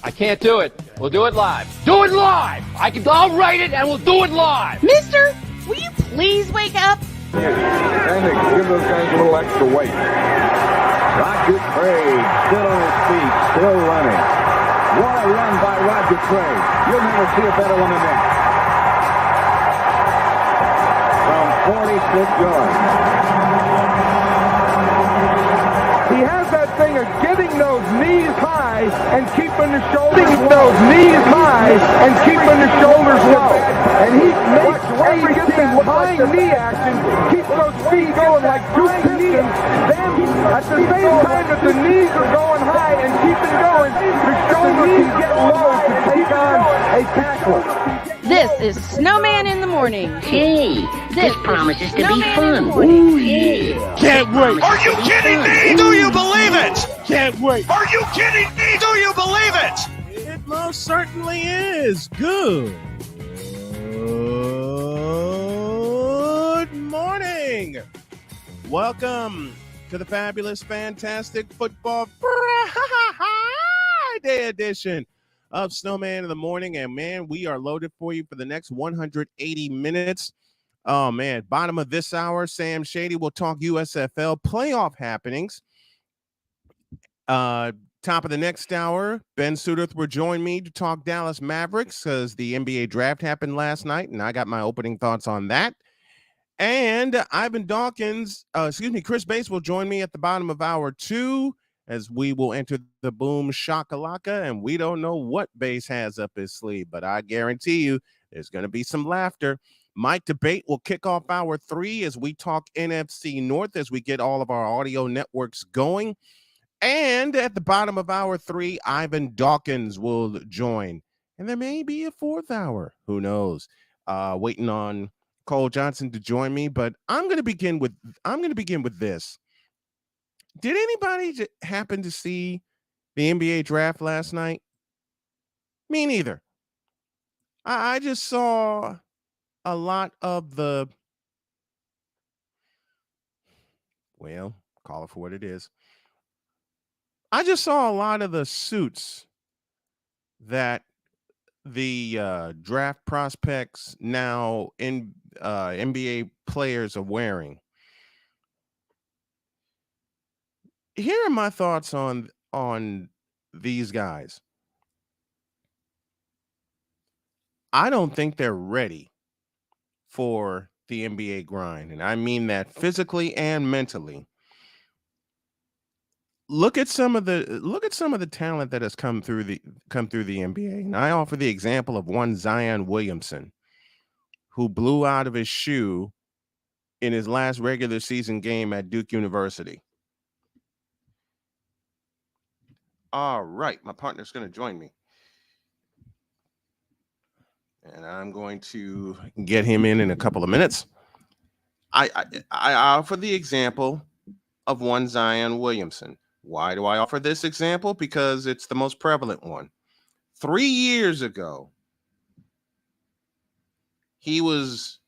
I can't do it. We'll do it live. Do it live! I'll write it and we'll do it live! Mister, will you please wake up? And to give those guys a little extra weight. Roger Craig, still on his feet, still running. What a run by Roger Craig. You'll never see a better one than that. From 46 yards. He has that thing of getting those knees high and keeping the shoulders low. And he makes every get that high knee action, keeps those feet going like two pistons. Then at the same time that the knees are going high and keeping going, the shoulders can get low to take on a tackler. This is Snowman in the Morning. Hey, this promises to be fun. Ooh, yeah. Can't wait. Are you kidding me? Do you believe it? Can't wait. Are you kidding me? Do you believe it? It most certainly is. Good morning. Welcome to the fabulous, fantastic football Friday edition of Snowman in the Morning. And man, we are loaded for you for the next 180 minutes. Oh man, bottom of this hour, Sam Shady will talk USFL playoff happenings. Top of the next hour, Ben Sudurth will join me to talk Dallas Mavericks because the NBA draft happened last night, and I got my opening thoughts on that. And Chris Bates will join me at the bottom of hour 2 as we will enter the boom shakalaka, and we don't know what Bates has up his sleeve, but I guarantee you there's going to be some laughter. Mike Debate will kick off hour 3 as we talk NFC North as we get all of our audio networks going. And at the bottom of hour 3, Ivan Dawkins will join. And there may be a 4th hour. Who knows? Waiting on Cole Johnson to join me, but I'm going to begin with this. Did anybody happen to see the NBA draft last night? Me neither. I just saw a lot of the, well, call it for what it is. I just saw a lot of the suits that the draft prospects now in NBA players are wearing. Here are my thoughts on these guys. I don't think they're ready for the NBA grind, and I mean that physically and mentally. Look at some of the talent that has come through the NBA, and I offer the example of one Zion Williamson, who blew out of his shoe in his last regular season game at Duke University. All right, my partner's going to join me, and I'm going to get him in a couple of minutes. I offer the example of one Zion Williamson. Why do I offer this example? Because it's the most prevalent one. 3 years ago, he was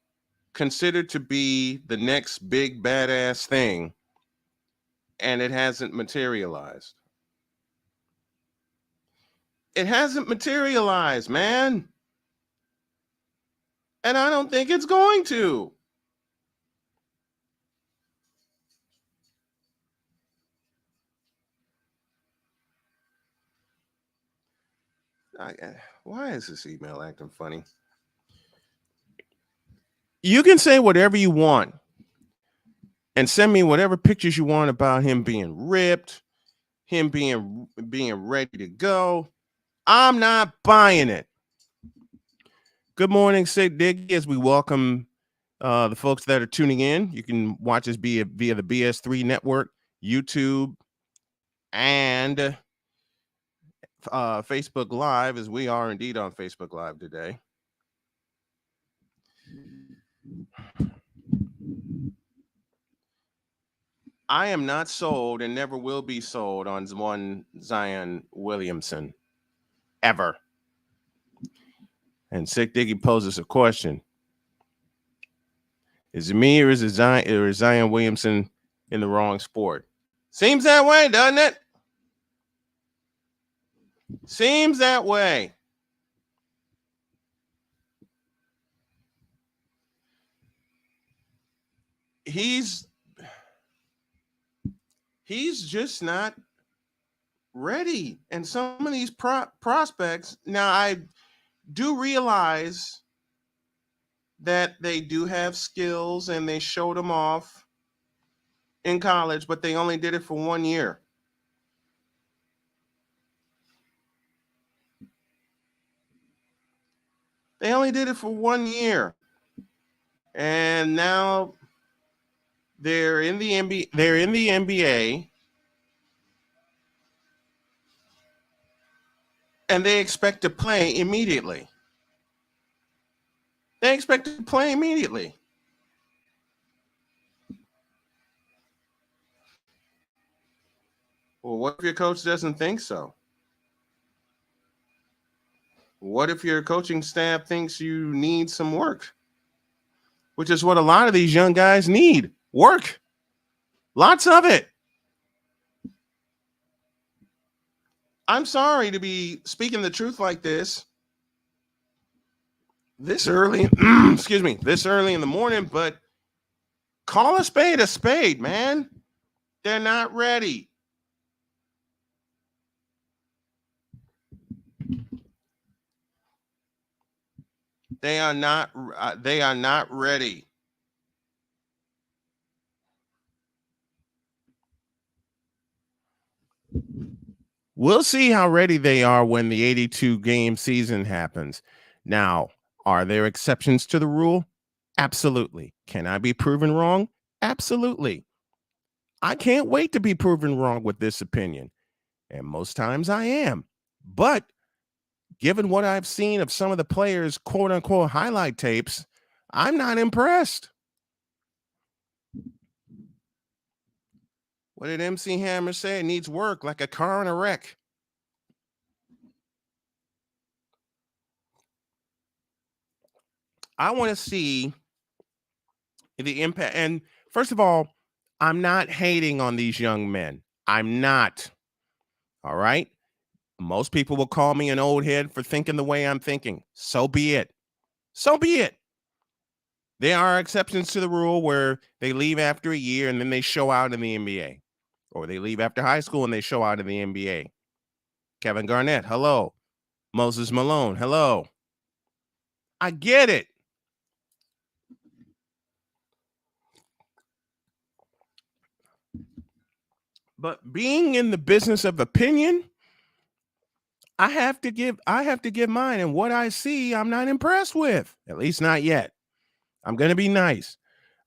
considered to be the next big badass thing, and it hasn't materialized. It hasn't materialized, man. And I don't think it's going to. Why is this email acting funny? You can say whatever you want and send me whatever pictures you want about him being ripped, him being ready to go. I'm not buying it. Good morning, Sig Diggy, as we welcome the folks that are tuning in. You can watch us via the BS3 network, YouTube, and Facebook Live, as we are indeed on Facebook Live today. I am not sold and never will be sold on one Zion Williamson ever. And Sick Diggy poses a question. Is it me or is it Zion Williamson in the wrong sport? Seems that way, doesn't it? Seems that way. He's just not ready. And some of these prospects, now I do realize that they do have skills and they showed them off in college, but they only did it for 1 year. They only did it for 1 year. And now they're in the NBA and they expect to play immediately. They expect to play immediately. Well, what if your coach doesn't think so? What if your coaching staff thinks you need some work? Which is what a lot of these young guys need. Work. Lots of it. I'm sorry to be speaking the truth like this early, this early in the morning, but call a spade, man. They're not ready. They are not ready. We'll see how ready they are when the 82 game season happens. Now, are there exceptions to the rule? Absolutely. Can I be proven wrong? Absolutely. I can't wait to be proven wrong with this opinion. And most times I am. But given what I've seen of some of the players' quote unquote highlight tapes, I'm not impressed. What did MC Hammer say? It needs work like a car in a wreck. I want to see the impact. And first of all, I'm not hating on these young men. I'm not. All right. Most people will call me an old head for thinking the way I'm thinking. So be it. So be it. There are exceptions to the rule where they leave after a year and then they show out in the NBA. Or they leave after high school and they show out in the NBA. Kevin Garnett, hello. Moses Malone, hello. I get it. But being in the business of opinion, I have to give mine, and what I see, I'm not impressed with. At least not yet. I'm going to be nice.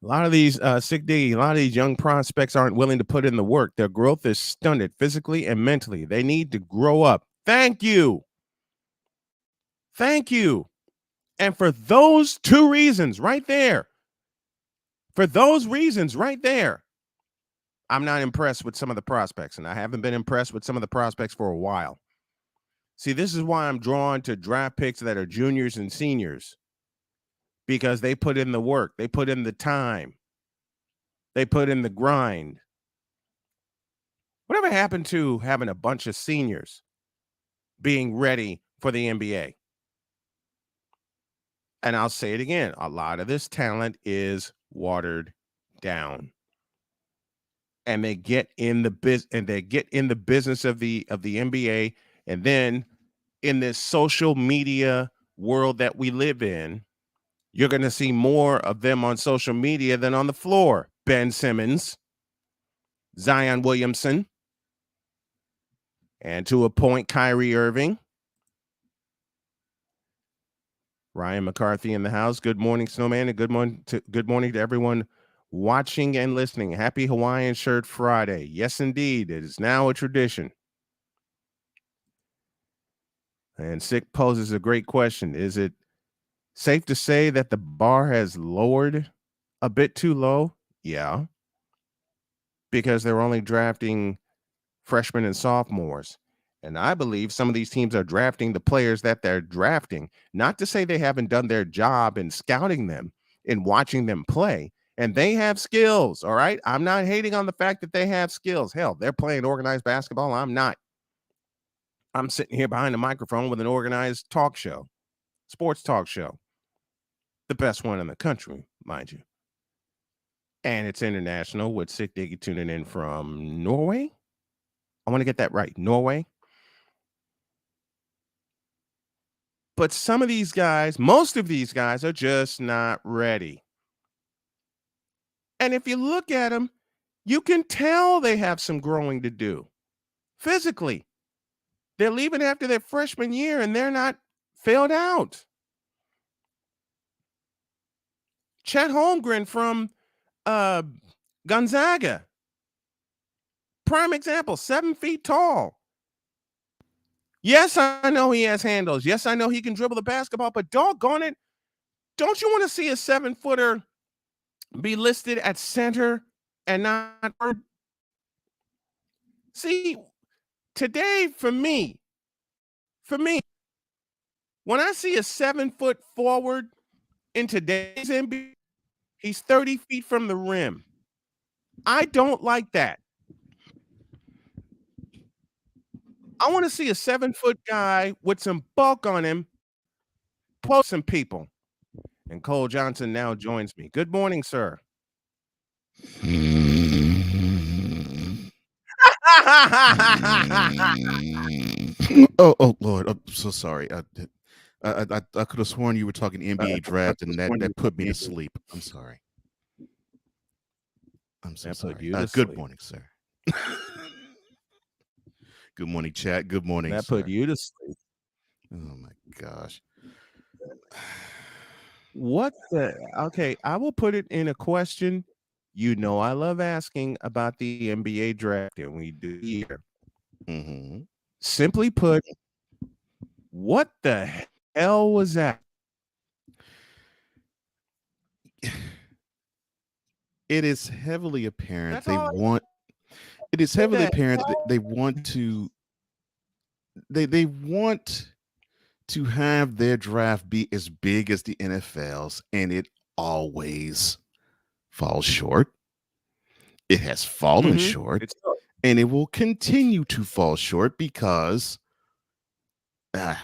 A lot of these a lot of these young prospects aren't willing to put in the work. Their growth is stunted physically and mentally. They need to grow up. Thank you. Thank you. And for those two reasons right there, I'm not impressed with some of the prospects, and I haven't been impressed with some of the prospects for a while. See, this is why I'm drawn to draft picks that are juniors and seniors, because they put in the work, they put in the time, they put in the grind. Whatever happened to having a bunch of seniors being ready for the NBA? And I'll say it again, a lot of this talent is watered down. And they get in the business of the NBA, and then in this social media world that we live in, you're going to see more of them on social media than on the floor. Ben Simmons, Zion Williamson, and to a point, Kyrie Irving. Ryan McCarthy in the house. Good morning, Snowman, and good morning to everyone watching and listening. Happy Hawaiian Shirt Friday. Yes, indeed. It is now a tradition. And Sick poses a great question. Is it safe to say that the bar has lowered a bit too low? Yeah. Because they're only drafting freshmen and sophomores. And I believe some of these teams are drafting the players that they're drafting, not to say they haven't done their job in scouting them and watching them play. And they have skills, all right? I'm not hating on the fact that they have skills. Hell, they're playing organized basketball. I'm not. I'm sitting here behind a microphone with an organized talk show, sports talk show, the best one in the country, mind you. And it's international with Sick Diggy tuning in from Norway. I want to get that right. Norway. But some of these guys, most of these guys are just not ready. And if you look at them, you can tell they have some growing to do physically. They're leaving after their freshman year and they're not failed out. Chet Holmgren from Gonzaga. Prime example, 7 feet tall. Yes, I know he has handles. Yes, I know he can dribble the basketball, but doggone it, don't you want to see a 7-footer be listed at center and not? See, today for me, when I see a 7-foot forward in today's NBA, he's 30 feet from the rim. I don't like that. I want to see a 7-foot guy with some bulk on him, pull some people. And Cole Johnson now joins me. Good morning, sir. Oh Lord, I'm so sorry. I could have sworn you were talking NBA draft, and that put me to sleep. I'm sorry. I'm so sorry. Good morning, sir. Good morning, chat. Good morning. That sir. put you to sleep. Oh my gosh. What the? Okay, I will put it in a question. You know, I love asking about the NBA draft, and we do here. Mm-hmm. Simply put, what the hell was that? It is heavily apparent That's they all I- want. It is heavily That- apparent that they want to. They want to have their draft be as big as the NFL's, and it always falls short. It has fallen short, and it will continue to fall short because I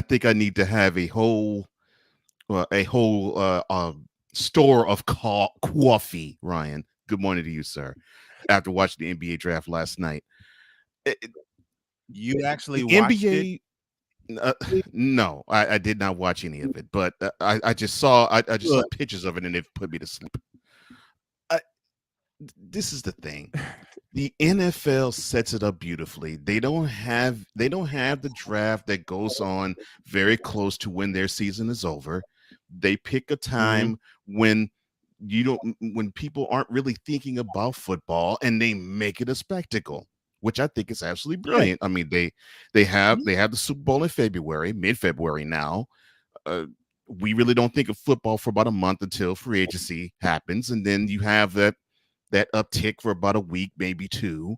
think I need to have a whole store of coffee. Ryan, good morning to you, sir. After watching the NBA draft last night, You actually watched NBA. No, I did not watch any of it, but I just saw saw pictures of it, and it put me to sleep. This is the thing. The NFL sets it up beautifully. They don't have the draft that goes on very close to when their season is over. They pick a time when when people aren't really thinking about football, and they make it a spectacle, which I think is absolutely brilliant. I mean, they have the Super Bowl in February, mid-February now. We really don't think of football for about a month until free agency happens, and then you have that uptick for about a week, maybe two,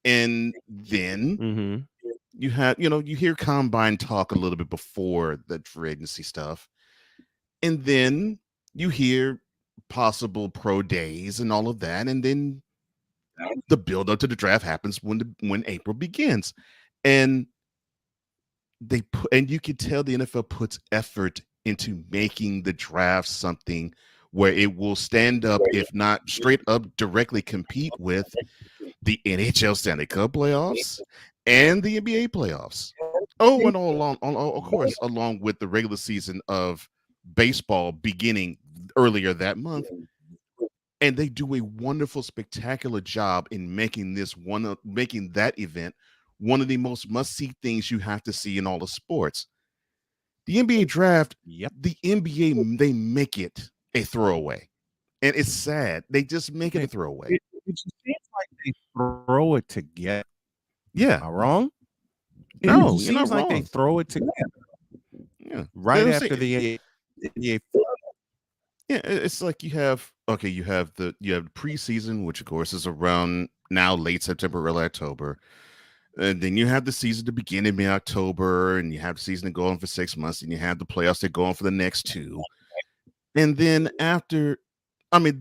and then you have you hear combine talk a little bit before the free agency stuff, and then you hear possible pro days and all of that, and then the build up to the draft happens when April begins, and you can tell the NFL puts effort into making the draft something where it will stand up, if not straight up directly compete with the NHL Stanley Cup playoffs and the NBA playoffs. Oh, and of course, along with the regular season of baseball beginning earlier that month. And they do a wonderful, spectacular job in making making that event one of the most must-see things you have to see in all of sports. The NBA draft, the NBA, they make it a throwaway. And it's sad. They just make it a throwaway. It just seems like they throw it together. Yeah. Am I wrong? No, it you're not seems like wrong. they throw it together. Yeah. Right after the NBA. Yeah, it's like you have the preseason, which of course is around now late September, early October. And then you have the season to begin in mid-October, and you have the season to go on for 6 months, and you have the playoffs that go on for the next 2. And then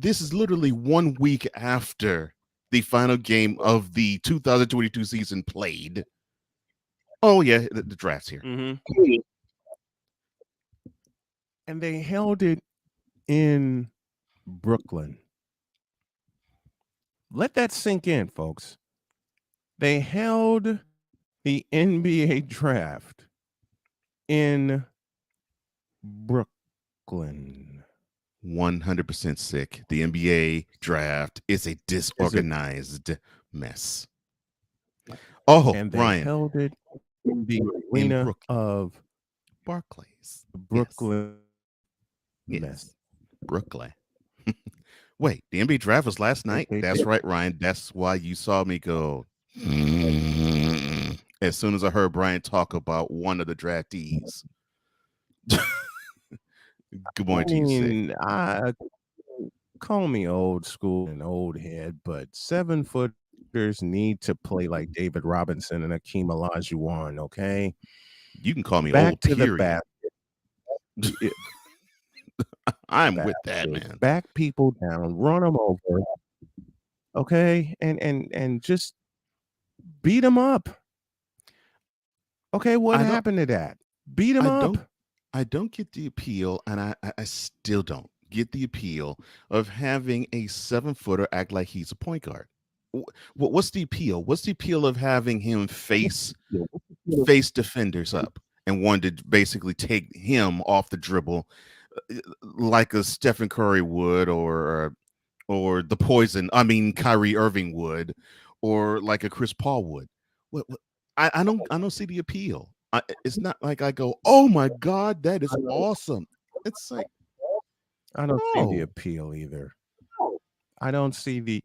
this is literally 1 week after the final game of the 2022 season played. Oh yeah, the draft's here. Mm-hmm. And they held it in Brooklyn. Let that sink in, folks. They held the NBA draft in Brooklyn. 100% sick. The NBA draft is a disorganized mess. Oh, And they Ryan, held it in the in arena Brooklyn, of Barclays. Brooklyn mess. Yes, Brooklyn. Wait, the NBA draft was last night? That's right, Ryan. That's why you saw me go as soon as I heard Brian talk about one of the draftees. Good morning to you, Sick. I call me old school and old head, but 7-footers need to play like David Robinson and Akeem Olajuwon, okay? You can call me Back old, to the period. basket. I'm with that, man. Back people down, run them over, okay? And just beat them up. Okay, what happened to that? Beat them up. I don't get the appeal, and I still don't get the appeal of having a 7-footer act like he's a point guard. What's the appeal? What's the appeal of having him face defenders up and wanted to basically take him off the dribble like a Stephen Curry would, or the poison? I mean, Kyrie Irving would, or like a Chris Paul would. What I don't see the appeal. It's not like I go, oh my God, that is awesome. It's like I don't see the appeal either. I don't see the.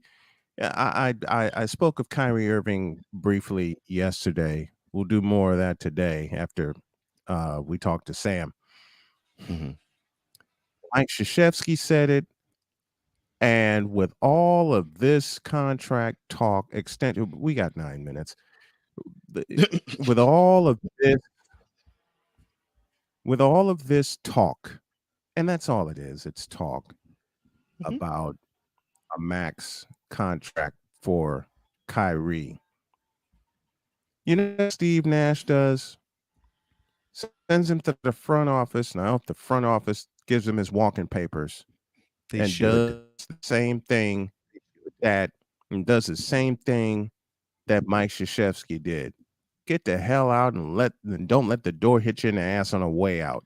I spoke of Kyrie Irving briefly yesterday. We'll do more of that today after we talk to Sam. Mm-hmm. Mike Krzyzewski said it, and with all of this contract talk, we got 9 minutes. With all of this talk, and that's all it is. It's talk about a max contract for Kyrie. You know what Steve Nash does? Sends him to the front office. Now the front office gives him his walking papers does the same thing that Mike Krzyzewski did. Get the hell out and don't let the door hit you in the ass on the way out.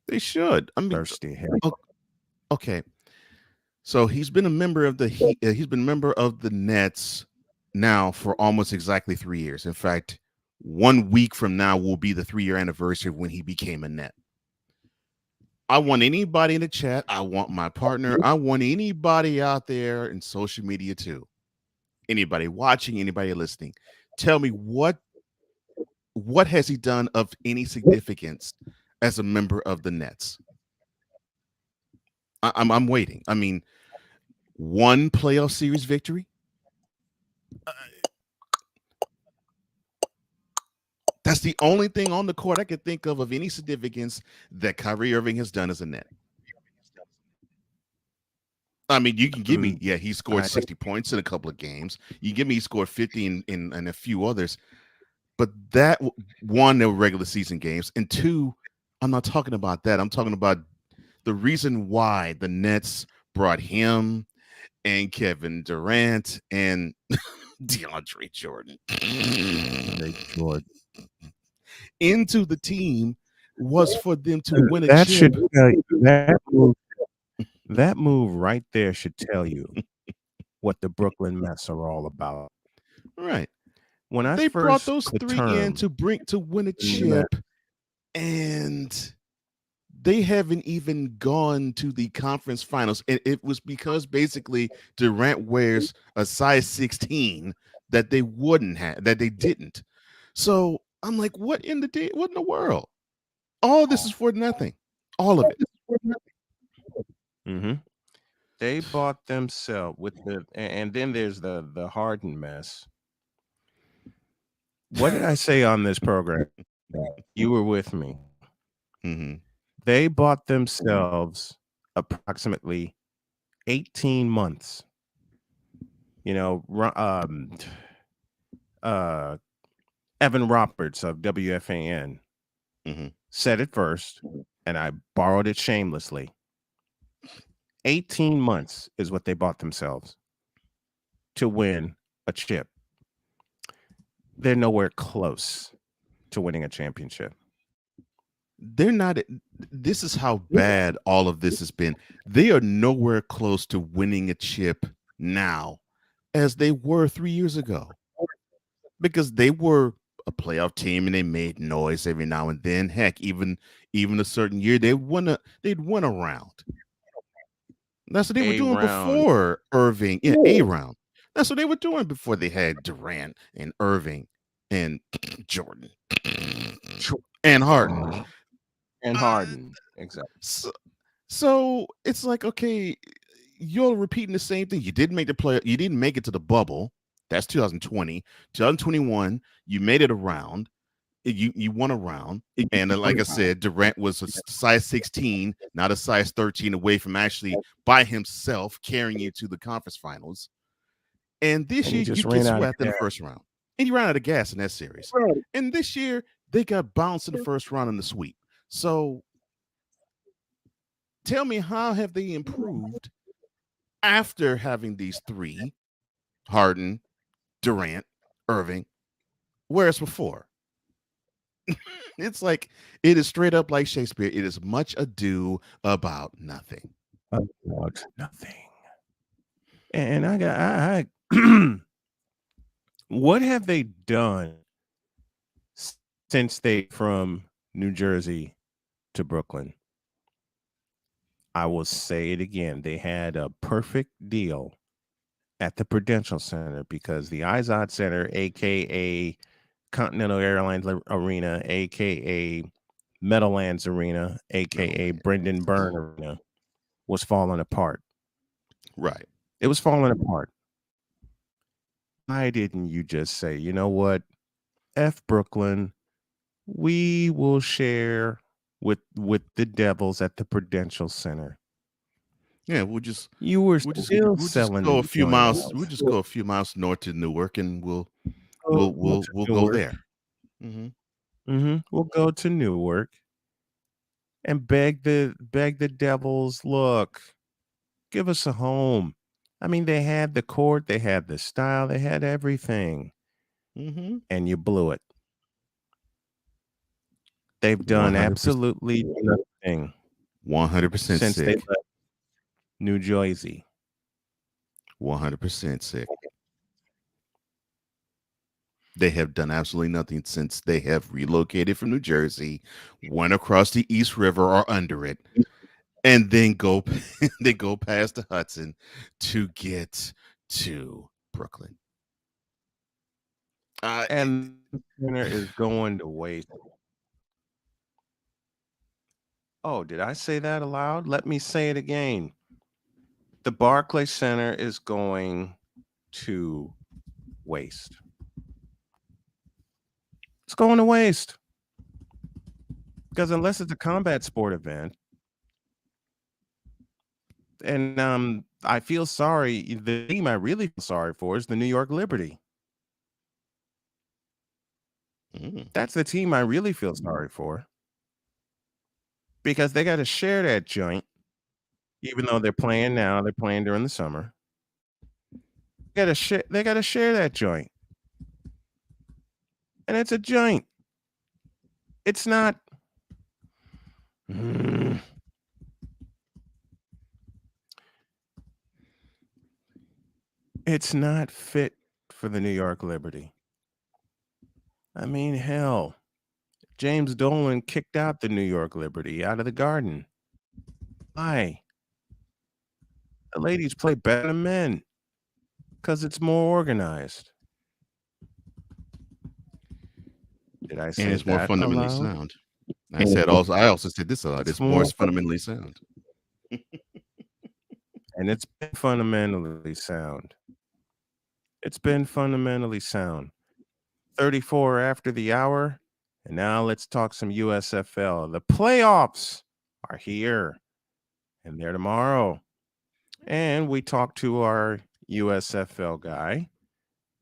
They should. I mean, thirsty hell. Okay. So he's been a member of the he's been a member of the Nets now for almost exactly 3 years. In fact, 1 week from now will be the 3-year anniversary of when he became a Net. I want anybody in the chat. I want my partner. I want anybody out there in social media too. Anybody watching, anybody listening. Tell me what has he done of any significance as a member of the Nets? I'm waiting. I mean, 1 playoff series victory. That's the only thing on the court I could think of any significance that Kyrie Irving has done as a Net. I mean, you can give me, he scored 60 points in a couple of games. You give me he scored 50 in a few others. But that, 1, they were regular season games. And 2, I'm not talking about that. I'm talking about the reason why the Nets brought him and Kevin Durant and DeAndre Jordan into the team was for them to win a chip. Should tell you, that move right there should tell you what the Brooklyn Mets are all about. Right. When they brought those 3 in to win a chip, and they haven't even gone to the conference finals. And it was because basically Durant wears a size 16 that they didn't. So I'm like, what in the world? All this is for nothing. All of it. Mm-hmm. They bought themselves with and then there's the Harden mess. What did I say on this program? You were with me. Mm-hmm. They bought themselves approximately 18 months. Evan Roberts of WFAN said it first, and I borrowed it shamelessly. 18 months is what they bought themselves to win a chip. They're nowhere close to winning a championship. They're not. This is how bad all of this has been. They are nowhere close to winning a chip now as they were 3 years ago, because they were a playoff team and they made noise every now and then. Heck, even a certain year they'd win a round. That's what they were doing before Irving. Yeah, a round. That's what they were doing before they had Durant and Irving and Jordan and Harden. And Harden, exactly. So it's like, okay, you're repeating the same thing. You didn't make the play. You didn't make it to the bubble. That's 2020. 2021, you made it around. You won a round. And like I said, Durant was a size 16, not a size 13, away from actually by himself carrying you to the conference finals. And this year, you get swept in the first round. And you ran out of gas in that series. And this year, they got bounced in the first round in the sweep. So tell me, how have they improved after having these three, Harden, Durant, Irving, whereas before? It's like, it is straight up like Shakespeare. It is much ado about nothing. About nothing. And I what have they done since they from New Jersey to Brooklyn? I will say it again. They had a perfect deal at the Prudential Center, because the Izod Center, aka Continental Airlines Arena, aka Meadowlands Arena, aka Brendan Byrne Arena, was falling apart. Right. It was falling apart. Why didn't you just say, you know what? F Brooklyn, we will share with the Devils at the Prudential Center. Yeah, we'll just go a few miles. We'll just go a few miles north to Newark, and we'll go there. We'll go to Newark and beg the Devils, look, give us a home. I mean, they had the court, they had the style, they had everything, and you blew it. They've done 100%. Absolutely nothing. 100% since sick. they left New Jersey. 100% sick. They have done absolutely nothing since they have relocated from New Jersey, went across the East River or under it, and then go past the Hudson to get to Brooklyn. And the center is going to waste. Oh, did I say that aloud? Let me say it again. The Barclays Center is going to waste. It's going to waste. Because unless it's a combat sport event, and I feel sorry, the team I really feel sorry for is the New York Liberty. That's the team I really feel sorry for. Because they got to share that joint, even though they're playing now, they're playing during the summer. They got to share that joint. And it's a joint. It's not. It's not fit for the New York Liberty. I mean, hell, James Dolan kicked out the New York Liberty out of the Garden. Why? The ladies play better than men because it's more organized. Did I say and it's more fundamentally aloud? sound? I also said this aloud. It's more fundamentally sound. And it's been fundamentally sound. It's been fundamentally sound. 34 after the hour. And now let's talk some USFL. The playoffs are here. And they're tomorrow. And we talked to our USFL guy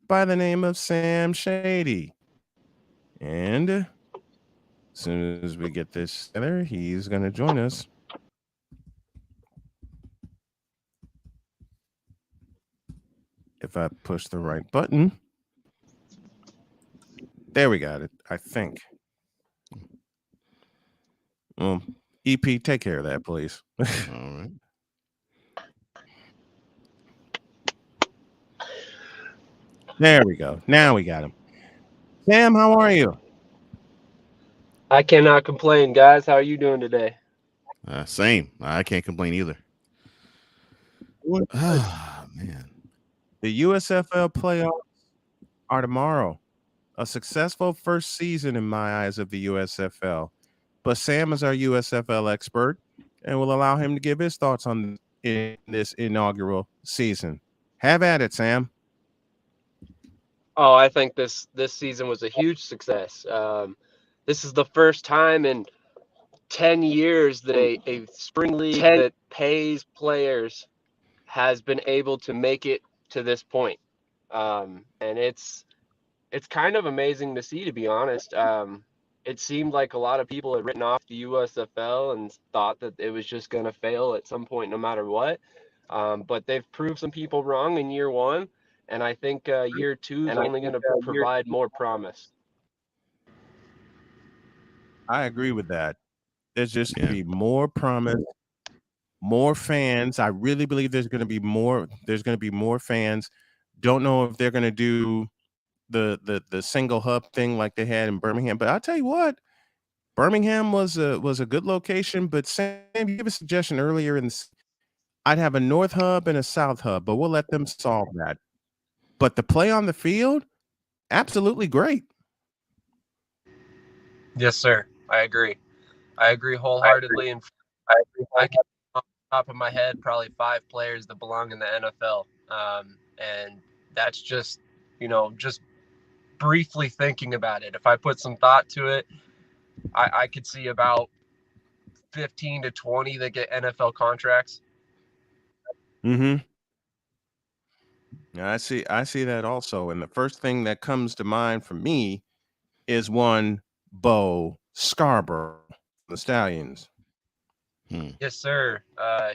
by the name of Sam Shady. And as soon as we get this together, he's going to join us. If I push the right button. There we got it, I think. Well, EP, take care of that, please. All right. There we go. Now we got him. Sam, how are you? I cannot complain, guys. How are you doing today? Same. I can't complain either. Ah, man. The USFL playoffs are tomorrow. A successful first season in my eyes of the USFL. But Sam is our USFL expert and will allow him to give his thoughts on in this inaugural season. Have at it, Sam. Oh, I think this season was a huge success. This is the first time in 10 years that a spring league that pays players has been able to make it to this point. And it's kind of amazing to see, to be honest. It seemed like a lot of people had written off the USFL and thought that it was just going to fail at some point, no matter what. But they've proved some people wrong in year one, and I think year two is only going to provide more promise. I agree with that. There's just going Yeah. to be more promise, more fans. I really believe there's going to be more. There's going to be more fans. Don't know if they're going to do the single hub thing like they had in Birmingham, but I'll tell you what, Birmingham was a good location. But Sam, you gave a suggestion earlier I'd have a north hub and a south hub, but we'll let them solve that. But the play on the field, absolutely great. Yes, sir. I agree. I agree wholeheartedly, and I can off the top of my head probably 5 players that belong in the NFL, and that's just just briefly thinking about it. If I put some thought to it, I could see about 15 to 20 that get NFL contracts. Mm-hmm. I see that also. And the first thing that comes to mind for me is one Bo Scarborough, the Stallions. Yes, sir.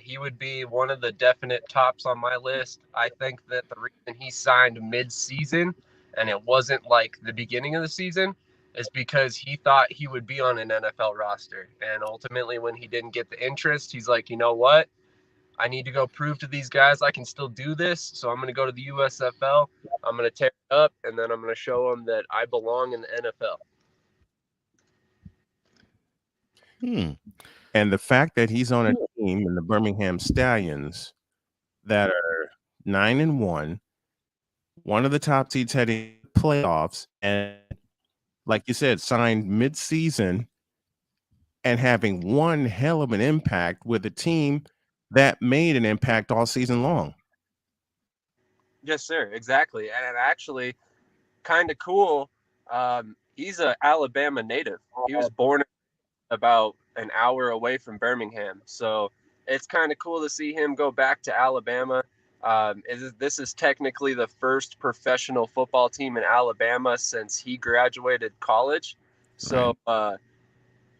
He would be one of the definite tops on my list. I think that the reason he signed mid-season and it wasn't like the beginning of the season is because he thought he would be on an NFL roster. And ultimately, when he didn't get the interest, he's like, you know what? I need to go prove to these guys I can still do this. So I'm going to go to the USFL. I'm going to tear it up, and then I'm going to show them that I belong in the NFL. And the fact that he's on a team in the Birmingham Stallions that are 9-1, one of the top seeds heading playoffs, and like you said, signed mid-season and having one hell of an impact with a team that made an impact all season long. Yes, sir. Exactly. And actually, kind of cool. He's an Alabama native. He was born about an hour away from Birmingham. So it's kind of cool to see him go back to Alabama. This is technically the first professional football team in Alabama since he graduated college. So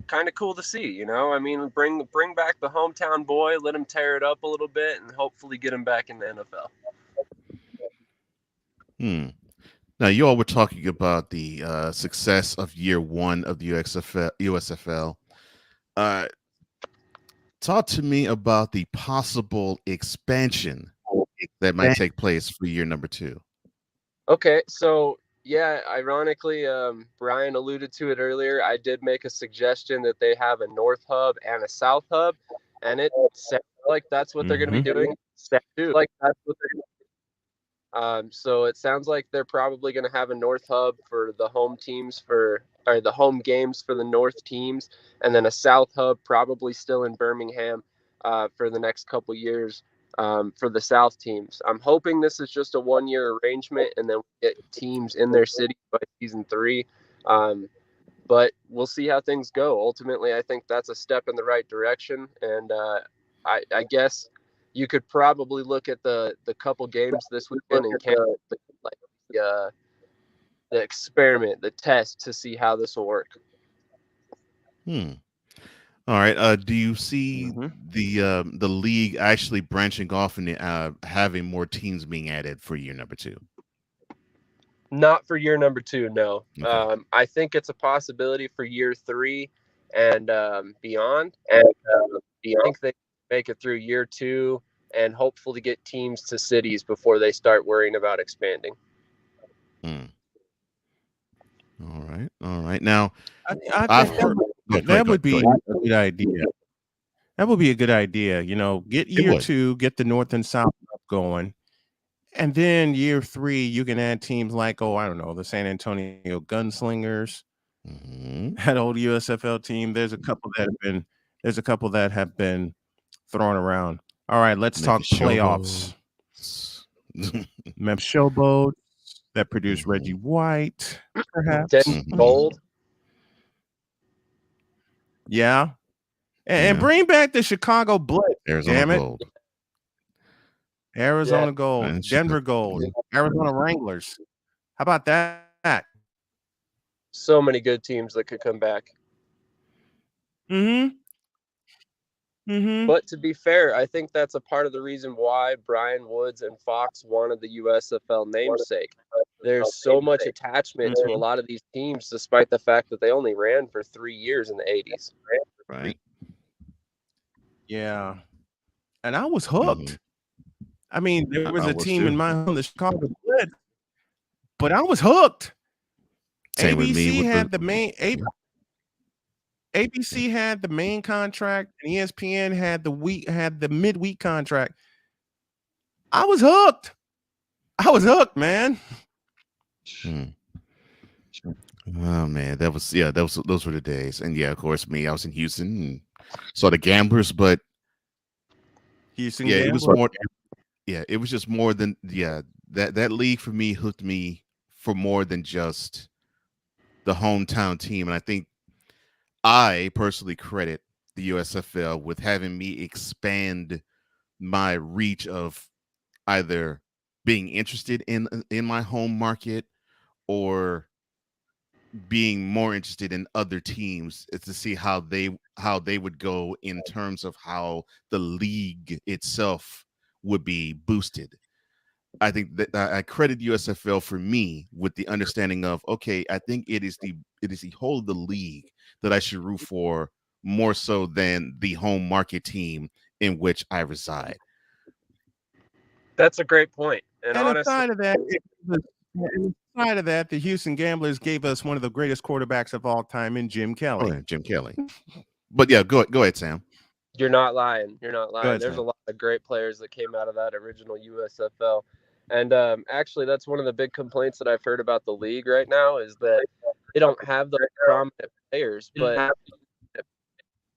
kind of cool to see, I mean, bring back the hometown boy, let him tear it up a little bit, and hopefully get him back in the NFL. Now, you all were talking about the success of year one of the USFL. Talk to me about the possible expansion that might take place for year number 2. Okay, so yeah, ironically, Brian alluded to it earlier. I did make a suggestion that they have a north hub and a south hub, and it sounds like that's what they're going to be doing. So it sounds like they're probably going to have a north hub for the home teams or the home games for the north teams, and then a south hub probably still in Birmingham for the next couple years for the south teams. I'm hoping this is just a 1-year arrangement, and then we get teams in their city by season 3. But we'll see how things go. Ultimately, I think that's a step in the right direction, and I guess you could probably look at the couple games this weekend and count like experiment, the test to see how this will work. All right. Do you see the league actually branching off and having more teams being added for year number 2? Not for year number 2, no. Okay. I think it's a possibility for year 3 and beyond. And I think they make it through year 2 and hopefully get teams to cities before they start worrying about expanding. All right. Now, I think that would be a good idea. That would be a good idea. Get year 2, get the North and South going. And then year 3, you can add teams like, I don't know, the San Antonio Gunslingers, that old USFL team. There's a couple that have been thrown around. All right, let's talk playoffs. Memphis Showboat that produced Reggie White, perhaps. Gold. Yeah. And bring back the Chicago Blitz. Arizona Gold. Arizona Gold, Denver Gold, Arizona Wranglers. How about that? So many good teams that could come back. But to be fair, I think that's a part of the reason why Brian Woods and Fox wanted the USFL namesake. There's so much attachment to a lot of these teams, despite the fact that they only ran for 3 years in the 80s. Right. Yeah. And I was hooked. I mean, there was a team in my home, the Chicago Blitz, but I was hooked. Same ABC had the main ABC had the main contract, and ESPN had the midweek contract. I was hooked. Man. Oh man, those were the days. And yeah, of course, I was in Houston and saw the Gamblers, but Houston it Gamblers. was more. Yeah, it was just more than that league for me hooked me for more than just the hometown team. And I think I personally credit the USFL with having me expand my reach of either being interested in my home market or being more interested in other teams to see how they would go in terms of how the league itself would be boosted. I think that I credit USFL for me with the understanding of, okay, I think it is the whole of the league that I should root for more so than the home market team in which I reside. That's a great point. And honestly, aside of that, the Houston Gamblers gave us one of the greatest quarterbacks of all time in Jim Kelly. Oh, yeah, Jim Kelly. But yeah, go ahead, Sam. You're not lying. Ahead, There's Sam. a lot of great players that came out of that original USFL. And actually, that's one of the big complaints that I've heard about the league right now is that they don't have those prominent players. But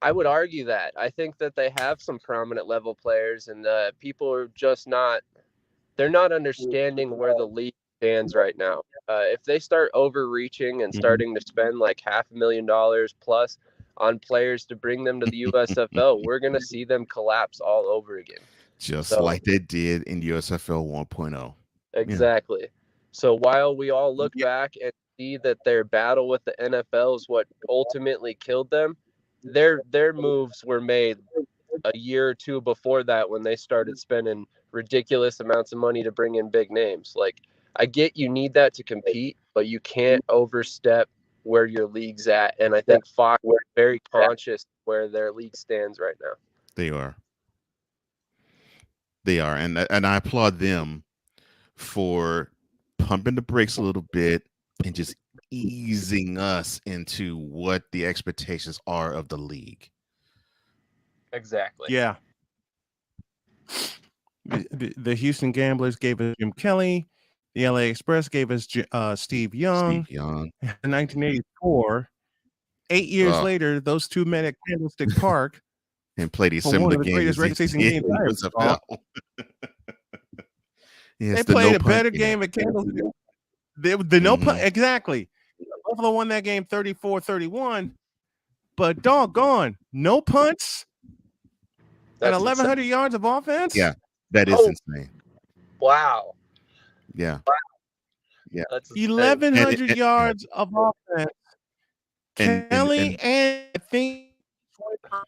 I would argue that. I think that they have some prominent level players, and people are just they're not understanding where the league stands right now. If they start overreaching and starting to spend like $500,000 plus on players to bring them to the USFL, we're going to see them collapse all over again. Just like they did in USFL 1.0. Exactly. Yeah. So while we all look back and see that their battle with the NFL is what ultimately killed them, their moves were made a year or two before that when they started spending ridiculous amounts of money to bring in big names. Like, I get you need that to compete, but you can't overstep where your league's at. And I think Fox is very conscious where their league stands right now. They are. And I applaud them for pumping the brakes a little bit and just easing us into what the expectations are of the league. Exactly. Yeah. The Houston Gamblers gave us Jim Kelly. The LA Express gave us Steve Young. In 1984. 8 years later, those two met at Candlestick Park and played a for similar one of the game greatest regular season games I ever saw. Yes, they played a better game at Candlestick. Exactly. Buffalo won that game 34-31, but doggone, no punts and 1,100 yards of offense. Yeah, that is insane. Wow. Yeah. Yeah. That's his thing. 1,100 yards of offense. Kelly And and I think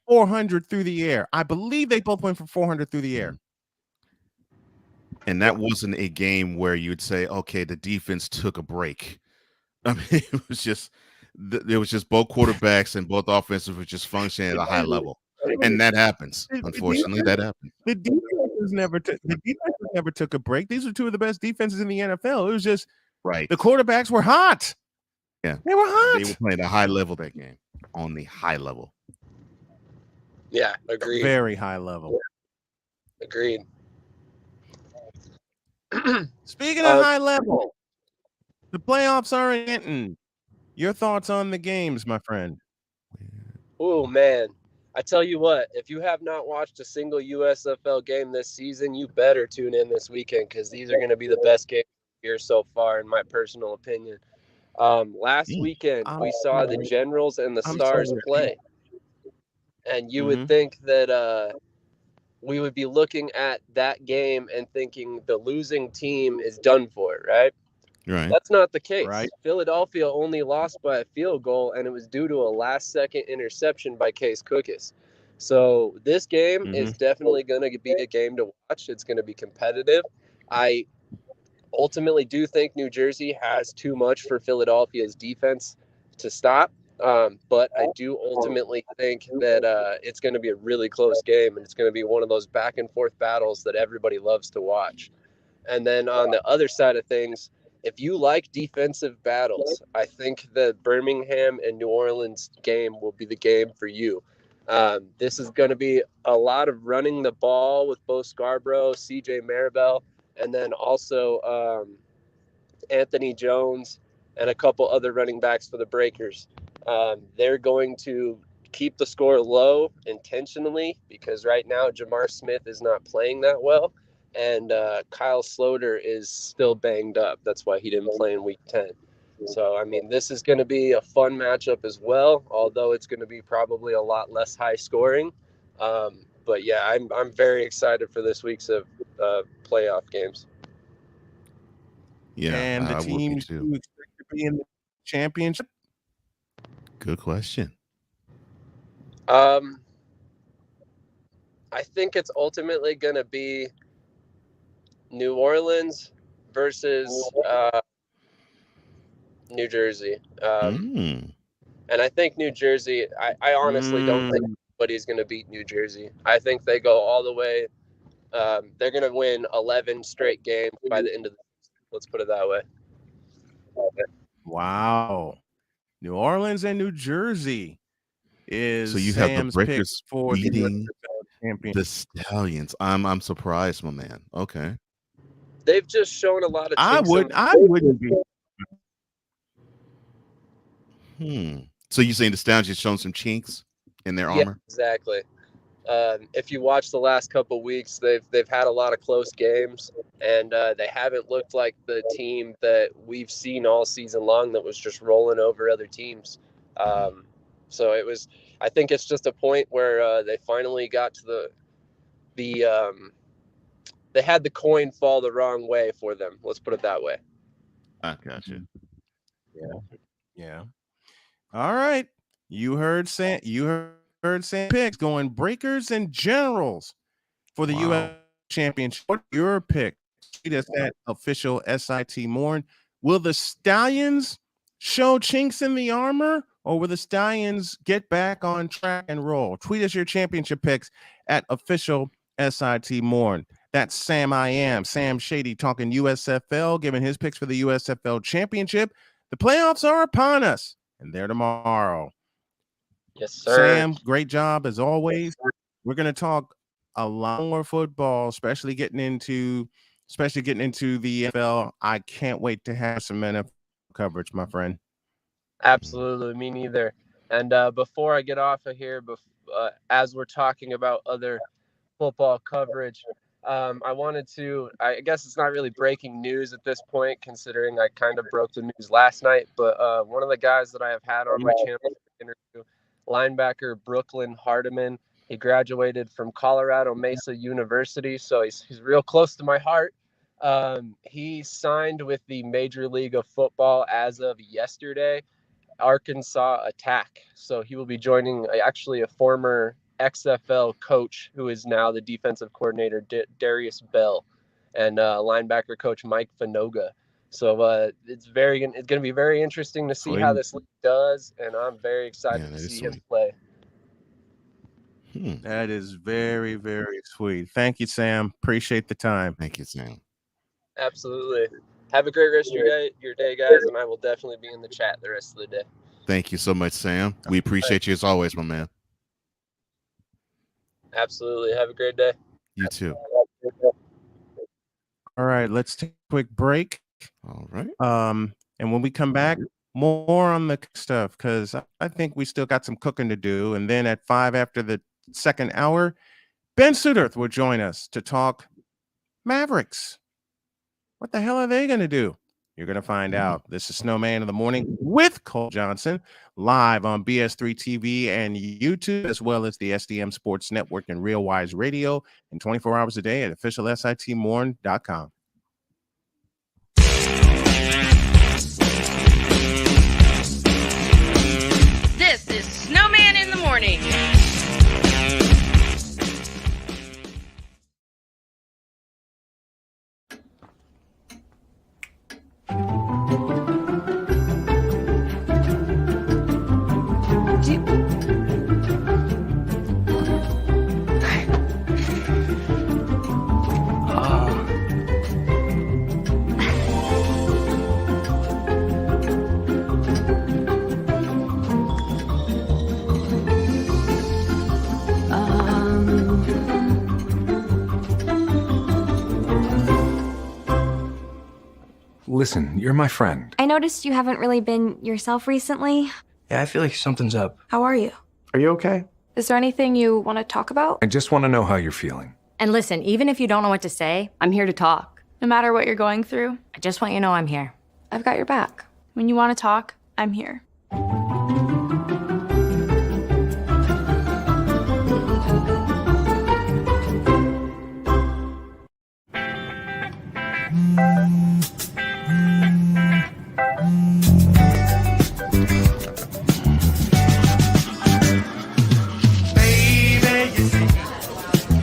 400 through the air. I believe they both went for 400 through the air. that wasn't a game where you'd say, okay, the defense took a break. I mean, it was just both quarterbacks and both offenses were just functioning at a high level, and that happens. Unfortunately, that happens. The defenses never took a break. These are two of the best defenses in the NFL. It was just Right. the quarterbacks were hot. Yeah, they were hot. They were playing at a high level that game, on the high level. Yeah, agreed. Very high level. Agreed. Speaking of high level, the playoffs are in Canton. Your thoughts on the games, my friend? Oh, man. I tell you what, if you have not watched a single USFL game this season, you better tune in this weekend because these are going to be the best games here so far, in my personal opinion. Last weekend, we saw the Generals and the Stars play. And you would think that we would be looking at that game and thinking the losing team is done for, right? Right. That's not the case. Right. Philadelphia only lost by a field goal, and it was due to a last-second interception by Case Cookus. So this game is definitely going to be a game to watch. It's going to be competitive. I ultimately do think New Jersey has too much for Philadelphia's defense to stop. But I do ultimately think that it's going to be a really close game, and it's going to be one of those back-and-forth battles that everybody loves to watch. And then on the other side of things, if you like defensive battles, I think the Birmingham and New Orleans game will be the game for you. This is going to be a lot of running the ball with Bo Scarborough, CJ Maribel, and then also Anthony Jones and a couple other running backs for the Breakers. They're going to keep the score low intentionally because right now Jamar Smith is not playing that well. And Kyle Sloter is still banged up. That's why he didn't play in Week 10. So, I mean, this is going to be a fun matchup as well, although it's going to be probably a lot less high scoring. But, yeah, I'm very excited for this week's of playoff games. Yeah, and the I would be teams too. you expect to be in the championship? Good question. I think it's ultimately going to be New Orleans versus New Jersey. And I think New Jersey, I honestly don't think anybody's going to beat New Jersey. I think they go all the way. They're going to win 11 straight games by the end of the season. Let's put it that way. Wow. New Orleans and New Jersey is So you have the Sam's pick Breakers for the beating USFL championship. the Stallions. I'm surprised, my man. Okay. They've just shown a lot of I chinks wouldn't be. So you're saying the Stallions just shown some chinks in their Yeah, armor? exactly. If you watch the last couple of weeks, they've had a lot of close games, and they haven't looked like the team that we've seen all season long that was just rolling over other teams. So it was. I think it's just a point where they finally got to they had the coin fall the wrong way for them. Let's put it that way. I got you. Yeah. All right. You heard Sam picks going Breakers and Generals for the U.S. championship. What your pick? Tweet us at official SIT Morn. Will the Stallions show chinks in the armor, or will the Stallions get back on track and roll? Tweet us your championship picks at official SIT Morn. That's Sam Shady talking USFL, giving his picks for the USFL championship. The playoffs are upon us, and they're tomorrow. Yes, sir. Sam, great job as always. We're going to talk a lot more football, especially getting into the NFL. I can't wait to have some NFL coverage, my friend. Absolutely, me neither. And before I get off of here, as we're talking about other football coverage, I wanted to, I guess it's not really breaking news at this point, considering I kind of broke the news last night, but one of the guys that I have had on my channel for interview, linebacker Brooklyn Hardiman, he graduated from Colorado Mesa University, so he's real close to my heart. He signed with the Major League of Football as of yesterday, Arkansas Attack. So he will be joining actually a former XFL coach who is now the defensive coordinator, Darius Bell, and linebacker coach Mike Fanoga. So it's going to be very interesting to see how this league does, and I'm very excited to see him play. That is very, very sweet. Thank you, Sam. Appreciate the time. Thank you, Sam. Absolutely. Have a great rest of your day, guys, and I will definitely be in the chat the rest of the day. Thank you so much, Sam. We appreciate you as always, my man. Absolutely. Have a great day. You too. All right, let's take a quick break. All right. And when we come back, more on the stuff, because I think we still got some cooking to do. And then at 5 after the second hour, Ben Suderth will join us to talk Mavericks. What the hell are they going to do? You're going to find out. This is Snowman in the Morning with Cole Johnson, live on BS3 TV and YouTube, as well as the SDM Sports Network and Real Wise Radio, and 24 hours a day at officialsitmorn.com. This is Snowman in the Morning. Listen, you're my friend. I noticed you haven't really been yourself recently. Yeah, I feel like something's up. How are you? Are you okay? Is there anything you want to talk about? I just want to know how you're feeling. And listen, even if you don't know what to say, I'm here to talk. No matter what you're going through, I just want you to know I'm here. I've got your back. when you want to talk, I'm here.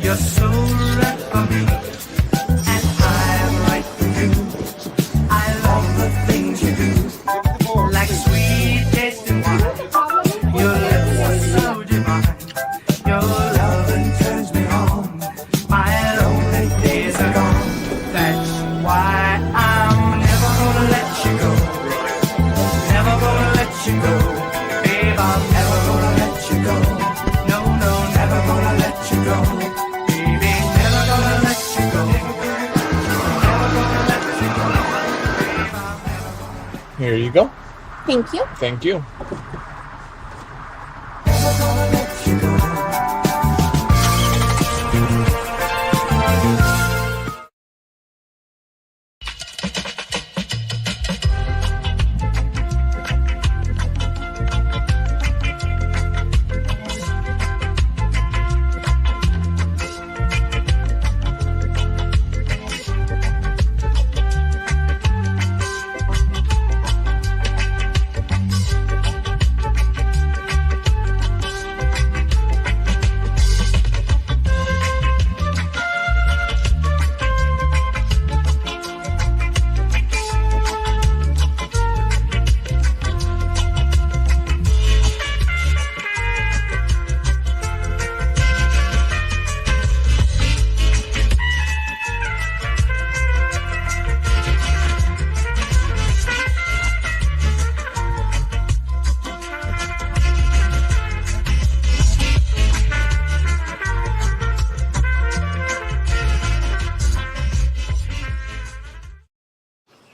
You're so right for me, and I'm right for you. I love the things you do, like sweet tasting wine. Your lips are so divine. Your loving turns me on. My lonely days are gone. That's why I'm never gonna let you go. Never gonna let you go, babe. I'm never gonna let you go. No, no, never gonna let you go. Here you go. Thank you. Thank you.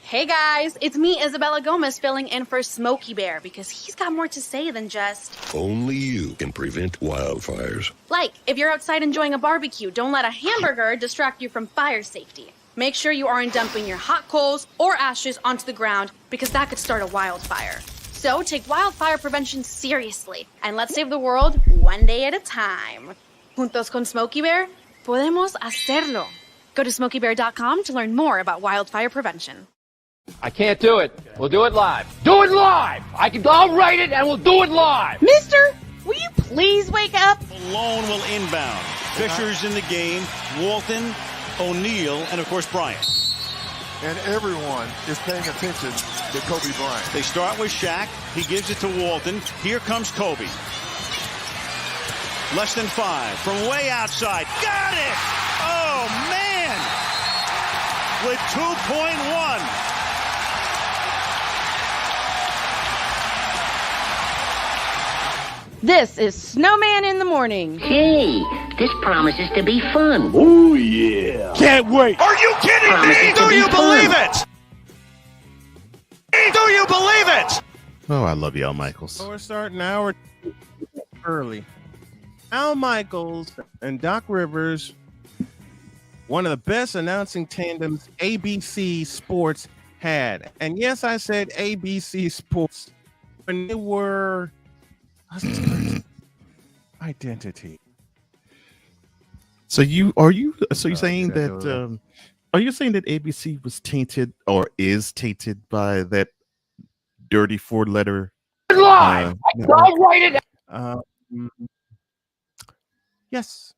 Hey guys, it's me, Isabella Gomez, filling in for Smokey Bear because he's got more to say than just... Only you can prevent wildfires. Like, if you're outside enjoying a barbecue, don't let a hamburger distract you from fire safety. Make sure you aren't dumping your hot coals or ashes onto the ground because that could start a wildfire. So take wildfire prevention seriously and let's save the world one day at a time. Juntos con Smokey Bear, podemos hacerlo. Go to SmokeyBear.com to learn more about wildfire prevention. I can't do it. We'll do it live. Do it live! I'll write it and we'll do it live! Mister, will you please wake up? Malone will inbound. Fisher's in the game. Walton, O'Neal, and of course Bryant. And everyone is paying attention to Kobe Bryant. They start with Shaq. He gives it to Walton. Here comes Kobe. Less than 5 from way outside. Got it! Oh, man! With 2.1. This is Snowman in the Morning. Hey, this promises to be fun. Oh, yeah. Can't wait. Are you kidding me? Do you believe it? Do you believe it? Oh, I love you, Al Michaels. So we're starting an hour early. Al Michaels and Doc Rivers, one of the best announcing tandems ABC Sports had. And yes, I said ABC Sports when they were identity. So you're saying that are you saying that ABC was tainted or is tainted by that dirty 4-letter Live! I'll write it. Yes.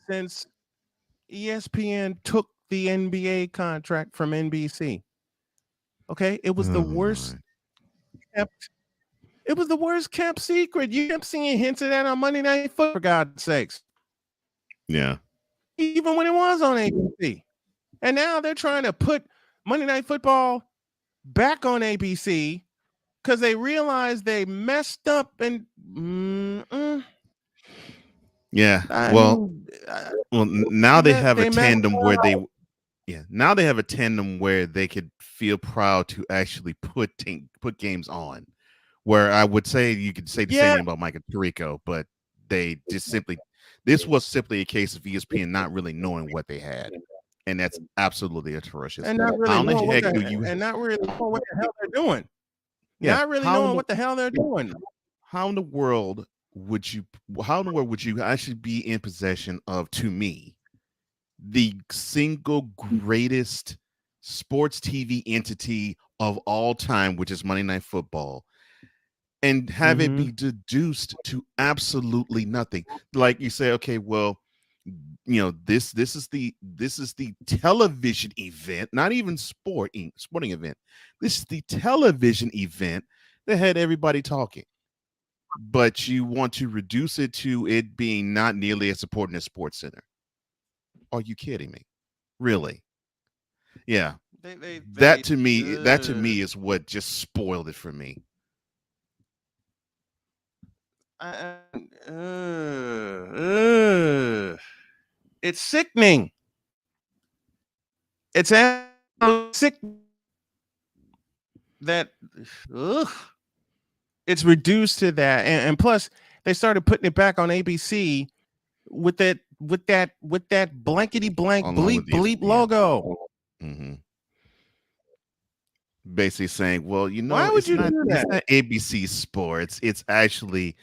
Since ESPN took the NBA contract from NBC. Okay, it was the worst kept. It was the worst kept secret. You kept seeing hints of that on Monday Night Football, for God's sakes. Yeah. Even when it was on ABC. And now they're trying to put Monday Night Football back on ABC because they realized they messed up and now they have a tandem where now they have a tandem where they could feel proud to actually put games on. Where I would say you could say the same thing about Mike and Tirico, but they just this was simply a case of ESPN not really knowing what they had, and that's absolutely atrocious. And not really knowing what the hell they're doing. Yeah, not really knowing what the hell they're doing. How in the world would you actually be in possession of, to me, the single greatest sports TV entity of all time, which is Monday Night Football, and have it be deduced to absolutely nothing? Like you say, okay, well, this is the television event, not even sporting event. This is the television event that had everybody talking. But you want to reduce it to it being not nearly as important as Sports Center. Are you kidding me? Really? Yeah. That to me is what just spoiled it for me. It's sickening. It's sick that it's reduced to that, and plus they started putting it back on ABC with that blankety blank bleep logo. Mm-hmm. Basically saying, well, why would you do that? It's not ABC Sports. It's actually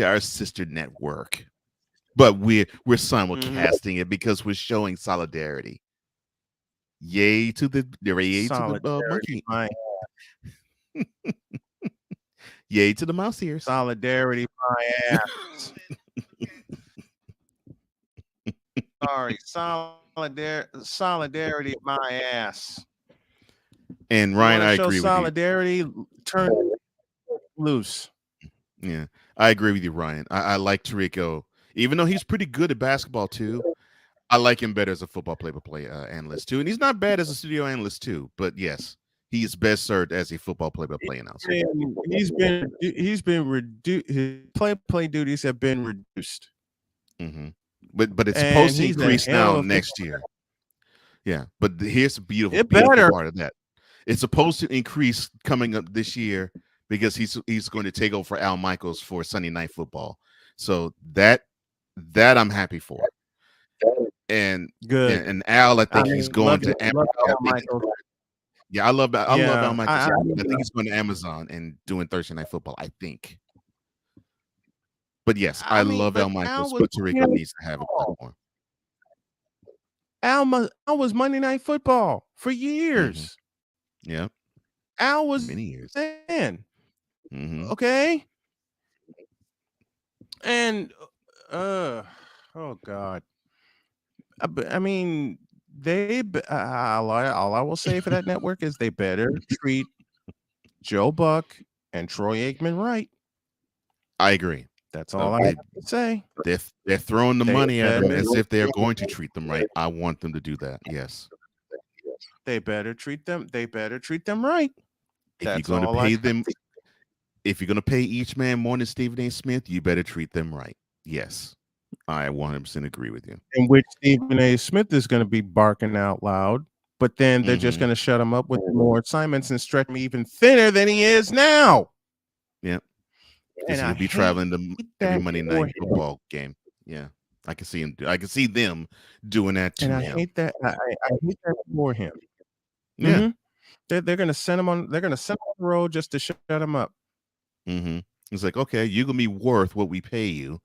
our sister network, but we're simulcasting it because we're showing solidarity. Yay to the monkey. Yay to the mouse ears. Solidarity, my ass. Sorry, solidarity, my ass. And Ryan, I agree with solidarity, turn loose. Yeah, I agree with you, Ryan. I like Tirico, even though he's pretty good at basketball too. I like him better as a football play-by-play analyst too, and he's not bad as a studio analyst too. But yes, he is best served as a football play-by-play announcer. He's been reduced. His play duties have been reduced. Mm-hmm. But it's supposed to increase now next year. Yeah, but here's the beautiful part of that. It's supposed to increase coming up this year because he's going to take over for Al Michaels for Sunday Night Football. So that I'm happy for. And good. And Al, I think he's going to Amazon. Yeah, I love Al Michaels. I think he's going to Amazon and doing Thursday Night Football, I think. But yes, I love Al Michaels. Puerto Rico needs to have a platform. Al was Monday Night Football for years. Yeah. Al was many years. then. Okay. And oh God. I mean, all I will say for that network is they better treat Joe Buck and Troy Aikman right. I agree. That's all I have to say. They're throwing the money at them as if they're going to treat them right. I want them to do that. Yes. They better treat them. They better treat them right. If you're going to pay them, if you're going to pay each man more than Stephen A. Smith, you better treat them right. Yes. I 100% agree with you. In which Stephen A. Smith is going to be barking out loud, but then they're just going to shut him up with more assignments and stretch him even thinner than he is now. Yeah. Because he'll be traveling to every Monday night football game. Yeah. I can see him. I can see them doing that to him. I hate that. I hate that for him. Yeah. They're going to send him on. They're going to send him on the road just to shut him up. It's like, okay, you're going to be worth what we pay you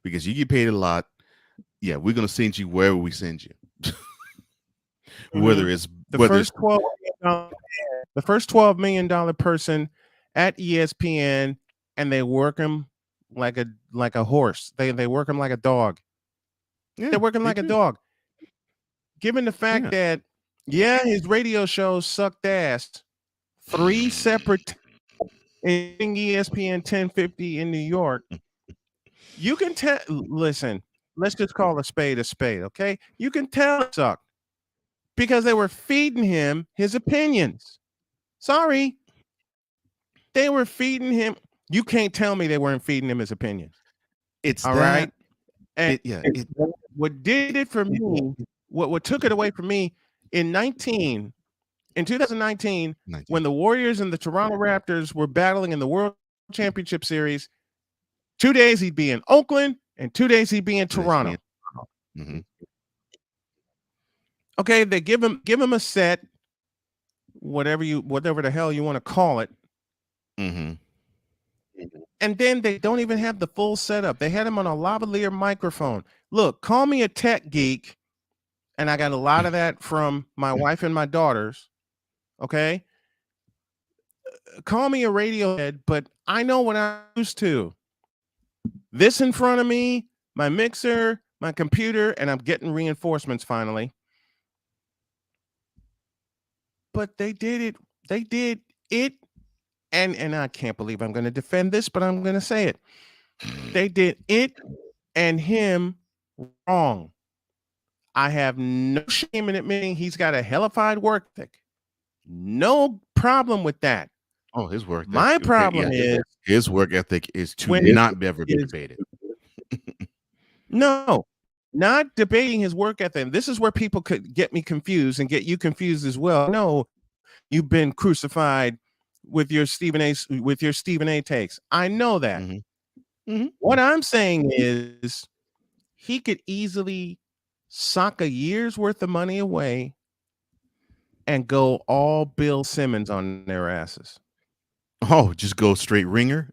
because you get paid a lot. Yeah, we're going to send you wherever we send you. Whether it's the first $12 million person at ESPN, and they work him like a horse. They work him like a dog. Yeah, they work him like a dog. Given the fact that his radio shows sucked ass, 3 separate in ESPN 1050 in New York. You can tell. Listen, let's just call a spade, okay? You can tell it sucked because they were feeding him his opinions. Sorry. They were feeding him. You can't tell me they weren't feeding him his opinions. It's all that, right. And what did it for me, what took it away from me in 2019, when the Warriors and the Toronto Raptors were battling in the World Championship Series, 2 days he'd be in Oakland and 2 days he'd be in Toronto. Okay, they give him a set, whatever the hell you want to call it. And then they don't even have the full setup. They had him on a lavalier microphone. Look, call me a tech geek, and I got a lot of that from my wife and my daughters. Okay, call me a radiohead, but I know what I'm used to. This in front of me, my mixer, my computer, and I'm getting reinforcements finally. But they did it. They did it. And I can't believe I'm going to defend this, but I'm going to say it. They did it and him wrong. I have no shame in admitting he's got a hellified work ethic. No problem with that. Oh, his work. My problem is his work ethic is to not ever be debated. No, not debating his work ethic. This is where people could get me confused and get you confused as well. No, you've been crucified with your Stephen A takes. I know that. What I'm saying is he could easily sock a year's worth of money away and go all Bill Simmons on their asses. Oh, just go straight ringer.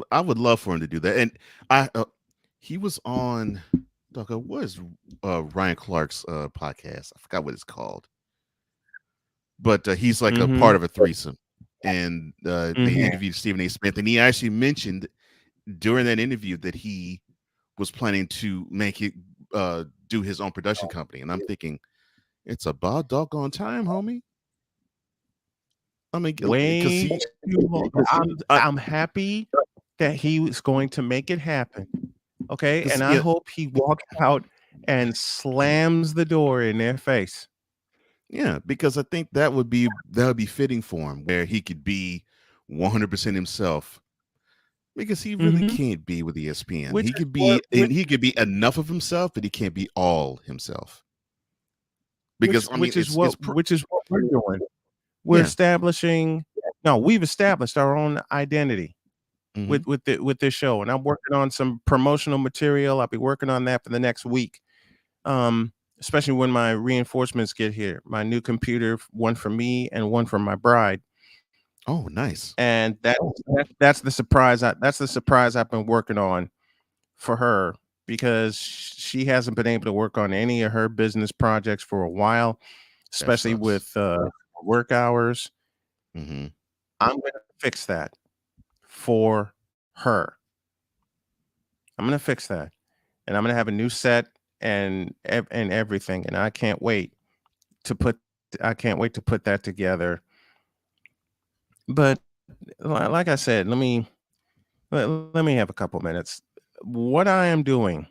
I would love for him to do that. And he was on what is Ryan Clark's podcast? I forgot what it's called. But he's like a part of a threesome. And they interviewed Stephen A. Smith, and he actually mentioned during that interview that he was planning to make it do his own production company. And I'm thinking, it's about doggone time, homie. I mean, I'm happy that he was going to make it happen. Okay, and I hope he walks out and slams the door in their face. Yeah, because I think that would be fitting for him, where he could be 100% himself. Because he really can't be with ESPN. He could be enough of himself, but he can't be all himself. Because which is what we're doing. We're establishing. No, we've established our own identity with this show, and I'm working on some promotional material. I'll be working on that for the next week. Especially when my reinforcements get here, my new computer, one for me and one for my bride. Oh, nice! And that's the surprise. That's the surprise I've been working on for her because she hasn't been able to work on any of her business projects for a while, especially sucks. with work hours. Mm-hmm. I'm going to fix that for her. I'm going to fix that, and I'm going to have a new set and everything, and I can't wait to put that together. But like I said, let me have a couple minutes. What I am doing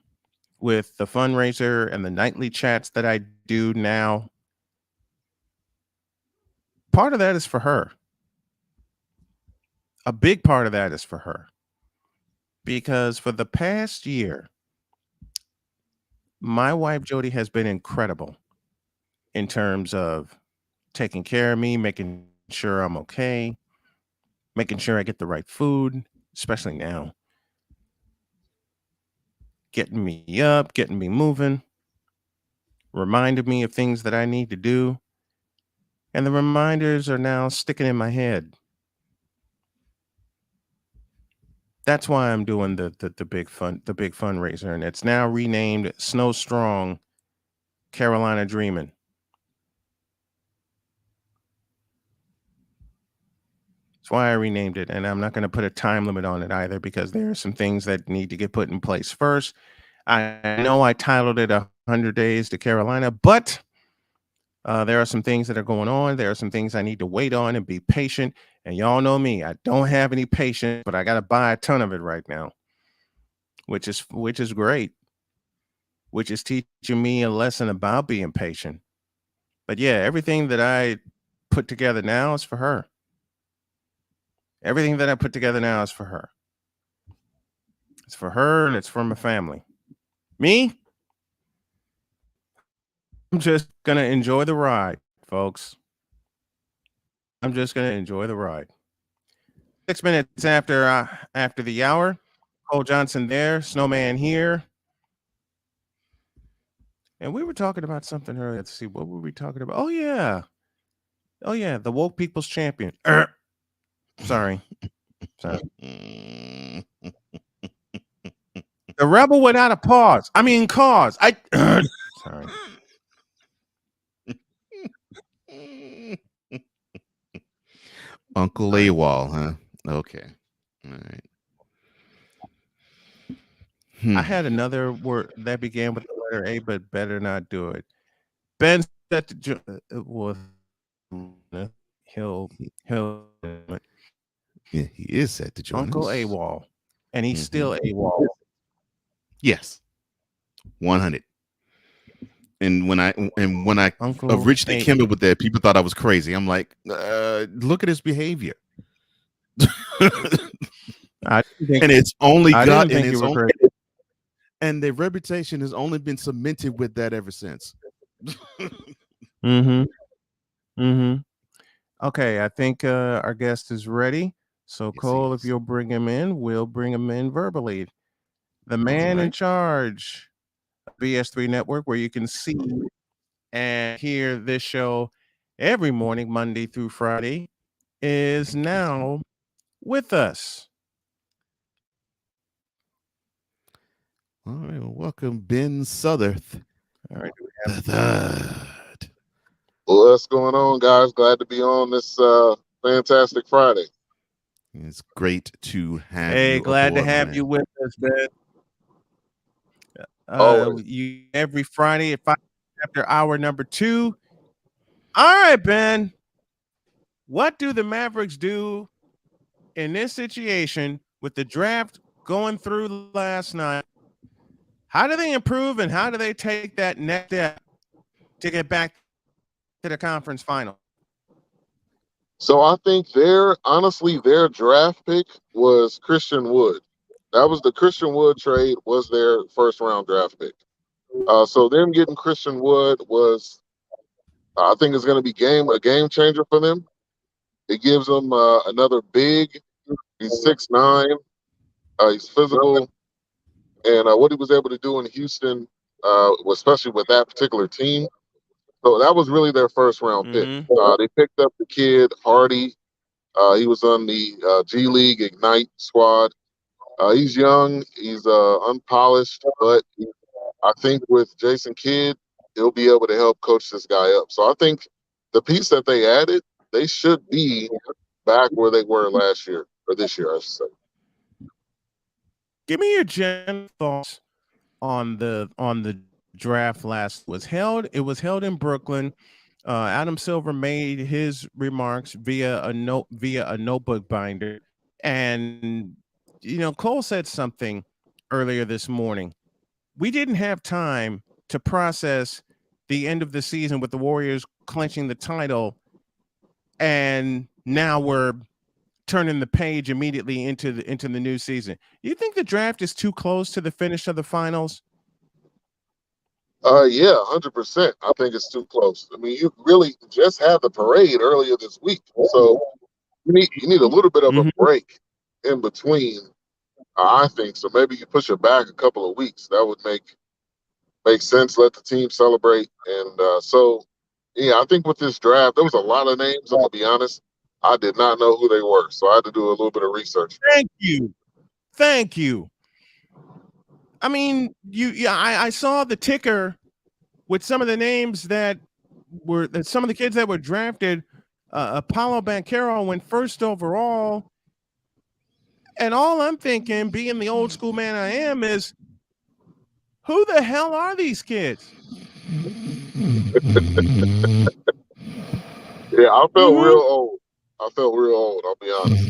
with the fundraiser and the nightly chats that I do now, part of that is for her. A big part of that is for her. Because for the past year, my wife Jody has been incredible in terms of taking care of me, making sure I'm okay, making sure I get the right food, especially now, getting me up, getting me moving, reminded me of things that I need to do. And the reminders are now sticking in my head. That's why I'm doing the big fundraiser, and it's now renamed Snow Strong Carolina Dreamin'. That's why I renamed it, and I'm not going to put a time limit on it either because there are some things that need to get put in place first. I know I titled it 100 Days to Carolina, but there are some things that are going on. There are some things I need to wait on and be patient. And y'all know me, I don't have any patience, but I got to buy a ton of it right now, which is great, which is teaching me a lesson about being patient. But yeah, everything that I put together now is for her. Everything that I put together now is for her. It's for her and it's for my family. Me, I'm just going to enjoy the ride, folks. I'm just going to enjoy the ride. 6 minutes after the hour, Cole Johnson there, Snowman here. And we were talking about something earlier. Let's see, what were we talking about? Oh yeah, the woke people's champion. Sorry. The rebel without a pause. I mean, cause. Sorry. Uncle AWOL, huh? Okay. All right. I had another word that began with the letter A, but better not do it. Ben set to was he'll Yeah, he is set to join Uncle us. AWOL, and he's still AWOL. Yes, 100. And when I Uncle originally came up with that, people thought I was crazy. I'm like, look at his behavior. And it's only got and it's only, and their reputation has only been cemented with that ever since. Okay, I think our guest is ready. So Cole, if you'll bring him in, we'll bring him in verbally. The man in charge of BS3 Network, where you can see and hear this show every morning, Monday through Friday, is now with us. All right, well, welcome, Ben Southerth. All right, what's going on, guys? Glad to be on this fantastic Friday. It's great to have you. Hey, glad to aboard, have man. you with us, Ben. Always. You every Friday at 5 after hour number 2. All right, Ben. What do the Mavericks do in this situation with the draft going through last night? How do they improve and how do they take that next step to get back to the conference final? So I think their draft pick was Christian Wood. That was the Christian Wood trade, was their first round draft pick. So them getting Christian Wood was, I think, is going to be a game changer for them. It gives them another big. He's 6'9". He's physical, and what he was able to do in Houston, especially with that particular team. So that was really their first round pick. They picked up the kid Hardy. He was on the G League Ignite squad. He's young, he's unpolished, but I think with Jason Kidd, he'll be able to help coach this guy up. So I think the piece that they added, they should be back where they were last year or this year, I should say. Give me your general thoughts on the draft last was held. It was held in Brooklyn. Adam Silver made his remarks via a notebook binder, and Cole said something earlier this morning. We didn't have time to process the end of the season with the Warriors clinching the title, and now we're turning the page immediately into the new season. You think the draft is too close to the finish of the finals? Yeah, 100%. I think it's too close. I mean, you really just had the parade earlier this week, so you need a little bit of a break in between. I think so. Maybe you push it back a couple of weeks. That would make sense. Let the team celebrate, and yeah, I think with this draft, there was a lot of names. I'm gonna be honest. I did not know who they were, so I had to do a little bit of research. Thank you. I mean, I saw the ticker with some of the names that some of the kids that were drafted. Apollo Banchero went first overall, and all I'm thinking, being the old school man I am, is who the hell are these kids? Yeah, I felt real old. I'll be honest.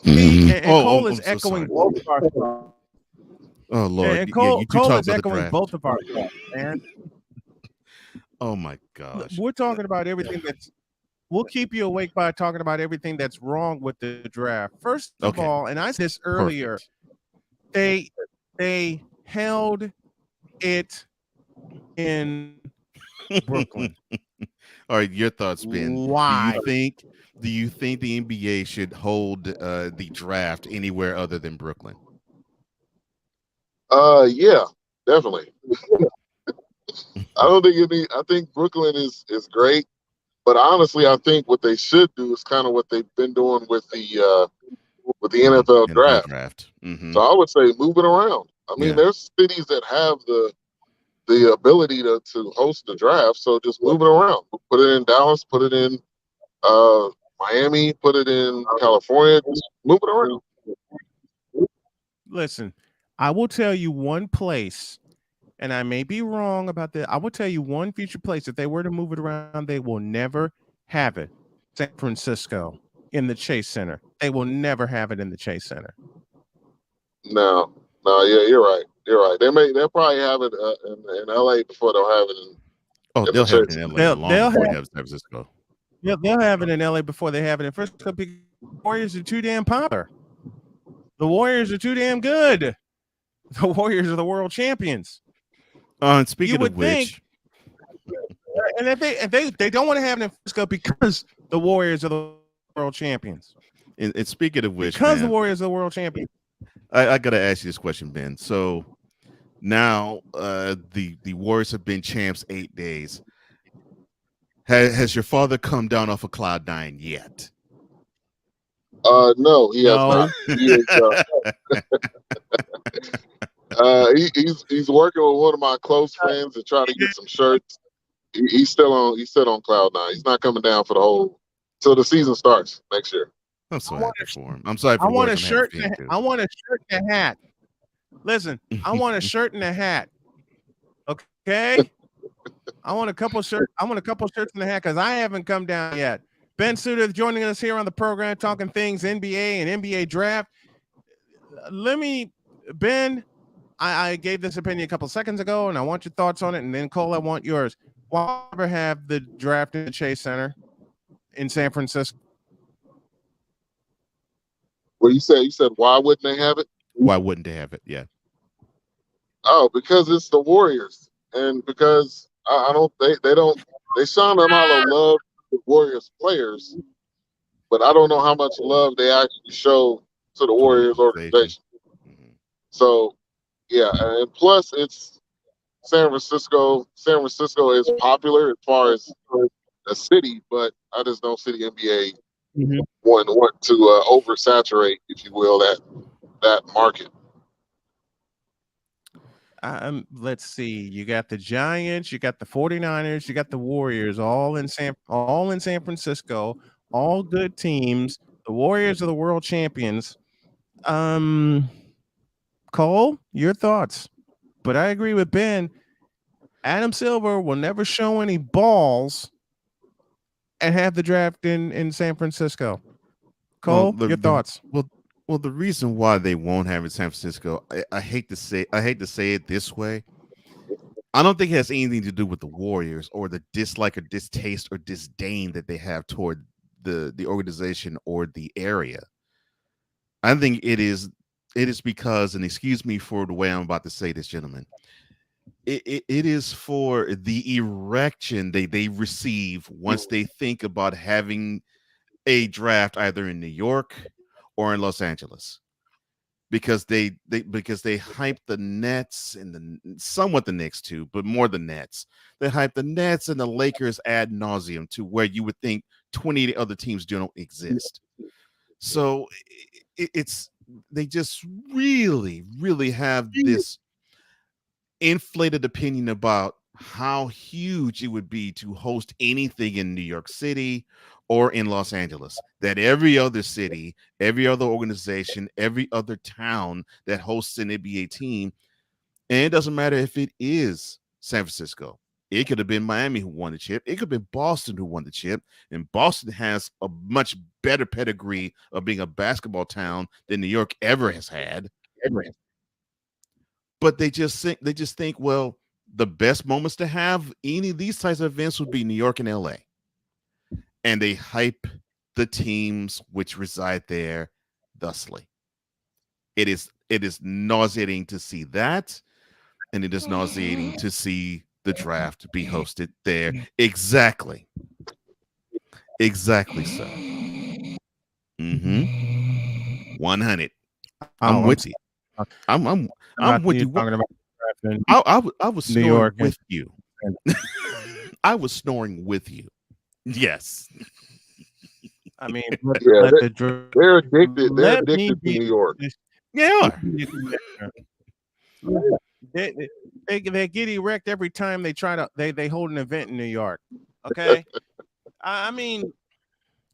And Cole is echoing both of our thoughts. Oh Lord! And Cole is echoing both of our thoughts, man. Oh my gosh! We're talking about everything we'll keep you awake by talking about everything that's wrong with the draft. First of all, and I said this earlier, they held it in Brooklyn. All right, your thoughts, Ben. Why? Do you think the NBA should hold the draft anywhere other than Brooklyn? Yeah, definitely. I don't think I think Brooklyn is great, but honestly, I think what they should do is kind of what they've been doing with the NFL draft. Mm-hmm. So I would say move it around. I mean, there's cities that have the ability to host the draft, so just move it around. Put it in Dallas, put it in Miami, put it in California. Just move it around. Listen, I will tell you one place, and I may be wrong about that. I will tell you one future place. If they were to move it around, they will never have it. San Francisco in the Chase Center. They will never have it in the Chase Center. No, yeah, you're right. They'll probably have it in LA before they'll have it in. Oh, they'll have it in LA long before they have San Francisco. Yeah, they'll have it in LA before they have it in Frisco. Because the Warriors are too damn popular. The Warriors are too damn good. The Warriors are the world champions. And speaking of which, and if they don't want to have it in Frisco because the Warriors are the world champions. And speaking of which, because the Warriors are the world champions. I got to ask you this question, Ben. So now the Warriors have been champs 8 days. Has your father come down off of cloud 9 yet? No, he has not. He's working with one of my close friends to try to get some shirts. He's still on cloud 9. He's not coming down for the whole till the season starts next year. I'm so happy for him. I'm sorry for I want a words, shirt. I want a shirt and a hat. Listen, I want a shirt and a hat. Okay. I want a couple shirts. I want a couple shirts and a hat because I haven't come down yet. Ben Suter joining us here on the program, talking things NBA and NBA draft. Ben, I gave this opinion a couple seconds ago, and I want your thoughts on it. And then Cole, I want yours. Why ever have the draft in the Chase Center in San Francisco? Well, you said why wouldn't they have it? Why wouldn't they have it? Yeah. Oh, because it's the Warriors, and because they Sean Amalo love the Warriors players, but I don't know how much love they actually show to the Warriors organization. So, yeah, and plus it's San Francisco. San Francisco is popular as far as a city, but I just don't see the NBA want to oversaturate, if you will, that market. Let's see. You got the Giants, you got the 49ers, you got the Warriors, all in San Francisco, all good teams. The Warriors are the world champions. Cole, your thoughts? But I agree with Ben. Adam Silver will never show any balls and have the draft in San Francisco. Cole, your thoughts? Well, the reason why they won't have it in San Francisco, I hate to say it this way. I don't think it has anything to do with the Warriors or the dislike or distaste or disdain that they have toward the organization or the area. I think it is because, and excuse me for the way I'm about to say this, gentlemen, it is for the erection they receive once they think about having a draft either in New York or in Los Angeles, because they hype the Nets and somewhat the Knicks too, but more the Nets. They hype the Nets and the Lakers ad nauseum to where you would think 20 other teams don't exist. So it's they just really have this inflated opinion about how huge it would be to host anything in New York City or in Los Angeles, that every other city, every other organization, every other town that hosts an NBA team, and it doesn't matter if it is San Francisco, it could have been Miami who won the chip, it could have been Boston who won the chip, and Boston has a much better pedigree of being a basketball town than New York ever has had. But they just think, well, the best moments to have any of these types of events would be New York and LA. And they hype the teams which reside there thusly. It is nauseating to see that, and it is nauseating to see the draft be hosted there. Exactly, sir. 100. I'm with you. I'm with you. Talking about I was New snoring York with you. I was snoring with you. Yes. I mean, Yeah, they're addicted. They're addicted to New York. Yeah. They get erect every time they try to they hold an event in New York. Okay. I mean,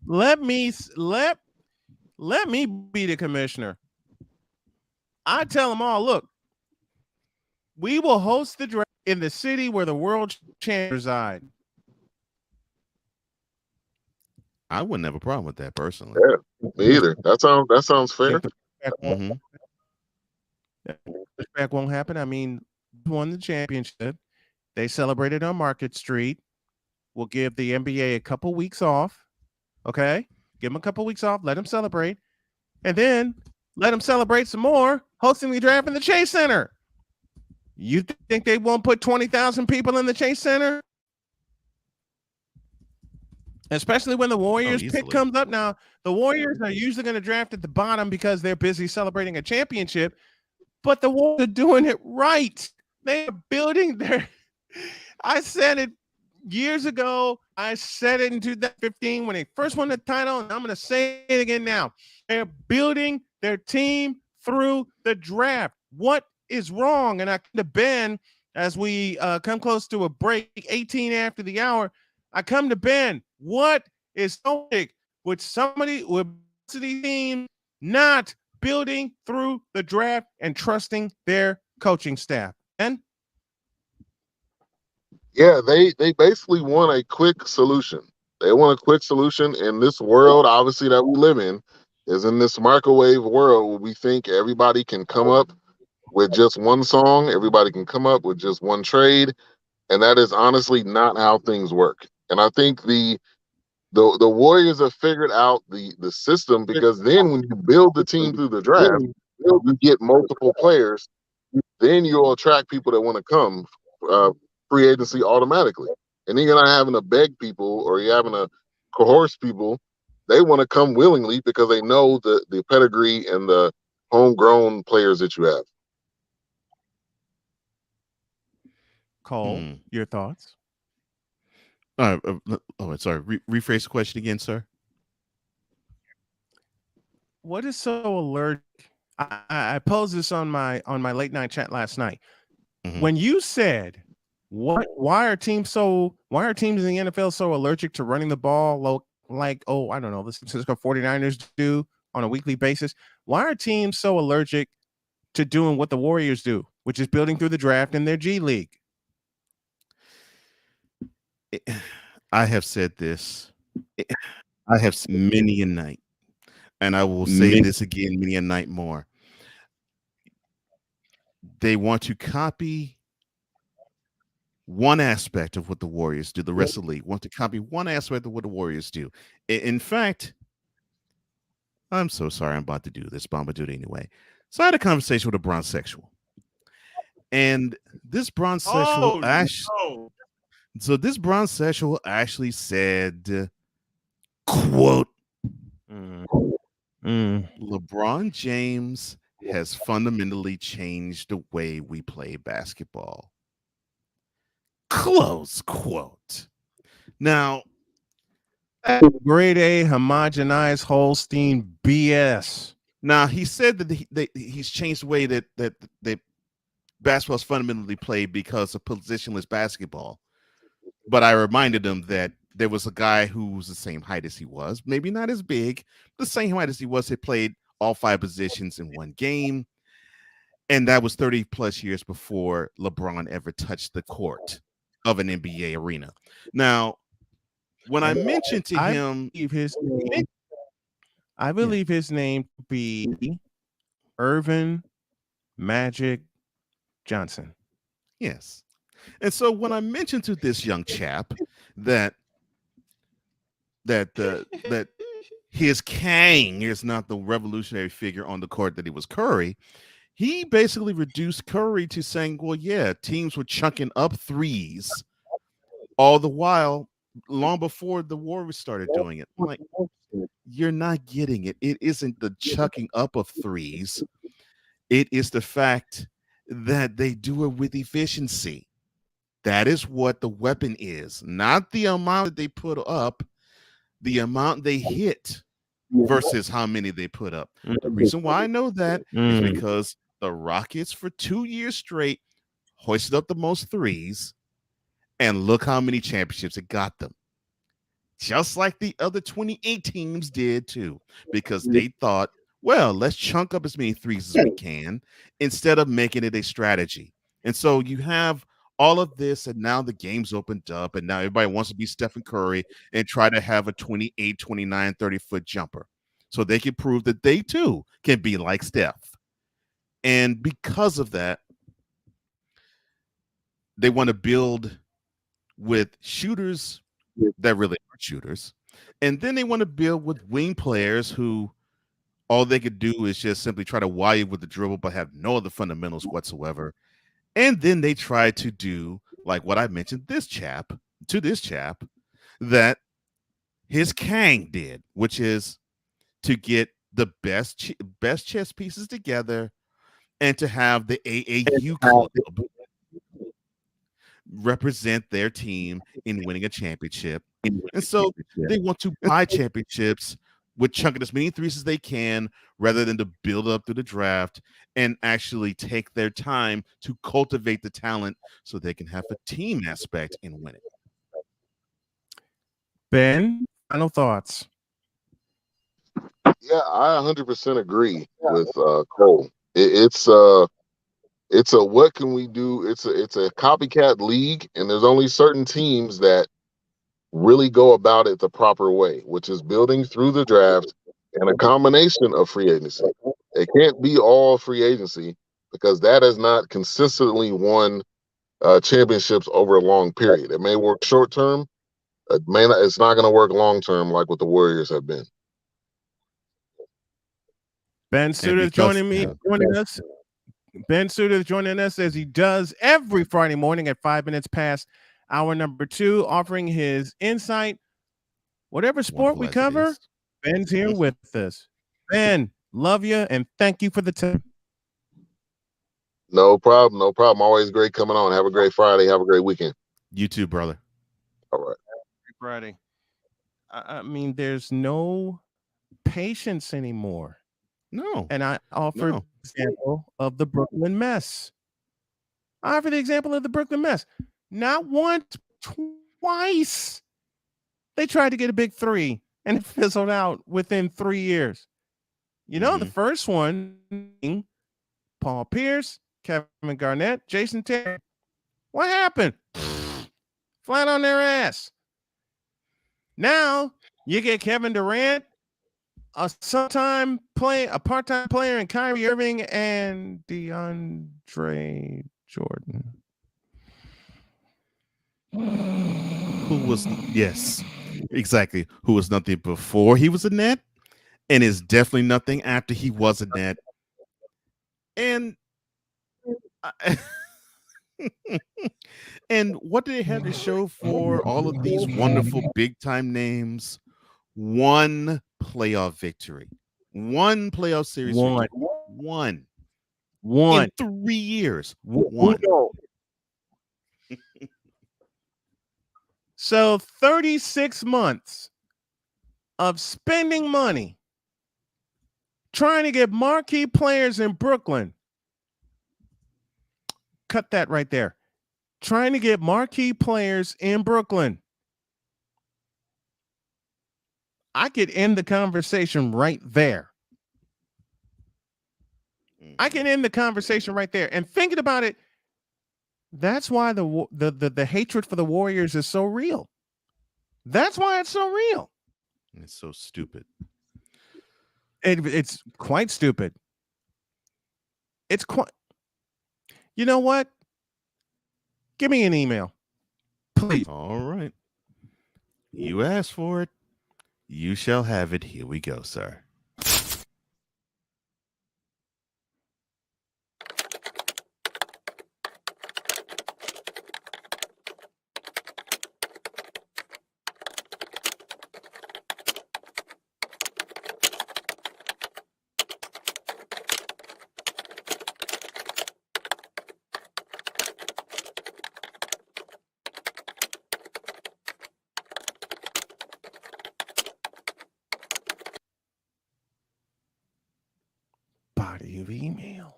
let me be the commissioner. I tell them all, look, we will host the draft in the city where the world champions reside. I wouldn't have a problem with that personally. Yeah, me either. That sounds fair. Pushback won't happen. I mean, won the championship. They celebrated on Market Street. We'll give the NBA a couple weeks off. Okay, give them a couple weeks off. Let them celebrate, and then let them celebrate some more, hosting the draft in the Chase Center. You think they won't put 20,000 people in the Chase Center? Especially when the Warriors pick comes up. Now, the Warriors are usually going to draft at the bottom because they're busy celebrating a championship, but the Warriors are doing it right. They are building their I said it years ago. I said it in 2015 when they first won the title, and I'm going to say it again now. They're building their team through the draft. What is wrong? And I come to Ben as we come close to a break, 18 after the hour. I come to Ben. What is so big with somebody with these teams not building through the draft and trusting their coaching staff? And yeah, they basically want a quick solution. They want a quick solution in this world, obviously, that we live in, is in this microwave world where we think everybody can come up with just one song, everybody can come up with just one trade, and that is honestly not how things work. And I think the Warriors have figured out the system, because then when you build the team through the draft, you get multiple players, then you'll attract people that want to come free agency automatically. And then you're not having to beg people, or you're having to coerce people. They want to come willingly because they know the pedigree and the homegrown players that you have. Cole, your thoughts? Sorry. Rephrase the question again, sir. what is so allergic? I posed this on my late night chat last night. Mhm. When you said why are teams in the NFL so allergic to running the ball like, oh, I don't know, the San Francisco 49ers do on a weekly basis? Why are teams so allergic to doing what the Warriors do, which is building through the draft in their G League? I have said this. I have said many a night, and I will say this again many a night more. They want to copy one aspect of what the Warriors do. The rest of the league want to copy one aspect of what the Warriors do. In fact, I'm so sorry I'm about to do this, but I'm going to do it anyway. So I had a conversation with a bronzexual. And this bronzexual this bronzexual actually said, quote, LeBron James has fundamentally changed the way we play basketball. Close quote. Now, grade A homogenized Holstein BS. Now he said that he's changed the way that basketball is fundamentally played because of positionless basketball. But I reminded him that there was a guy who was the same height as he was, maybe not as big, the same height as he was, had played all 5 positions in one game. And that was 30 plus years before LeBron ever touched the court of an NBA arena. Now, when I mentioned to him, I believe his name to be Irvin Magic Johnson. Yes. And so when I mentioned to this young chap that his Kang is not the revolutionary figure on the court that he was Curry, he basically reduced Curry to saying, well, yeah, teams were chunking up threes all the while long before the Warriors started doing it. I'm like, you're not getting it. It isn't the chucking up of threes. It is the fact that they do it with efficiency. That is what the weapon is, not the amount that they put up, the amount they hit versus how many they put up. The reason why I know that is because the Rockets for 2 years straight hoisted up the most threes, and look how many championships it got them. Just like the other 28 teams did too, because they thought, well, let's chunk up as many threes as we can instead of making it a strategy. And so you have all of this, and now the game's opened up, and now everybody wants to be Stephen Curry and try to have a 28, 29, 30-foot jumper so they can prove that they too can be like Steph. And because of that, they want to build with shooters that really aren't shooters. And then they want to build with wing players who all they could do is just simply try to wire with the dribble, but have no other fundamentals whatsoever. And then they try to do like what I mentioned this chap that his Kang did, which is to get the best chess pieces together and to have the AAU club represent their team in winning a championship. And so they want to buy championships with chunking as many threes as they can rather than to build up through the draft and actually take their time to cultivate the talent so they can have a team aspect in winning. Ben, final thoughts. Yeah, I 100% agree with Cole. It's a what can we do? It's a copycat league, and there's only certain teams that really go about it the proper way, which is building through the draft and a combination of free agency. It can't be all free agency because that has not consistently won championships over a long period. It may work short term. It's not going to work long term like what the Warriors have been. Ben Suter joining us. Ben Suter joining us as he does every Friday morning at 5 minutes past hour number 2, offering his insight. Whatever sport we cover, Ben's here with us. Ben, love you and thank you for the time. No problem. No problem. Always great coming on. Have a great Friday. Have a great weekend. You too, brother. All right. Happy Friday. I mean, there's no patience anymore. No. And I offered No. the example of the Brooklyn mess. I offered the example of the Brooklyn mess. Not once, twice. They tried to get a big three and it fizzled out within 3 years. You know, the first one, Paul Pierce, Kevin Garnett, Jason Taylor. What happened? Flat on their ass. Now you get Kevin Durant, a part-time player, and Kyrie Irving and DeAndre Jordan. Who was yes, exactly. Who was nothing before he was a net, and is definitely nothing after he was a net. And and what did they have to show for all of these wonderful big time names? One playoff victory, one playoff series victory, one in 3 years, one. So 36 months of spending money trying to get marquee players in Brooklyn. Cut that right there. Trying to get marquee players in Brooklyn. I could end the conversation right there. I can end the conversation right there. And thinking about it, that's why the hatred for the Warriors is so real. That's why it's so real. It's so stupid. It's quite stupid. It's quite. You know what? Give me an email, please. All right. You asked for it. You shall have it. Here we go, sir. Body of email.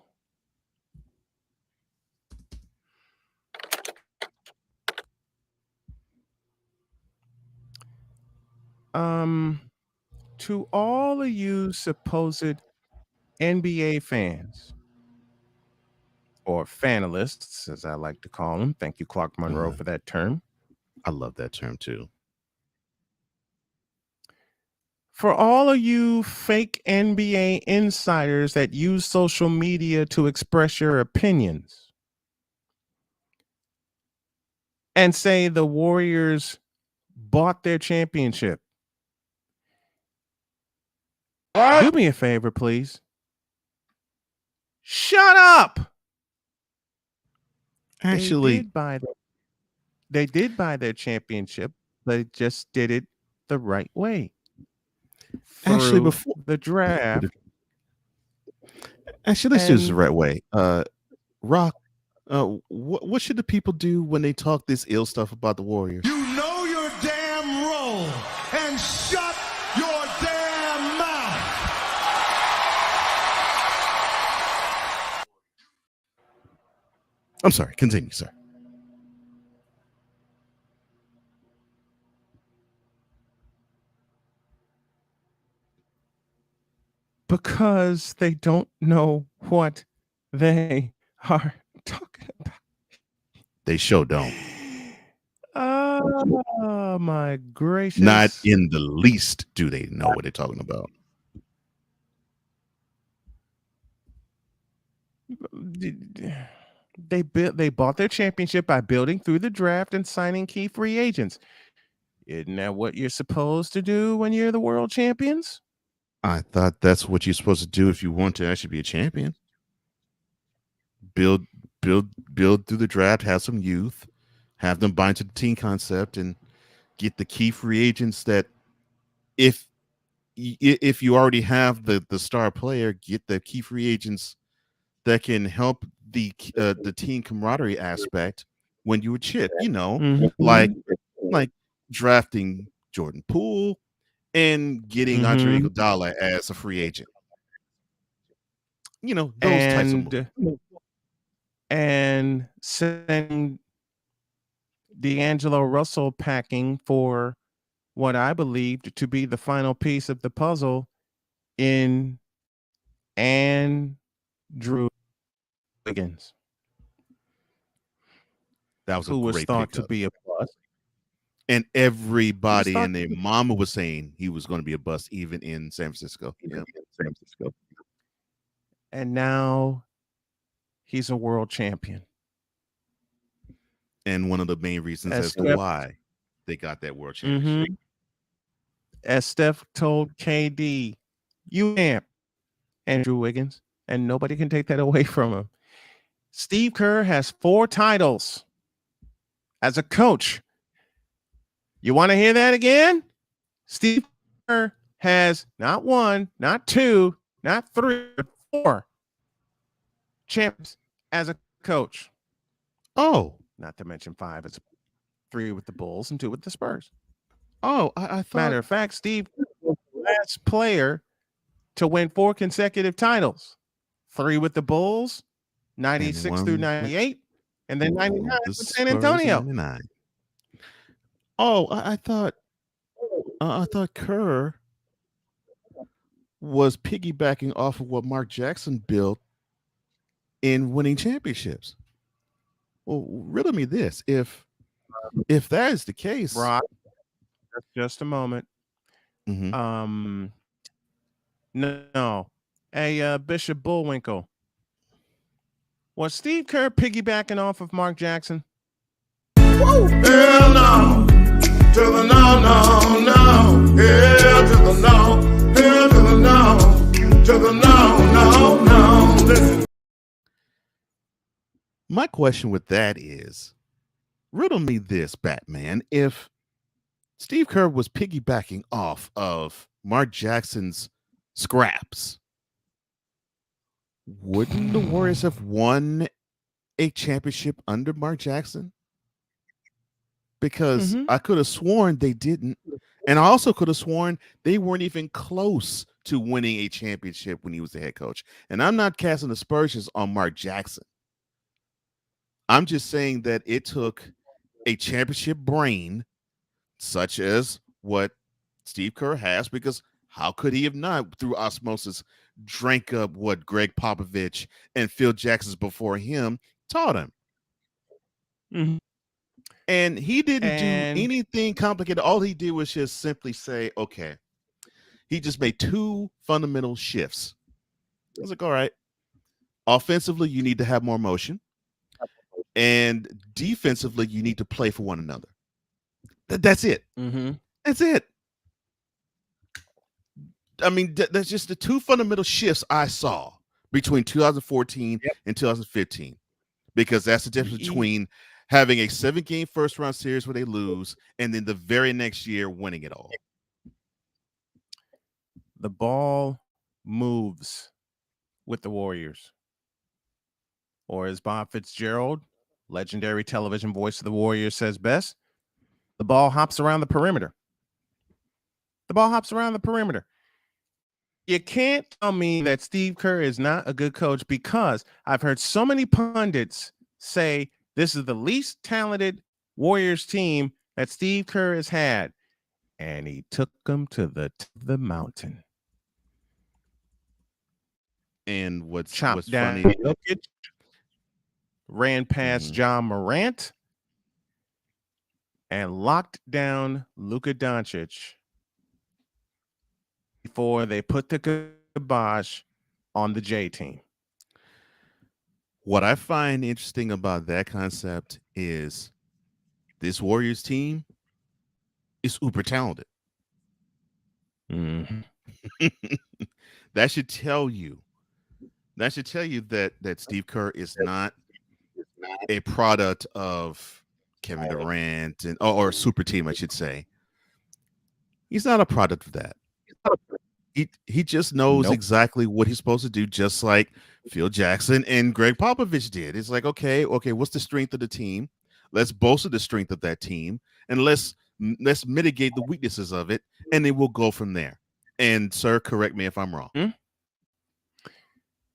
To all of you supposed NBA fans or fanalists, as I like to call them. Thank you, Clark Monroe, for that term. I love that term too. For all of you fake NBA insiders that use social media to express your opinions and say the Warriors bought their championship. Do me a favor, please. Shut up. Actually, they did buy their championship. They just did it the right way. Actually, before the draft. Actually, let's do this the right way. Rock, what should the people do when they talk this ill stuff about the Warriors? You know your damn role and shut your damn mouth. I'm sorry. Continue, sir. Because they don't know what they are talking about. They sure don't. Oh my gracious. Not in the least do they know what they're talking about. They bought their championship by building through the draft and signing key free agents. Isn't that what you're supposed to do when you're the world champions? I thought that's what you're supposed to do if you want to actually be a champion. Build through the draft, have some youth, have them buy into the team concept, and get the key free agents that if you already have the star player, get the key free agents that can help the team camaraderie aspect when you would chip, like drafting Jordan Poole and getting Andre Iguodala as a free agent. those types of moves. And send D'Angelo Russell packing for what I believed to be the final piece of the puzzle in Andrew Wiggins, That was a who was great thought to pickup. be a bust. And everybody thought and their mama was saying he was going to be a bust, even in San Francisco. Yeah. And now he's a world champion. And one of the main reasons as to why they got that world championship. As Steph told KD, you amp Andrew Wiggins, and nobody can take that away from him. Steve Kerr has 4 titles as a coach. You want to hear that again? Steve Kerr has not 1, not 2, not 3, but 4 champions as a coach. Oh, not to mention 5. It's 3 with the Bulls and 2 with the Spurs. Oh, I thought. Matter of fact, Steve was the last player to win 4 consecutive titles. 3 with the Bulls, 96 through 98, and then 99 with San Antonio. 99. Oh, I thought Kerr was piggybacking off of what Mark Jackson built in winning championships. Well, riddle me this: if that is the case, Brock, just a moment. Mm-hmm. No. Hey, Bishop Bullwinkle. Was Steve Kerr piggybacking off of Mark Jackson? Hell no. To the no, no, no. Hell to the no. Hell to the no. To the no, no, no. Listen. My question with that is, riddle me this, Batman. If Steve Kerr was piggybacking off of Mark Jackson's scraps, wouldn't the Warriors have won a championship under Mark Jackson? Because I could have sworn they didn't. And I also could have sworn they weren't even close to winning a championship when he was the head coach. And I'm not casting aspersions on Mark Jackson. I'm just saying that it took a championship brain such as what Steve Kerr has, because how could he have not, through osmosis, drank up what Greg Popovich and Phil Jackson's before him taught him? Mm-hmm. And he didn't do anything complicated. All he did was just simply say, okay, he just made 2 fundamental shifts. I was like, all right, offensively, you need to have more motion. And defensively, you need to play for one another. That's it. Mm-hmm. That's it. I mean, that's just the 2 fundamental shifts I saw between 2014 and 2015, because that's the difference between having a 7-game first-round series where they lose and then the very next year winning it all. The ball moves with the Warriors. Or as Bob Fitzgerald, legendary television voice of the Warriors, says best, the ball hops around the perimeter. The ball hops around the perimeter. You can't tell me that Steve Kerr is not a good coach, because I've heard so many pundits say this is the least talented Warriors team that Steve Kerr has had. And he took them to the mountain. And what's down funny, Jokic, ran past John Morant, and locked down Luka Doncic before they put the kibosh on the J team. What I find interesting about that concept is this Warriors team is uber talented. Mm-hmm. That should tell you that Steve Kerr is not a product of Kevin Durant or super team, I should say. He's not a product of that. He just knows exactly what he's supposed to do, just like Phil Jackson and Greg Popovich did. It's like, okay, what's the strength of the team? Let's bolster the strength of that team, and let's mitigate the weaknesses of it, and then we'll go from there. And sir, correct me if I'm wrong.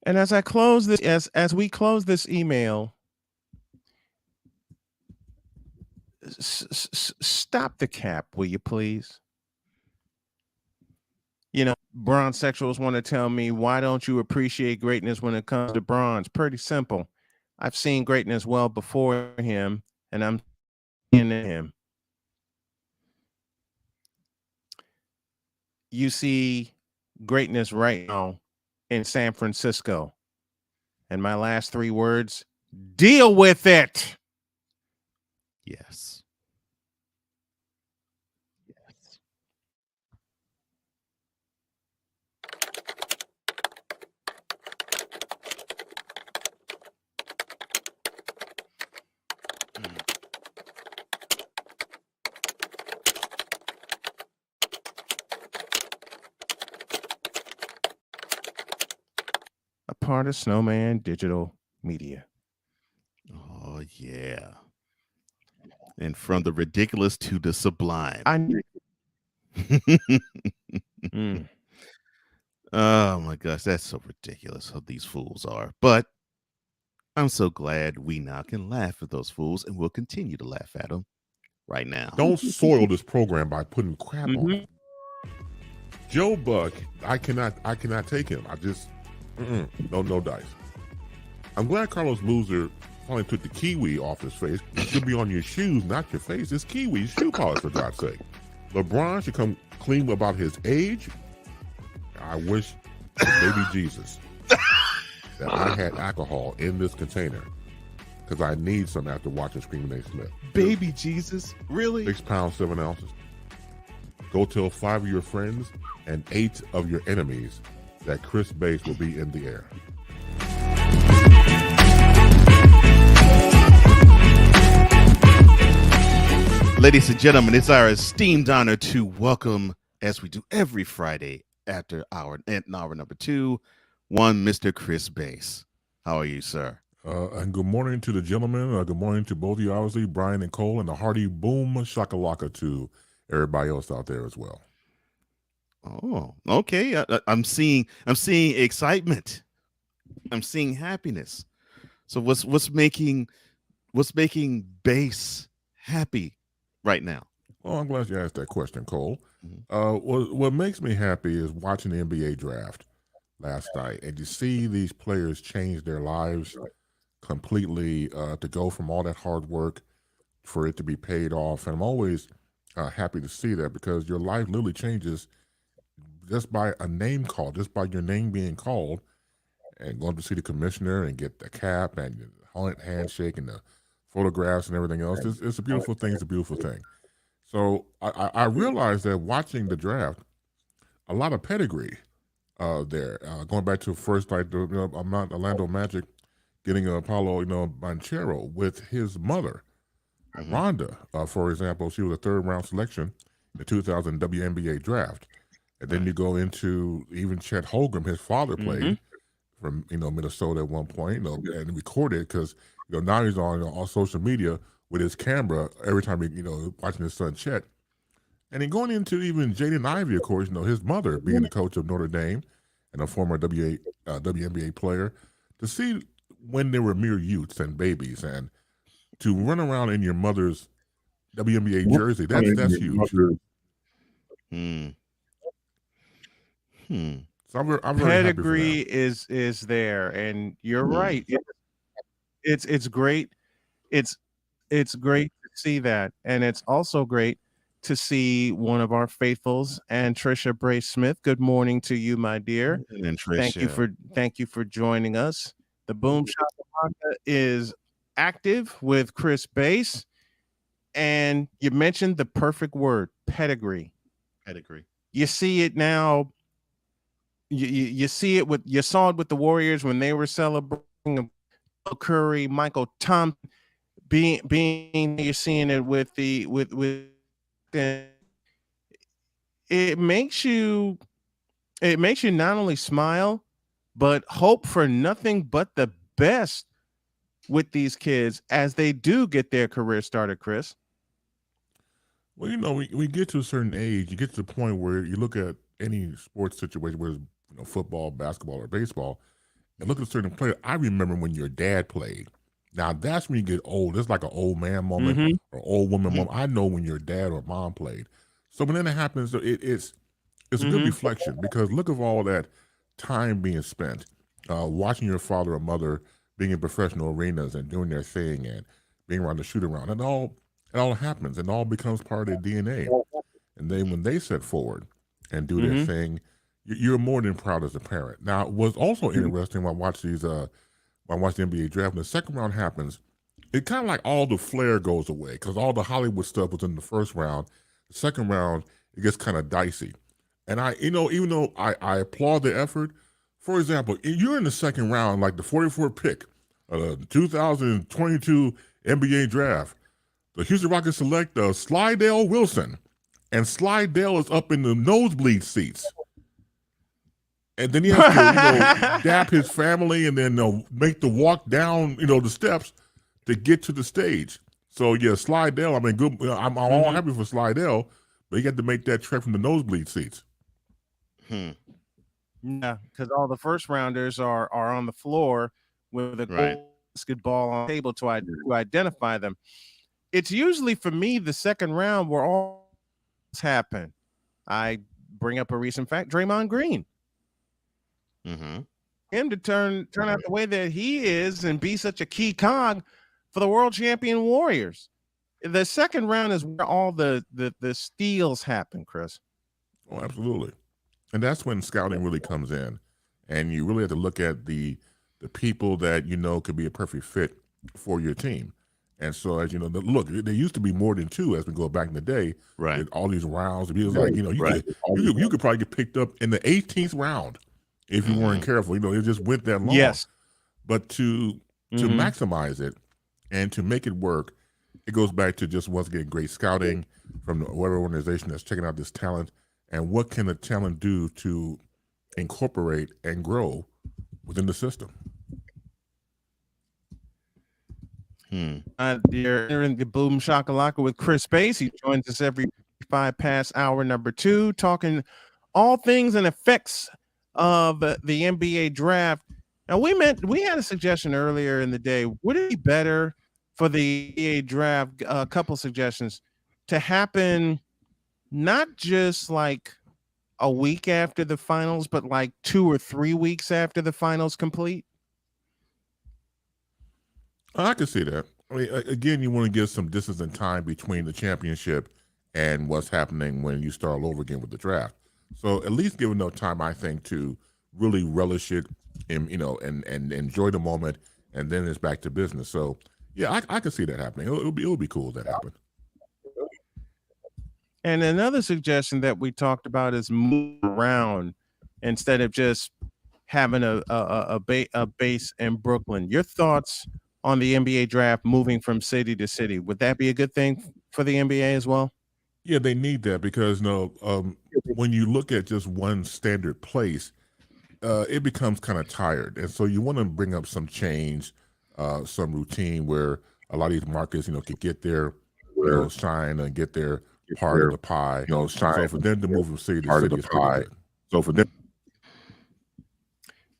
And as we close this email, stop the cap, will you please? Bronze sexuals want to tell me, why don't you appreciate greatness when it comes to Bronze? Pretty simple. I've seen greatness well before him, and I'm seeing him. You see greatness right now in San Francisco. And my last 3 words, deal with it. Yes. A part of Snowman Digital Media. Oh, yeah. And from the ridiculous to the sublime. Oh my gosh, that's so ridiculous how these fools are. But I'm so glad we now can laugh at those fools, and we'll continue to laugh at them right now. Don't soil this program by putting crap on it. Joe Buck, I cannot take him. I just no dice. I'm glad Carlos Loser finally took the kiwi off his face. It should be on your shoes, not your face. It's kiwi shoe polish, for God's sake. LeBron should come clean about his age. I wish, baby Jesus, that I had alcohol in this container, because I need some after watching Screaming A. Smith. Baby Jesus? Really? 6 pounds, 7 ounces. Go tell 5 of your friends and 8 of your enemies that Chris Bass will be in the air. Ladies and gentlemen, it's our esteemed honor to welcome, as we do every Friday after hour number 2, one Mr. Chris Bass. How are you, sir? And good morning to the gentlemen. Good morning to both of you, obviously, Brian and Cole, and a hearty boom shakalaka to everybody else out there as well. Oh, okay. I'm seeing excitement. I'm seeing happiness. So what's making Bass happy right now? Well, I'm glad you asked that question, Cole. What makes me happy is watching the NBA draft last night, and you see these players change their lives completely to go from all that hard work for it to be paid off. And I'm always happy to see that, because your life literally changes just by a name call, just by your name being called, and going to see the commissioner and get the cap and the handshake and the photographs and everything else. It's a beautiful thing. It's a beautiful thing. So I realized that watching the draft, a lot of pedigree there. Going back to first, like I'm not Orlando Magic getting Apollo, Banchero with his mother, Rhonda, for example. She was a 3rd round selection in the 2000 WNBA draft. And then you go into even Chet Holmgren, his father played from Minnesota at one point, and recorded, because now he's on social media with his camera every time he watching his son Chet. And then going into even Jaden Ivey, of course, his mother being the coach of Notre Dame and a former WNBA player, to see when they were mere youths and babies, and to run around in your mother's WNBA jersey, that's huge. So I'm very Pedigree happy for that. is there, and you're right. It's great. It's great to see that, and it's also great to see one of our faithfuls, and Trisha Brace Smith. Good morning to you, my dear. And Thank you for joining us. The Boom Shakalaka is active with Chris Bass, and you mentioned the perfect word, pedigree. You see it now. You see it you saw it with the Warriors when they were celebrating Curry, Michael Thompson, being you're seeing it with it makes you not only smile, but hope for nothing but the best with these kids as they do get their career started, Chris. Well, we get to a certain age, you get to the point where you look at any sports situation, whether it's football, basketball, or baseball, and look at certain players. I remember when your dad played. Now that's when you get old. It's like an old man moment or old woman moment. I know when your dad or mom played. So when that happens, it's a good reflection, because look at all that time being spent watching your father or mother being in professional arenas and doing their thing and being around the shoot around. It all happens and all becomes part of their DNA. And then when they step forward and do their thing, you're more than proud as a parent. Now, what's also interesting when I watch these, when I watch the NBA draft, when the second round happens, it kind of like all the flair goes away because all the Hollywood stuff was in the first round. The second round, it gets kind of dicey. And even though I applaud the effort, for example, you're in the second round, like the 44th pick of the 2022 NBA draft. The Houston Rockets select Slidell Wilson, and Slidell is up in the nosebleed seats. And then he has to, dap his family and then make the walk down, the steps to get to the stage. So yeah, Slidell. I mean, good. I'm all happy for Slidell, but he had to make that trek from the nosebleed seats. Yeah, because all the first rounders are on the floor with a basketball on the table to identify them. It's usually for me the second round where all this happen. I bring up a recent fact: Draymond Green. Him to turn out the way that he is and be such a key cog for the world champion Warriors. The second round is where all the steals happen, Chris. Oh, absolutely. And that's when scouting really comes in. And you really have to look at the people that could be a perfect fit for your team. And so, as you know, look, there used to be more than two as we go back in the day. Right. All these rounds. It was like, you could probably get picked up in the 18th round if you weren't careful. It just went that long. Yes. But to maximize it and to make it work, it goes back to just once again great scouting from whatever organization that's checking out this talent, and what can the talent do to incorporate and grow within the system. You're in the Boom Shakalaka with Chris Space. He joins us every 5 past hour number 2, talking all things and effects of the NBA draft. Now we had a suggestion earlier in the day. Would it be better for the NBA draft, a couple suggestions, to happen not just like a week after the finals, but like 2 or 3 weeks after the finals complete? I can see that. I mean, again, you want to give some distance and time between the championship and what's happening when you start all over again with the draft. So at least give enough time, I think, to really relish it and and enjoy the moment, and then it's back to business. So yeah, I can see that happening. It'll be cool if that happened. And another suggestion that we talked about is move around instead of just having a base in Brooklyn. Your thoughts on the NBA draft moving from city to city? Would that be a good thing for the NBA as well? Yeah, they need that because when you look at just one standard place, it becomes kind of tired, and so you want to bring up some change, some routine where a lot of these markets, could get their shine and get their part of the pie. So for them to move from city to city is pretty good. So for them,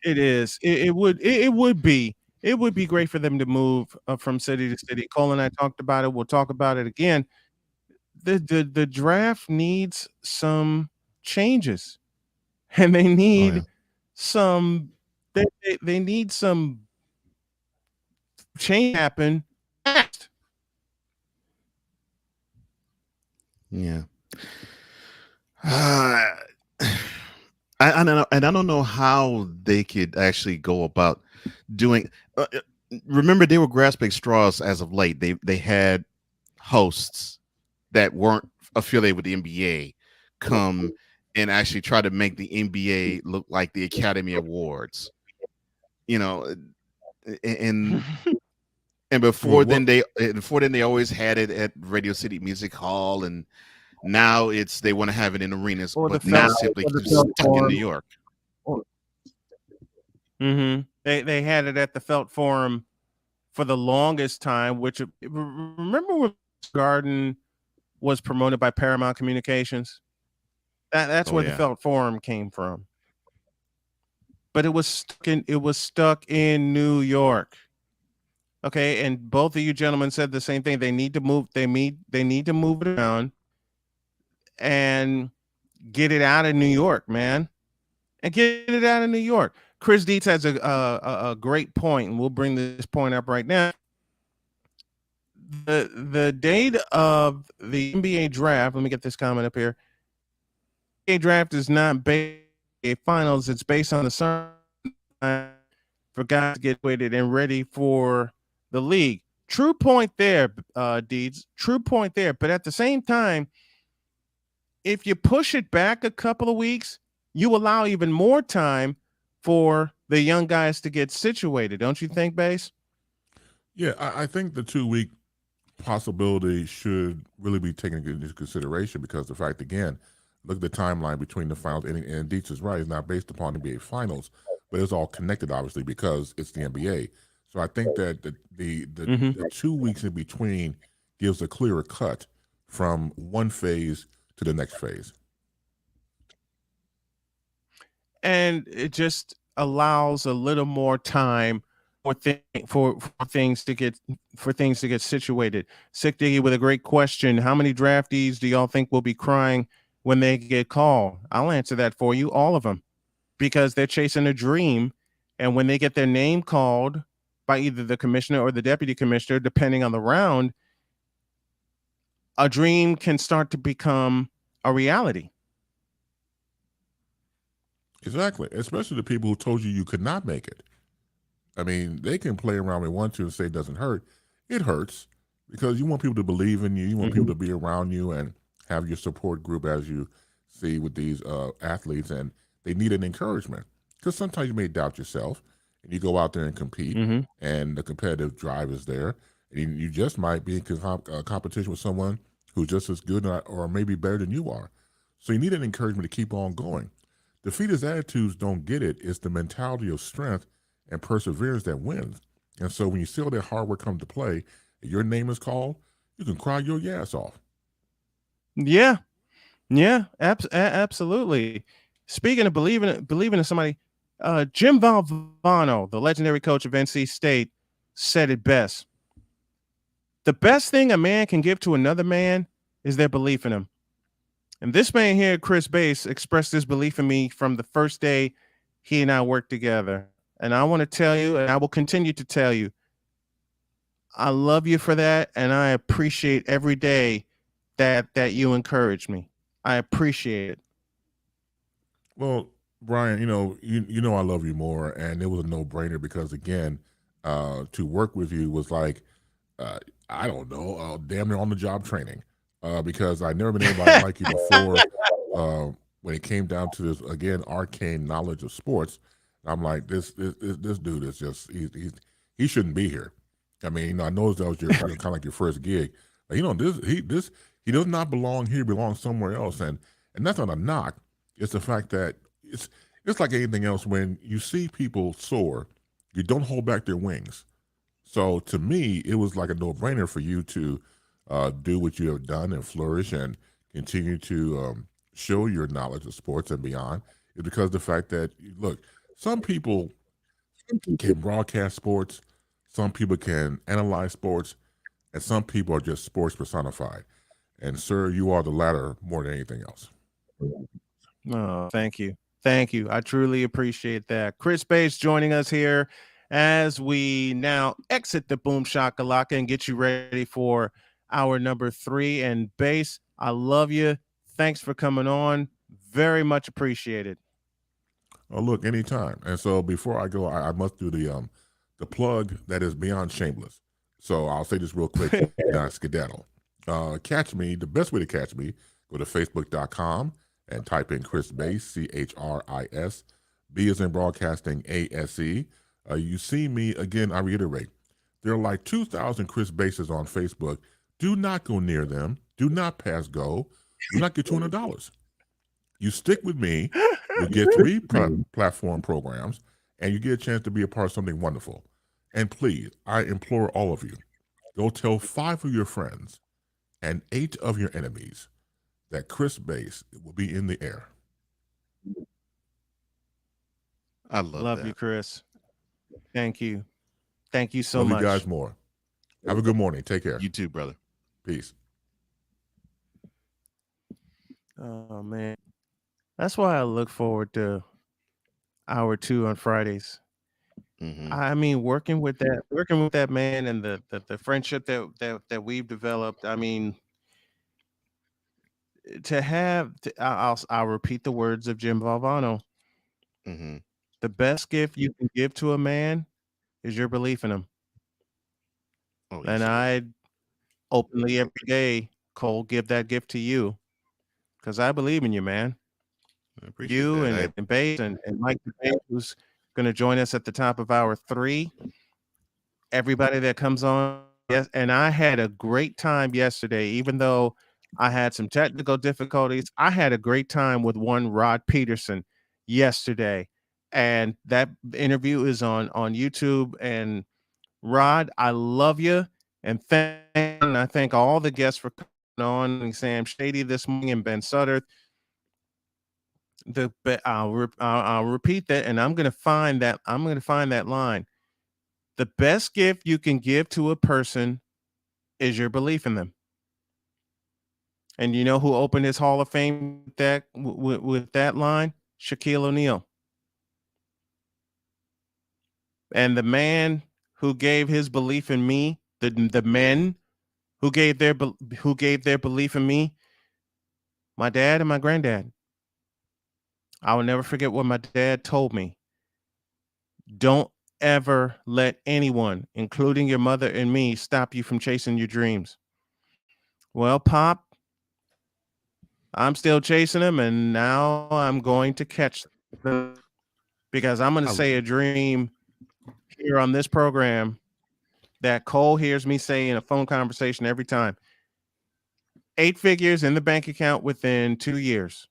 it is. It would be great for them to move from city to city. Cole and I talked about it. We'll talk about it again. The draft needs some changes, and they need some. They need some change happen fast. Yeah. I don't know how they could actually go about doing. Remember, they were grasping straws as of late. They had hosts that weren't affiliated with the NBA come and actually try to make the NBA look like the Academy Awards. And before then they always had it at Radio City Music Hall, and now they want to have it in arenas, but now simply stuck in New York. They had it at the Felt Forum for the longest time, which remember when Garden was promoted by Paramount Communications? That's where the Felt Forum came from. but it was stuck in New York. Okay, and both of you gentlemen said the same thing. They need to move. They need to move it around and get it out of New York, man, and get it out of New York. Chris Dietz has a great point, and we'll bring this point up right now. The date of the NBA draft. Let me get this comment up here. NBA draft is not based on finals. It's based on the summer for guys to get weighted and ready for the league. True point there, Deeds. True point there. But at the same time, if you push it back a couple of weeks, you allow even more time for the young guys to get situated. Don't you think, Base? Yeah, I think the 2-week possibility should really be taken into consideration because the fact, again, look at the timeline between the finals, and Dietz is right, it's not based upon NBA finals, but it's all connected, obviously, because it's the NBA. So I think that the 2 weeks in between gives a clearer cut from one phase to the next phase. And it just allows a little more time for things to get situated. Sick Diggy with a great question. How many draftees do y'all think will be crying when they get called? I'll answer that for you. All of them, because they're chasing a dream, and when they get their name called by either the commissioner or the deputy commissioner, depending on the round, a dream can start to become a reality. Exactly, especially the people who told you could not make it. I mean, they can play around with 1, 2 and say it doesn't hurt. It hurts because you want people to believe in you. You want people to be around you and have your support group, as you see with these athletes, and they need an encouragement because sometimes you may doubt yourself and you go out there and compete, and the competitive drive is there, and you just might be in competition with someone who's just as good or maybe better than you are. So you need an encouragement to keep on going. Defeaters' attitudes don't get it. It's the mentality of strength and perseverance that wins. And so when you see all that hard work come to play, and your name is called, you can cry your ass off. Yeah, absolutely. Speaking of believing in somebody, Jim Valvano, the legendary coach of NC State, said it best. The best thing a man can give to another man is their belief in him. And this man here, Chris Bass, expressed his belief in me from the first day he and I worked together. And I want to tell you, and I will continue to tell you, I love you for that, and I appreciate every day that you encourage me. I appreciate it. Well, Brian, you know I love you more, and it was a no-brainer because, again, to work with you was like, I don't know, damn near on-the-job training, because I'd never been anybody like you before. When it came down to this, again, arcane knowledge of sports, I'm like, this dude is just he shouldn't be here. I mean, I know that was your kind of like your first gig, but he does not belong here. He belongs somewhere else, and that's not a knock. It's the fact that it's like anything else. When you see people soar, you don't hold back their wings. So to me, it was like a no-brainer for you to do what you have done and flourish and continue to show your knowledge of sports and beyond. Is because the fact that, look, some people can broadcast sports, some people can analyze sports, and some people are just sports personified. And sir, you are the latter more than anything else. Oh, thank you. Thank you. I truly appreciate that. Chris Bass joining us here as we now exit the Boom Shakalaka and get you ready for our number 3. And Bass, I love you. Thanks for coming on. Very much appreciated. Oh, look, anytime. And so before I go, I must do the plug that is beyond shameless. So I'll say this real quick and I skedaddle. Catch me, the best way to catch me, go to facebook.com and type in Chris Bass, CHRIS, B as in broadcasting, ASE. You see me, again, I reiterate, there are like 2,000 Chris Basses on Facebook. Do not go near them. Do not pass go. Do not get $200. You stick with me, you get 3 platform programs, and you get a chance to be a part of something wonderful. And please, I implore all of you, go tell 5 of your friends and 8 of your enemies that Chris Bass will be in the air. I love Love you, that. Chris. Thank you. Thank you so Love you much. guys more. Have a good morning. Take care. You too, brother. Peace. Oh man, that's why I look forward to hour 2 on Fridays. Mm-hmm. I mean, working with that man and the friendship that we've developed. I mean, to have I'll repeat the words of Jim Valvano. Mm-hmm. The best gift you can give to a man is your belief in him. Oh, And yes, it is. I openly every day, Cole, give that gift to you because I believe in you, man. I appreciate You that. and Bates and Mike DeBate, who's going to join us at the top of hour 3. Everybody that comes on, yes, and I had a great time yesterday, even though I had some technical difficulties. I had a great time with one Rod Peterson yesterday, and that interview is on YouTube. And Rod, I love you, and I thank all the guests for coming on, and Sam Shady this morning and Ben Sutter. I'll repeat that, and I'm going to find that. I'm going to find that line. The best gift you can give to a person is your belief in them. And you know who opened his Hall of Fame with that line? Shaquille O'Neal. And the man who gave his belief in me, the men who gave their belief in me, my dad and my granddad. I will never forget what my dad told me. Don't ever let anyone, including your mother and me, stop you from chasing your dreams. Well, Pop, I'm still chasing them, and now I'm going to catch them because I'm going to say a dream here on this program that Cole hears me say in a phone conversation every time. 8 figures in the bank account within 2 years.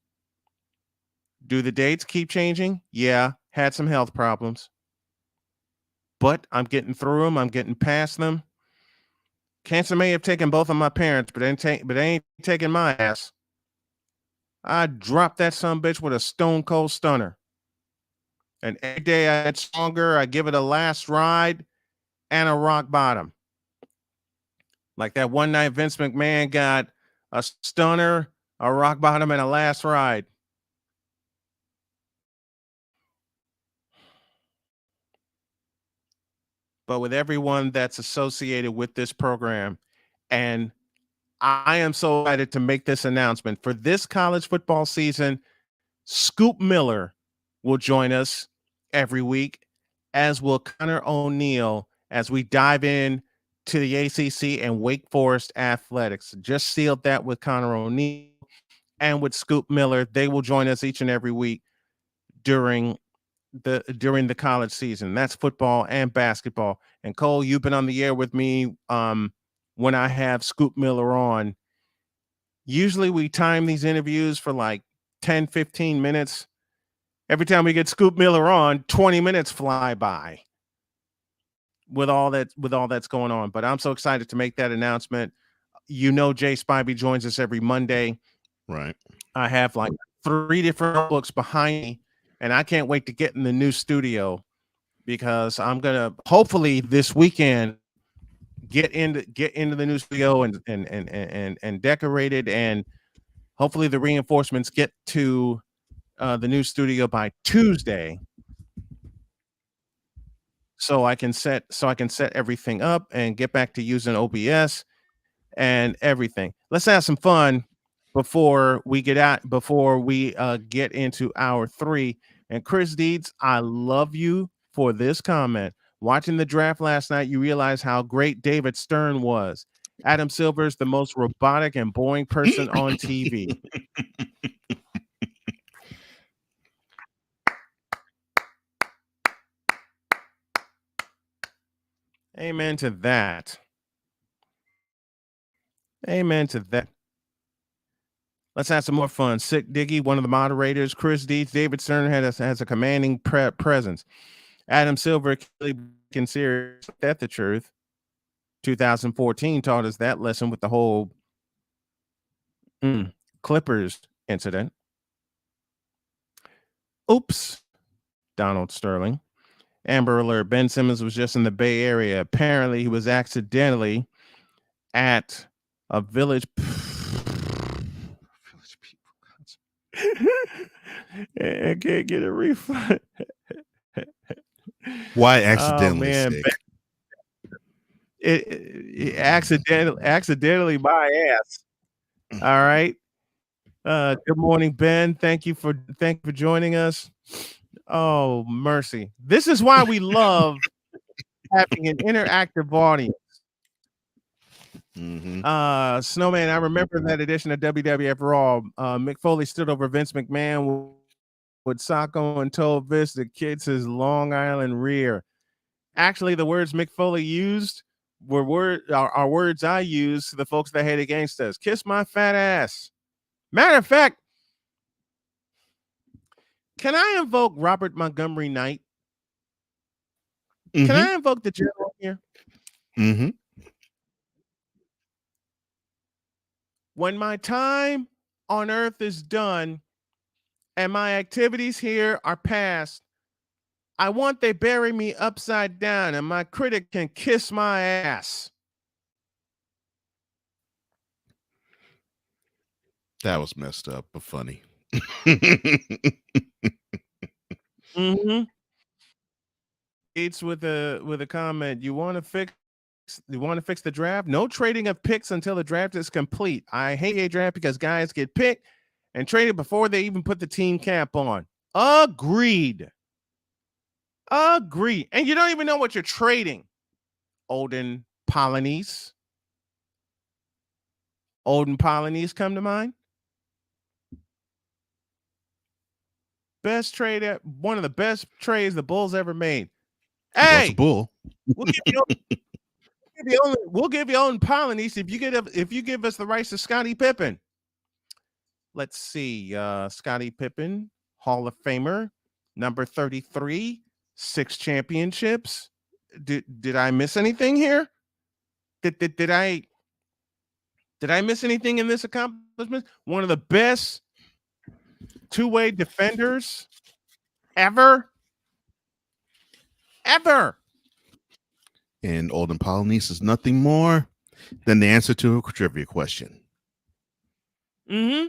Do the dates keep changing? Yeah, had some health problems, but I'm getting through them. I'm getting past them. Cancer may have taken both of my parents, but ain't taking my ass. I dropped that son bitch with a stone cold stunner. And every day I get stronger. I give it a last ride and a rock bottom. Like that one night Vince McMahon got a stunner, a rock bottom, and a last ride. But with everyone that's associated with this program, and I am so excited to make this announcement for this college football season. Scoop Miller will join us every week, as will Connor O'Neill, as we dive in to the ACC and Wake Forest athletics. Just sealed that with Connor O'Neill and with Scoop Miller. They will join us each and every week during the college season. That's football and basketball. And Cole, you've been on the air with me when I have Scoop Miller on. Usually we time these interviews for like 10, 15 minutes. Every time we get Scoop Miller on, 20 minutes fly by with all that's going on. But I'm so excited to make that announcement. You know, Jay Spivey joins us every Monday. Right. I have like 3 different books behind me, and I can't wait to get in the new studio because I'm gonna hopefully this weekend get into the new studio and decorate it, and hopefully the reinforcements get to the new studio by Tuesday, so I can set everything up and get back to using OBS and everything. Let's have some fun before we get into hour 3. And Chris Deeds, I love you for this comment. Watching the draft last night, you realize how great David Stern was. Adam Silver is the most robotic and boring person on TV. Amen to that. Amen to that. Let's have some more fun. Sick Diggy, one of the moderators, Chris Deeds, David Stern has a commanding presence. Adam Silver, serious. That's the truth. 2014 taught us that lesson with the whole Clippers incident. Oops. Donald Sterling. Amber Alert. Ben Simmons was just in the Bay Area. Apparently, he was accidentally at a village. And can't get a refund. Why Oh accidentally man, sick? it accidentally my ass. All right. Good morning, Ben. Thank you for joining us. Oh mercy! This is why we love having an interactive audience. Snowman, I remember that edition of WWF Raw. Mick Foley stood over Vince McMahon with Sacco and told Vince the kid's his Long Island rear. Actually, the words Mick Foley used are words I use to the folks that hate against us. Kiss my fat ass. Matter of fact, can I invoke Robert Montgomery Knight? Can I invoke the general here? When my time on earth is done and my activities here are past, I want they bury me upside down and my critic can kiss my ass. That was messed up, but funny. It's with a comment. You want to fix the draft? No trading of picks until the draft is complete. I hate a draft because guys get picked and traded before they even put the team cap on. Agreed. And you don't even know what you're trading. Olden Polynese come to mind. One of the best trades the Bulls ever made. Hey, Bull. We'll give you Olden Polynese if you give us the rights to Scottie Pippen. Let's see. Scottie Pippen, Hall of Famer, number 33, 6 championships. Did I miss anything here? Did I miss anything in this accomplishment? One of the best two-way defenders ever. And Olden Polynese is nothing more than the answer to a trivia question.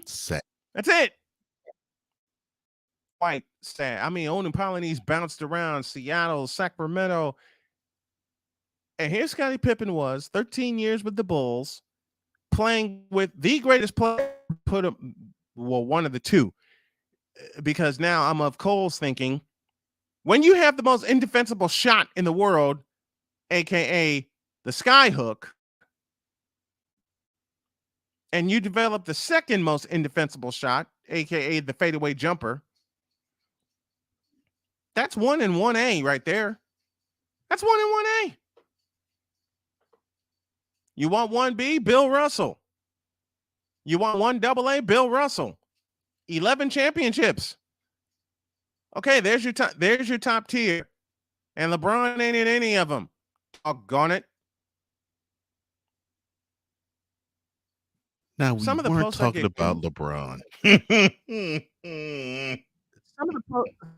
Set. That's it. Quite sad. I mean, Olden Polynese bounced around Seattle, Sacramento. And here Scottie Pippen was, 13 years with the Bulls, playing with the greatest player, one of the two. Because now I'm of Cole's thinking, when you have the most indefensible shot in the world, aka the sky hook, and you develop the second most indefensible shot, aka the fadeaway jumper, that's 1 and 1A right there. That's 1 and 1A. You want 1B? Bill Russell. You want 1AA? Bill Russell. 11 championships. Okay, there's your top tier. And LeBron ain't in any of them. Doggone it. Now, we weren't talking about LeBron.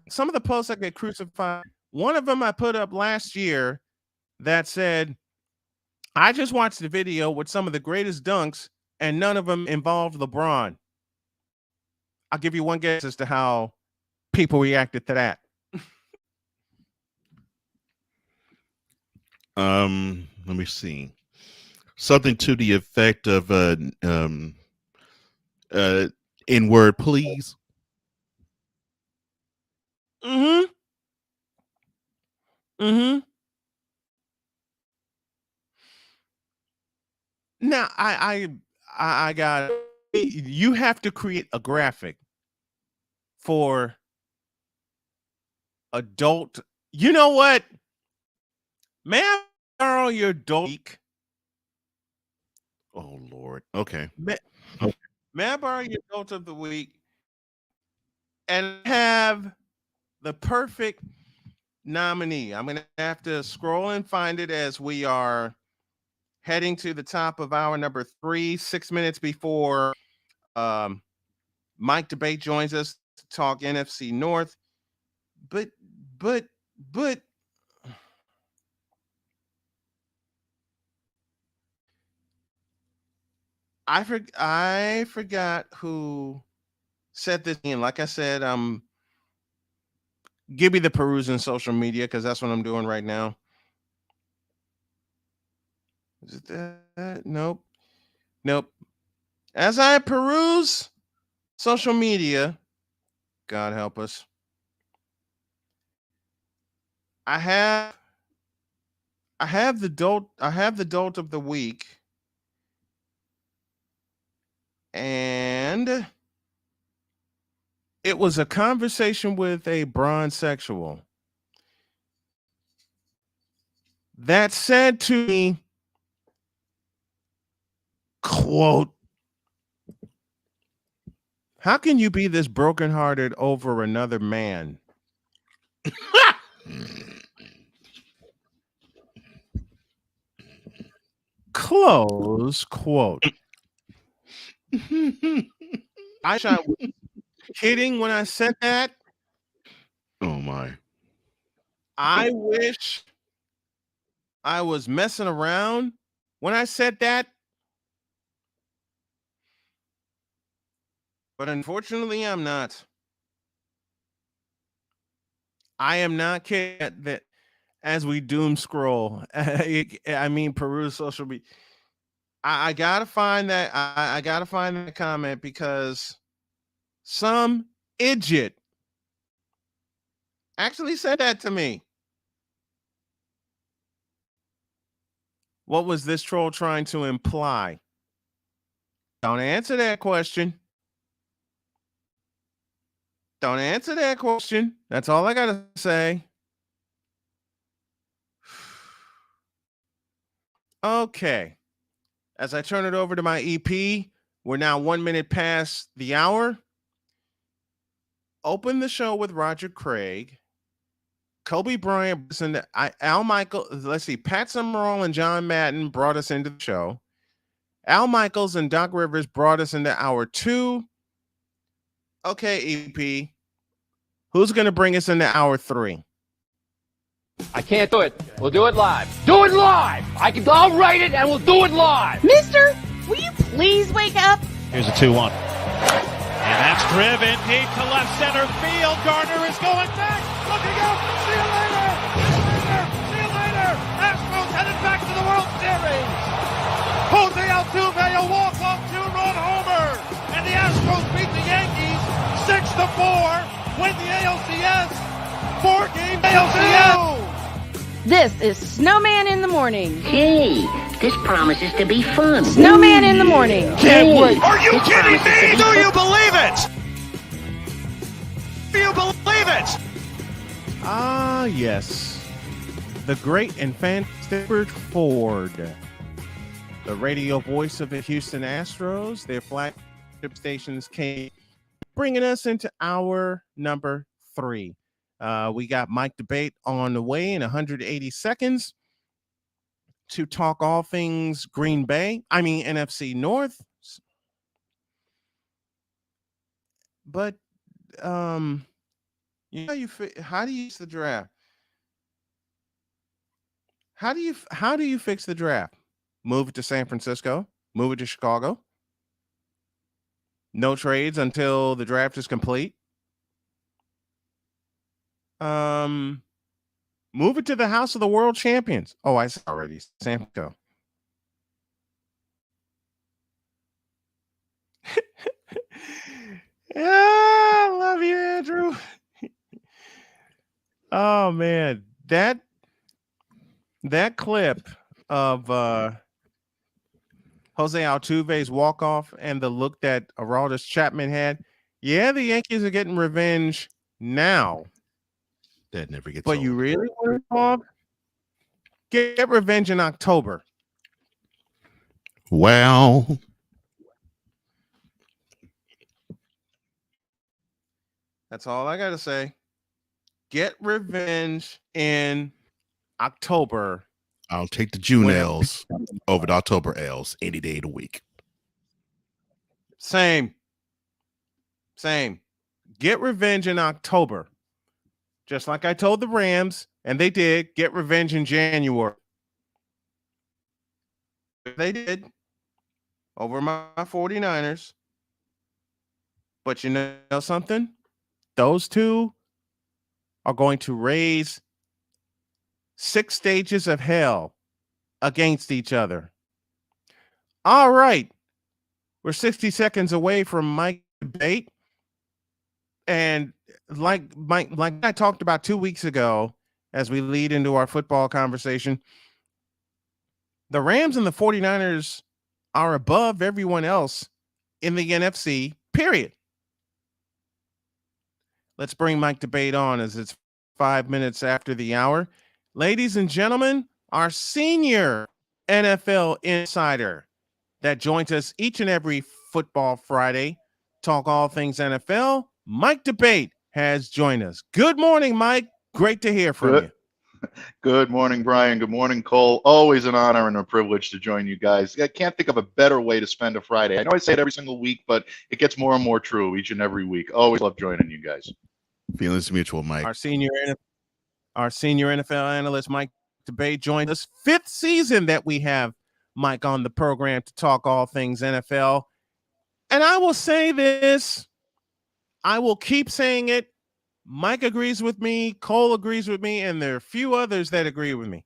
Some of the posts I get crucified. One of them I put up last year that said, I just watched the video with some of the greatest dunks and none of them involved LeBron. I'll give you one guess as to how people reacted to that. Let me see. Something to the effect of N-word, please. Now I got, you have to create a graphic for adult. You know what? May I borrow your adult? Oh Lord. Okay. May I borrow your adult of the week and have the perfect nominee? I'm gonna have to scroll and find it as we are heading to the top of hour number 3, 6 minutes before Mike Debate joins us to talk NFC North. But but I forgot who said this. And like I said, give me the perusing social media because that's what I'm doing right now. Is it that? Nope. Nope. As I peruse social media, God help us. I have the dolt of the week, and it was a conversation with a bronze sexual that said to me, quote, "How can you be this brokenhearted over another man?" Close quote. I was kidding when I said that. Oh my. I wish I was messing around when I said that. But unfortunately, I'm not. I am not kidding that as we doom scroll. I mean, peruse social media. I gotta find that. I gotta find that comment because some idiot actually said that to me. What was this troll trying to imply? Don't answer that question. Don't answer that question. That's all I gotta say. Okay. As I turn it over to my EP, we're now 1 minute past the hour. Open the show with Roger Craig. Kobe Bryant, Al Michael, let's see, Pat Summerall and John Madden brought us into the show. Al Michaels and Doc Rivers brought us into hour 2. Okay, EP. Who's going to bring us into hour 3? I can't do it. We'll do it live. Do it live! I'll write it and we'll do it live! Mister, will you please wake up? Here's a 2-1. And that's driven deep to left center field. Gardner is going back. Looking up. See you later. See you later. Astros headed back to the World Series. Jose Altuve, a walk-off 2-run homer. And the Astros beat the Yankees 6-4. Win the ALCS. 4-game ALCS. This is Snowman in the Morning. Hey, this promises to be fun. Snowman in the Morning. Can't wait. Are you kidding me? Do you believe it? Do you believe it? Ah, yes. The great and fantastic Ford. The radio voice of the Houston Astros. Their flagship stations came bringing us into hour number 3. We got Mike Debate on the way in 180 seconds to talk all things Green Bay. I mean, NFC North. But how do you use the draft? How do you fix the draft? Move it to San Francisco, move it to Chicago. No trades until the draft is complete. Move it to the House of the World Champions. Oh, I said already. San Francisco. Yeah, I love you, Andrew. Oh man, that clip of Jose Altuve's walk-off and the look that Aroldis Chapman had. Yeah, the Yankees are getting revenge now. That never gets But old. you really want to get revenge in October? Well, that's all I got to say. Get revenge in October. I'll take the June L's over the October L's any day of the week. Same. Get revenge in October. just like I told the Rams, and they did get revenge in January. They did over my 49ers. But you know something? Those two are going to raise 6 stages of hell against each other. All right. We're 60 seconds away from Mike debate. And like I talked about 2 weeks ago, as we lead into our football conversation, the Rams and the 49ers are above everyone else in the NFC, period. Let's bring Mike debate on as it's 5 minutes after the hour. Ladies and gentlemen, our senior NFL insider that joins us each and every football Friday, talk all things NFL, Mike debate has joined us. Good morning, Mike. Great to hear from you. Good morning, Brian. Good morning, Cole. Always an honor and a privilege to join you guys. I can't think of a better way to spend a Friday. I know I say it every single week, but it gets more and more true each and every week. Always love joining you guys. Feelings mutual, Mike. Our senior NFL analyst, Mike debate, joined us. 5th season that we have Mike on the program to talk all things NFL. And I will say this, I will keep saying it. Mike agrees with me, Cole agrees with me, and there are a few others that agree with me.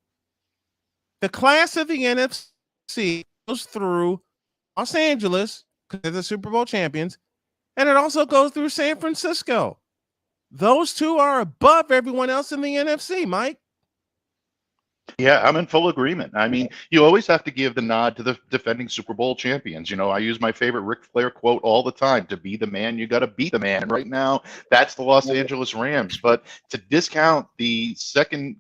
The class of the NFC goes through Los Angeles, because they're the Super Bowl champions, and it also goes through San Francisco. Those two are above everyone else in the NFC, Mike. Yeah, I'm in full agreement. I mean, you always have to give the nod to the defending Super Bowl champions. You know, I use my favorite Ric Flair quote all the time: to be the man, you got to beat the man. And right now, that's the Los Angeles Rams. But to discount the second,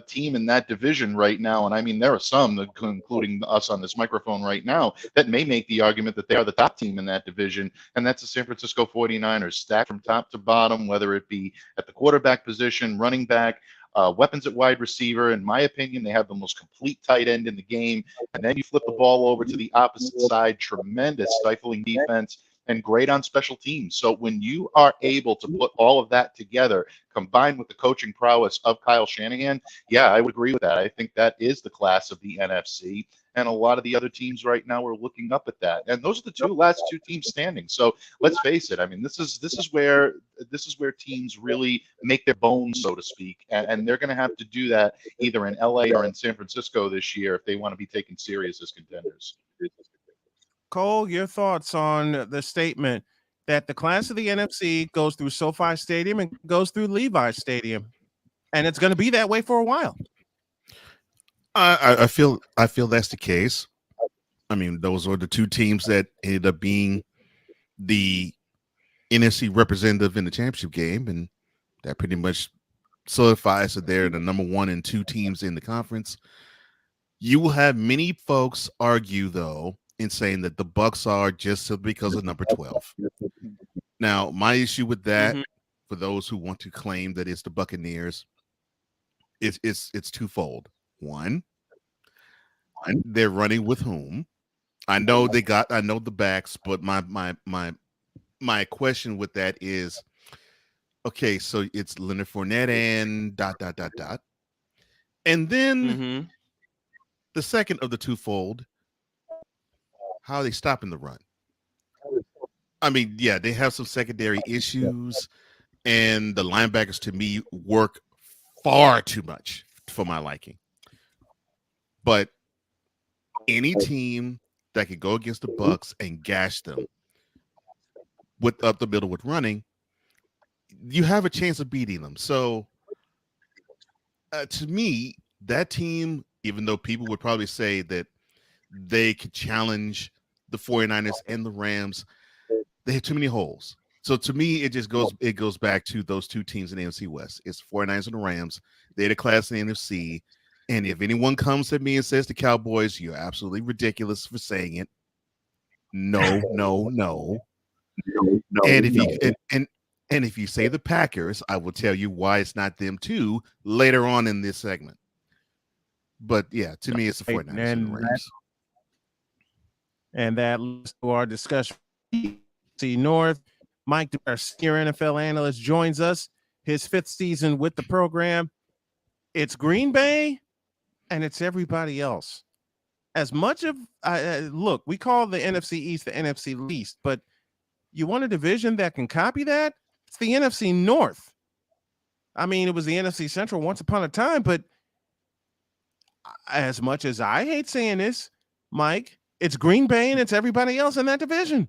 team in that division right now, and I mean, there are some, including us on this microphone right now, that may make the argument that they are the top team in that division, and that's the San Francisco 49ers, stacked from top to bottom, whether it be at the quarterback position, running back, weapons at wide receiver. In my opinion, they have the most complete tight end in the game. And then you flip the ball over to the opposite side, tremendous stifling defense and great on special teams. So when you are able to put all of that together, combined with the coaching prowess of Kyle Shanahan, yeah, I would agree with that. I think that is the class of the NFC. And a lot of the other teams right now are looking up at that. And those are the last two teams standing. So let's face it. I mean, this is where teams really make their bones, so to speak. And they're going to have to do that either in LA or in San Francisco this year if they want to be taken serious as contenders. Cole, your thoughts on the statement that the class of the NFC goes through SoFi Stadium and goes through Levi Stadium, and it's going to be that way for a while. I feel that's the case. I mean, those are the two teams that ended up being the NFC representative in the championship game, and that pretty much solidifies that they're the number 1 and 2 teams in the conference. You will have many folks argue, though, in saying that the Bucs are just simply because of number 12. Now, my issue with that, for those who want to claim that it's the Buccaneers, it's twofold. One, they're running with whom? I know the backs, but my question with that is, okay, so it's Leonard Fournette and ... And then the second of the twofold, how are they stopping the run? I mean, yeah, they have some secondary issues, and the linebackers, to me, work far too much for my liking. But any team that could go against the Bucs and gash them with up the middle with running, you have a chance of beating them. So to me, that team, even though people would probably say that they could challenge the 49ers and the Rams, they have too many holes. So to me, it goes back to those two teams in the NFC West. It's the 49ers and the Rams. They're the class in the NFC. And if anyone comes at me and says the Cowboys, you're absolutely ridiculous for saying it. No. And if you say the Packers, I will tell you why it's not them too later on in this segment. But yeah, to me, it's the 49ers and the Rams. And that leads to our discussion. See North. Mike, our senior NFL analyst, joins us. his 5th season with the program. It's Green Bay and it's everybody else. As much of look, we call the NFC East the NFC least, but you want a division that can copy that? It's the NFC North. I mean, it was the NFC Central once upon a time, but as much as I hate saying this, Mike, it's Green Bay and it's everybody else in that division.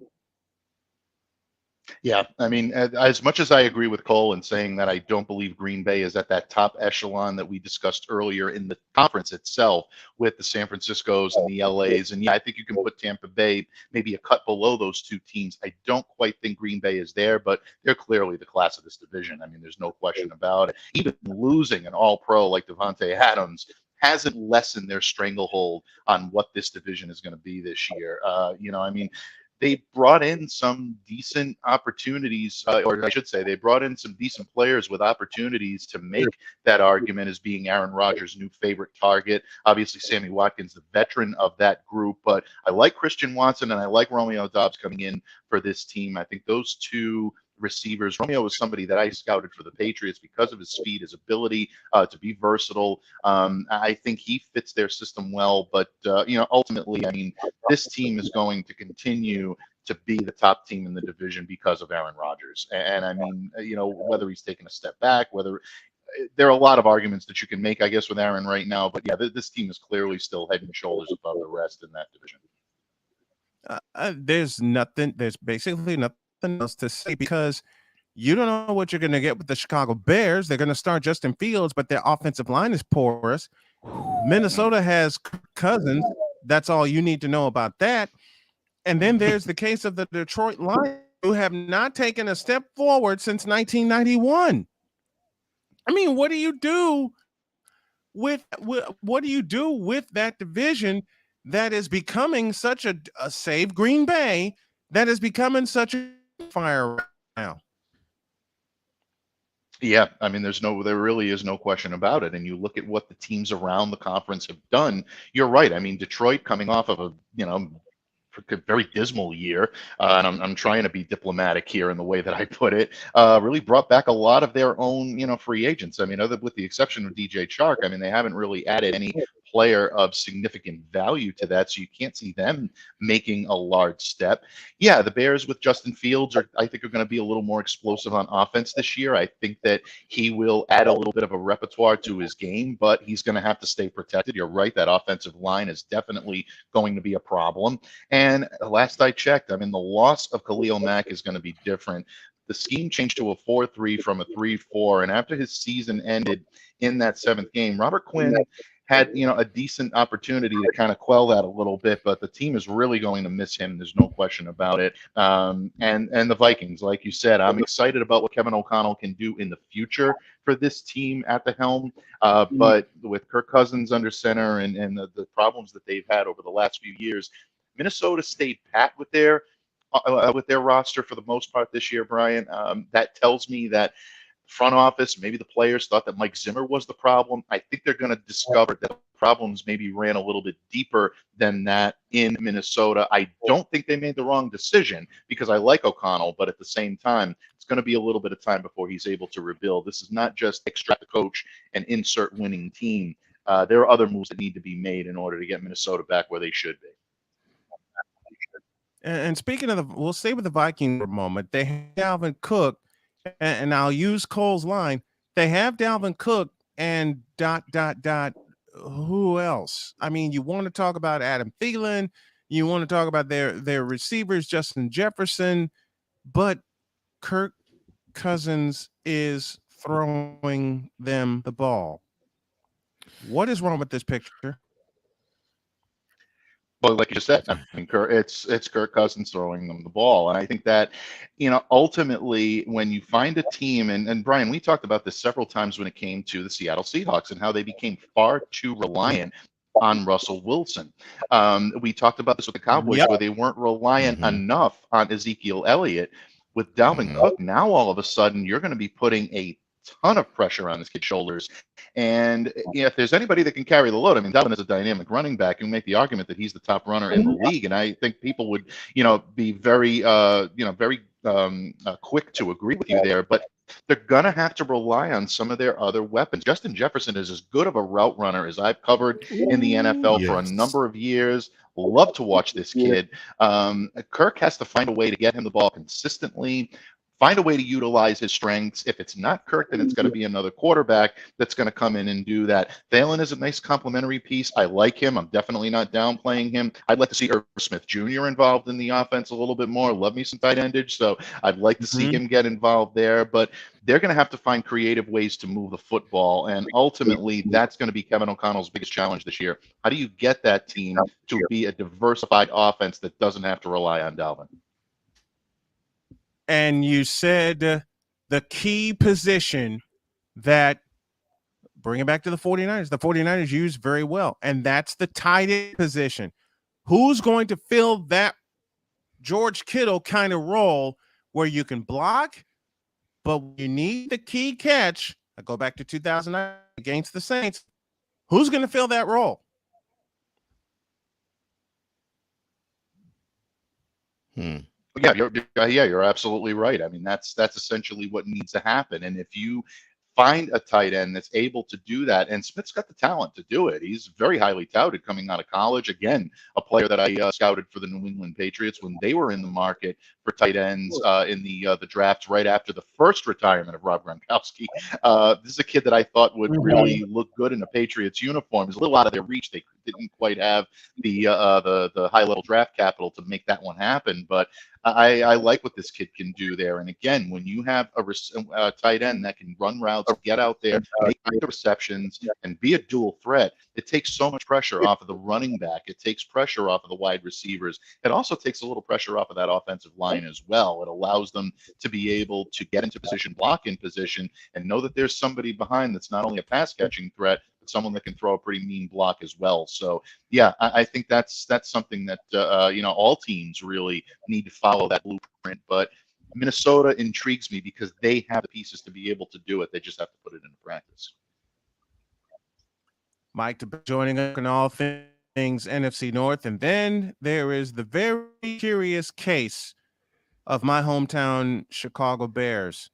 Yeah, I mean, as much as I agree with Cole in saying that I don't believe Green Bay is at that top echelon that we discussed earlier in the conference itself with the San Franciscos and the LAs, and yeah, I think you can put Tampa Bay maybe a cut below those two teams. I don't quite think Green Bay is there, but they're clearly the class of this division. I mean, there's no question about it. Even losing an all-pro like Devontae Adams hasn't lessened their stranglehold on what this division is going to be this year. I mean, they brought in some decent opportunities, or I should say, they brought in some decent players with opportunities to make that argument as being Aaron Rodgers' new favorite target. Obviously, Sammy Watkins, the veteran of that group, but I like Christian Watson and I like Romeo Doubs coming in for this team. I think those two receivers. Romeo was somebody that I scouted for the Patriots because of his speed, his ability to be versatile. I think he fits their system well, but ultimately, I mean, this team is going to continue to be the top team in the division because of Aaron Rodgers. And I mean, whether he's taken a step back, whether there are a lot of arguments that you can make, I guess, with Aaron right now, but yeah, this team is clearly still head and shoulders above the rest in that division. There's basically nothing else to say because you don't know what you're going to get with the Chicago Bears. They're going to start Justin Fields, but their offensive line is porous. Minnesota has Cousins. That's all you need to know about that. And then there's the case of the Detroit Lions, who have not taken a step forward since 1991. I mean, what do you do with that division that is becoming such a save Green Bay that is becoming such a fire right now? Yeah, I mean, there really is no question about it. And you look at what the teams around the conference have done. You're right. I mean, Detroit coming off of a very dismal year, and I'm trying to be diplomatic here in the way that I put it, really brought back a lot of their own, free agents. I mean, with the exception of DJ Chark, I mean, they haven't really added any player of significant value to that, so you can't see them making a large step. Yeah, the Bears with Justin Fields I think are going to be a little more explosive on offense this year. I think that he will add a little bit of a repertoire to his game, but he's going to have to stay protected. You're right, that offensive line is definitely going to be a problem. And last I checked, I mean, the loss of Khalil Mack is going to be different. The scheme changed to a 4-3 from a 3-4, and after his season ended in that 7th game, Robert Quinn had a decent opportunity to kind of quell that a little bit, but the team is really going to miss him. There's no question about it. And the Vikings, like you said, I'm excited about what Kevin O'Connell can do in the future for this team at the helm. But with Kirk Cousins under center and the problems that they've had over the last few years, Minnesota stayed pat with their roster for the most part this year, Brian. That tells me that front office, maybe the players thought that Mike Zimmer was the problem. I think they're going to discover that problems maybe ran a little bit deeper than that in Minnesota. I don't think they made the wrong decision because I like O'Connell, but at the same time, it's going to be a little bit of time before he's able to rebuild. This is not just extract the coach and insert winning team. There are other moves that need to be made in order to get Minnesota back where they should be. And speaking of we'll stay with the Vikings for a moment. They have Dalvin Cook, and I'll use Cole's line. They have Dalvin Cook and ... Who else? I mean, you want to talk about Adam Thielen, you want to talk about their receivers, Justin Jefferson, but Kirk Cousins is throwing them the ball. What is wrong with this picture? Well, like you just said, I mean, it's Kirk Cousins throwing them the ball. And I think that, ultimately when you find a team, and Brian, we talked about this several times when it came to the Seattle Seahawks and how they became far too reliant on Russell Wilson. We talked about this with the Cowboys where they weren't reliant enough on Ezekiel Elliott. With Dalvin Cook, now all of a sudden you're going to be putting a ton of pressure on this kid's shoulders. And if there's anybody that can carry the load, I mean, Dalvin is a dynamic running back. You make the argument that he's the top runner in the league. And I think people would, be very, very quick to agree with you there, but they're going to have to rely on some of their other weapons. Justin Jefferson is as good of a route runner as I've covered in the NFL for a number of years. Love to watch this kid. Kirk has to find a way to get him the ball consistently, find a way to utilize his strengths. If it's not Kirk, then it's going to be another quarterback that's going to come in and do that. Thielen is a nice complementary piece. I like him. I'm definitely not downplaying him. I'd like to see Irv Smith Jr. involved in the offense a little bit more. Love me some tight endage, so I'd like to see him get involved there. But they're going to have to find creative ways to move the football, and ultimately that's going to be Kevin O'Connell's biggest challenge this year. How do you get that team to be a diversified offense that doesn't have to rely on Dalvin? And you said the key position that, bring it back to the 49ers use very well, and that's the tight end position. Who's going to fill that George Kittle kind of role where you can block, but you need the key catch? I go back to 2009 against the Saints. Who's going to fill that role? Yeah, you're absolutely right. I mean, that's essentially what needs to happen. And if you find a tight end that's able to do that, and Smith's got the talent to do it. He's very highly touted coming out of college. Again, a player that I scouted for the New England Patriots when they were in the market for tight ends in the drafts right after the first retirement of Rob Gronkowski. This is a kid that I thought would really look good in a Patriots uniform. He's a little out of their reach. They didn't quite have the high level draft capital to make that one happen, but I like what this kid can do there. And again, when you have a tight end that can run routes, get out there, make the receptions, and be a dual threat, it takes so much pressure off of the running back. It takes pressure off of the wide receivers. It also takes a little pressure off of that offensive line as well. It allows them to be able to get into position, block in position, and know that there's somebody behind that's not only a pass catching threat, but someone that can throw a pretty mean block as well. So yeah, I think that's something that all teams really need to follow that blueprint. But Minnesota intrigues me because they have the pieces to be able to do it. They just have to put it into practice. Mike joining us on all things NFC North. And then there is the very curious case of my hometown Chicago Bears.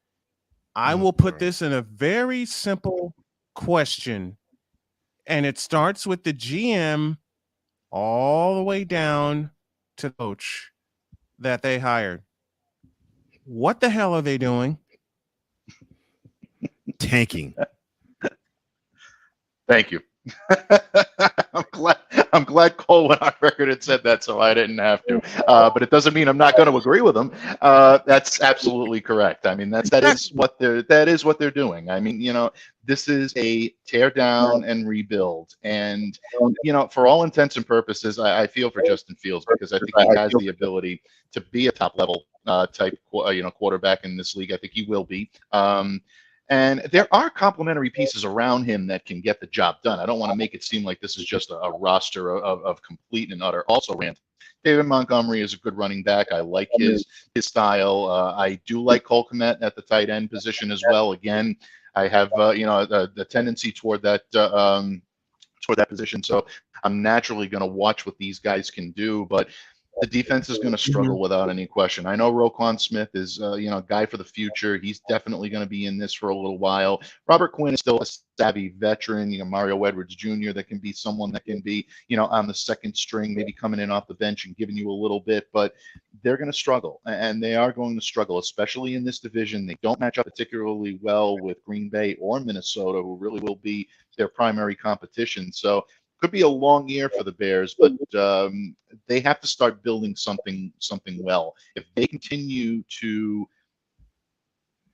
I will put this in a very simple question, and it starts with the GM all the way down to the coach that they hired. What the hell are they doing? Tanking. Thank you. I'm glad Cole went on record and said that, so I didn't have to. But it doesn't mean I'm not going to agree with him. That's absolutely correct. I mean, that is what they're doing. I mean, this is a tear down and rebuild. And for all intents and purposes, I feel for Justin Fields because I think he has the ability to be a top level type quarterback in this league. I think he will be. And there are complementary pieces around him that can get the job done. I don't want to make it seem like this is just a roster of complete and utter also-rans. David Montgomery is a good running back. I like his style. I do like Cole Kmet at the tight end position as well. Again, I have a tendency toward that position. So I'm naturally going to watch what these guys can do. But the defense is going to struggle without any question. I know Roquan Smith is, a guy for the future. He's definitely going to be in this for a little while. Robert Quinn is still a savvy veteran. Mario Edwards Jr. that can be someone that can be, on the second string, maybe coming in off the bench and giving you a little bit. But they're going to struggle, and they are going to struggle, especially in this division. They don't match up particularly well with Green Bay or Minnesota, who really will be their primary competition. So could be a long year for the Bears, but they have to start building something well. If they continue to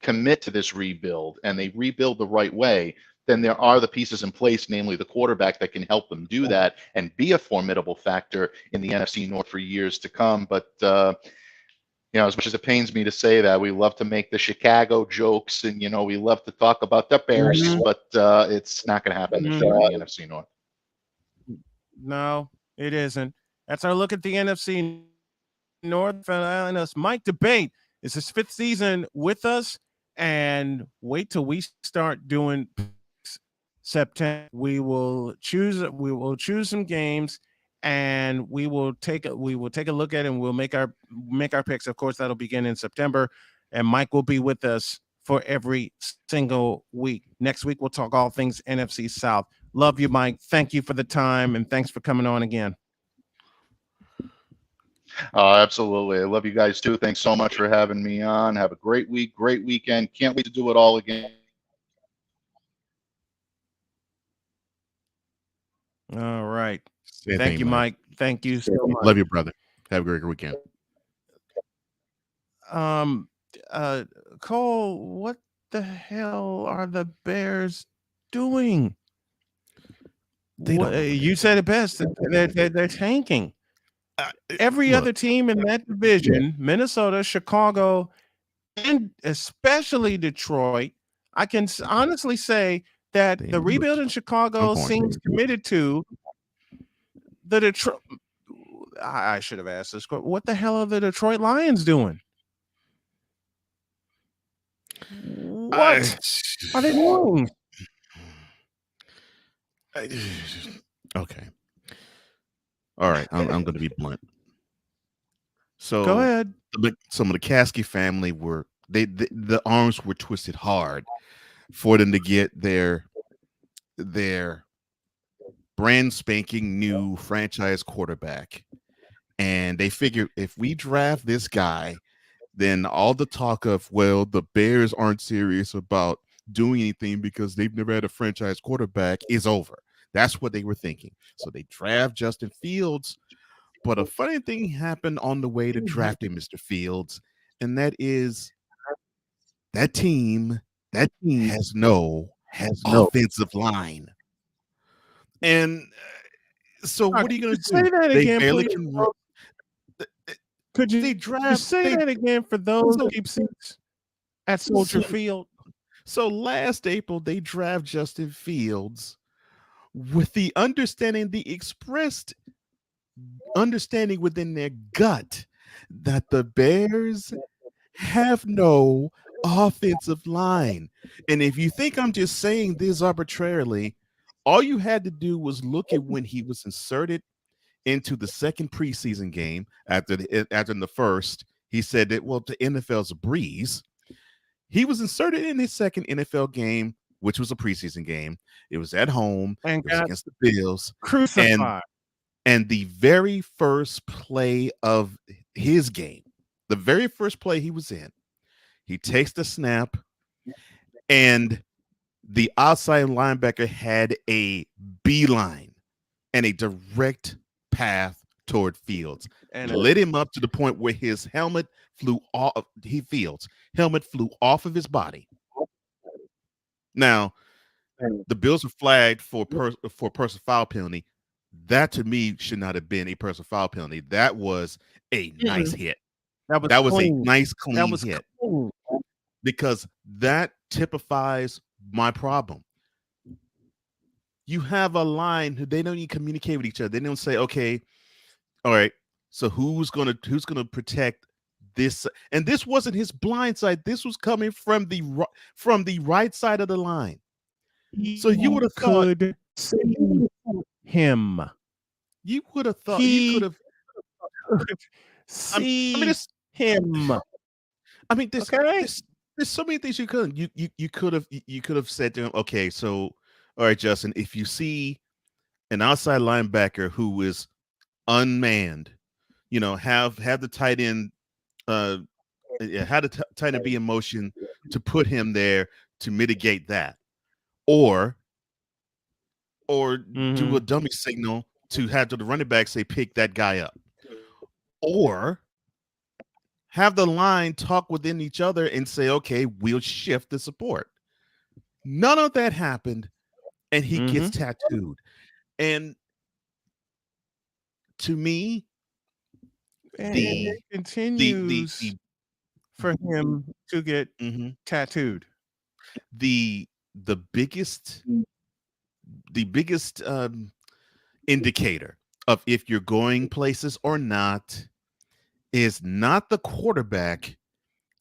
commit to this rebuild and they rebuild the right way, then there are the pieces in place, namely the quarterback, that can help them do that and be a formidable factor in the NFC North for years to come. But as much as it pains me to say that, we love to make the Chicago jokes and we love to talk about the Bears, but it's not going to happen this year in the NFC North. No, it isn't. That's our look at the NFC North. And us, Mike Debate is his 5th season with us, and wait till we start doing September. We will choose some games, and we will take a look at it, and we'll make our picks. Of course, that'll begin in September, and Mike will be with us for every single week. Next week, we'll talk all things NFC South. Love you, Mike. Thank you for the time, and thanks for coming on again. Absolutely. I love you guys too. Thanks so much for having me on. Have a great week, great weekend. Can't wait to do it all again. All right. Same Thank thing, you, Mike. Mike. Thank you so much. Love you, brother. Have a great weekend. Cole, what the hell are the Bears doing? You said it best. They're tanking. Every look. other team in that division, Minnesota, Chicago, and especially Detroit, I can honestly say that the rebuild in Chicago seems committed to. The Detroit. I should have asked this. What the hell are the Detroit Lions doing? What are they doing? Okay. All right. I'm going to be blunt. So go ahead. Some of the Caskey family were the arms were twisted hard for them to get their brand spanking new franchise quarterback, and they figured if we draft this guy, then all the talk of, well, the Bears aren't serious about doing anything because they've never had a franchise quarterback is over. That's what they were thinking. So they draft Justin Fields. But a funny thing happened on the way to drafting Mr. Fields, and that is that team has no offensive line. And so what are you going to do? Say that They again, barely please. can run. Could you say that again for those who keep seats at Soldier Field? So last April, they draft Justin Fields with the expressed understanding within their gut that the Bears have no offensive line. And if you think I'm just saying this arbitrarily, all you had to do was look at when he was inserted into the second preseason game after the first. He said that, well, the NFL's a breeze. He was inserted in his second NFL game, which was a preseason game. It was at home. And it was against the Bills. Crucified. And the very first play of his game, the very first play he was in, he takes the snap, and the outside linebacker had a beeline and a direct path toward Fields, and lit him up to the point where his helmet flew off. Helmet flew off of his body. Now, the Bills were flagged for personal foul penalty. That to me should not have been a personal foul penalty. That was a nice hit. That was a nice clean hit. Cool. Because that typifies my problem. You have a line who they don't even communicate with each other. They don't say, okay, all right, so who's gonna protect this? And this wasn't his blind side. This was coming from the right side of the line. So you would have thought him. You would have thought you could have see him. I mean, there's so many things you could have said to him. Okay, so all right, Justin, if you see an outside linebacker who is unmanned, have the tight end, had the tight end be in motion to put him there to mitigate that, or do a dummy signal to have the running back say, pick that guy up, or have the line talk within each other and say, okay, we'll shift the support. None of that happened, and he gets tattooed. And to me, it continues for him to get tattooed. The biggest indicator of if you're going places or not is not the quarterback,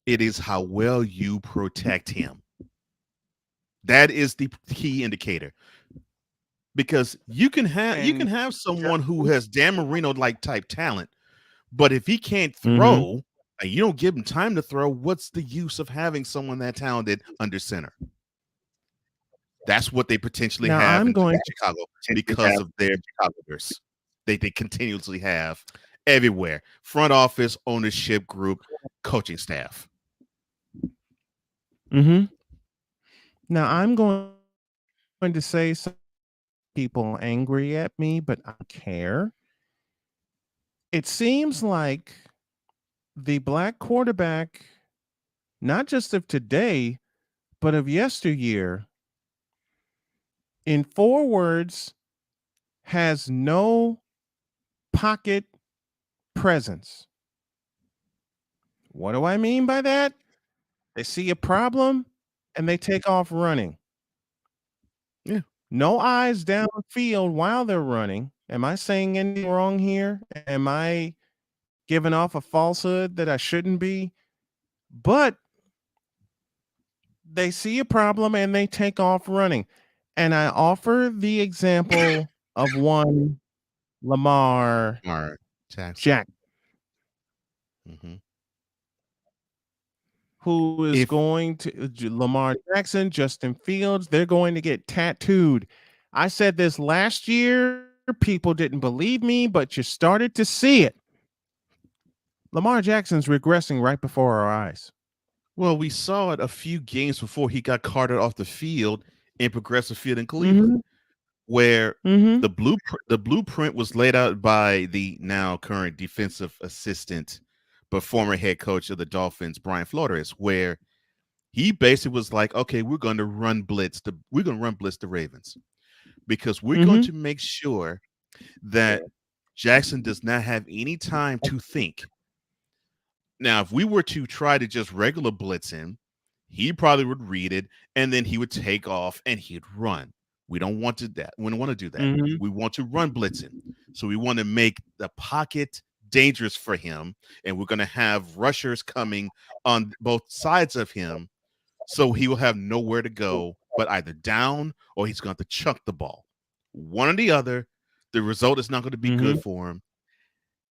it is how well you protect him. That is the key indicator. because you can have someone who has Dan Marino like type talent, but if he can't throw and you don't give him time to throw, what's the use of having someone that talented under center? That's what they potentially Now have I'm in going Chicago because of their Chicagoers. They continuously have everywhere: front office, ownership group, coaching staff. Now I'm going to say some people angry at me, but I don't care. It seems like the black quarterback, not just of today, but of yesteryear, in 4 words, has no pocket presence. What do I mean by that? They see a problem and they take off running. Yeah. No eyes downfield while they're running. Am I saying anything wrong here? Am I giving off a falsehood that I shouldn't be? But they see a problem and they take off running. And I offer the example of one Lamar Jack, who is going to Lamar Jackson, Justin Fields, they're going to get tattooed. I said this last year. People didn't believe me, but you started to see it. Lamar Jackson's regressing right before our eyes. Well, we saw it a few games before he got carted off the field in Progressive Field in Cleveland, where the blueprint was laid out by the now current defensive assistant, but former head coach of the Dolphins, Brian Flores, where he basically was like, "Okay, we're going to run blitz the Ravens because we're going to make sure that Jackson does not have any time to think." Now, if we were to try to just regular blitz him, he probably would read it and then he would take off and he'd run. We don't want to that. We don't want to do that. We want to run blitz him. So we want to make the pocket dangerous for him, and we're going to have rushers coming on both sides of him, so he will have nowhere to go but either down or he's going to chuck the ball. One or the other. The result is not going to be good for him.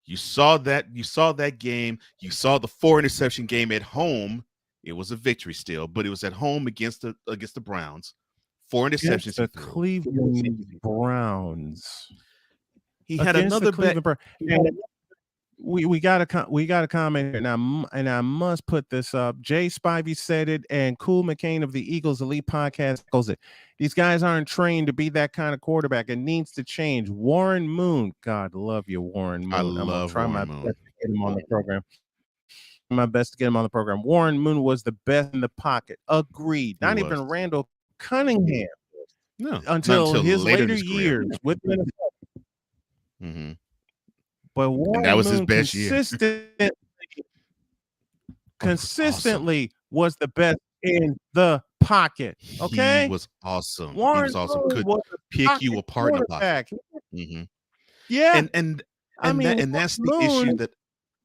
You saw that game. You saw the 4 interception game at home. It was a victory still, but it was at home against the Browns. 4 interceptions. The Cleveland Browns. He had another bet. We got a comment here now, and I must put this up. Jay Spivey said it, and Cool McCain of the Eagles Elite Podcast goes it. These guys aren't trained to be that kind of quarterback. It needs to change. Warren Moon, God love you, Warren Moon. I'm gonna try my best to get him on the program. My best to get him on the program. Warren Moon was the best in the pocket. Agreed. Not even Randall Cunningham. No, until his later years with Minnesota. But Warren and that was Moon his best year. Consistently was the best in the pocket. Okay, he was awesome. Warren he was awesome. Moon Could was pick you apart in the pocket. Yeah, and that's the issue that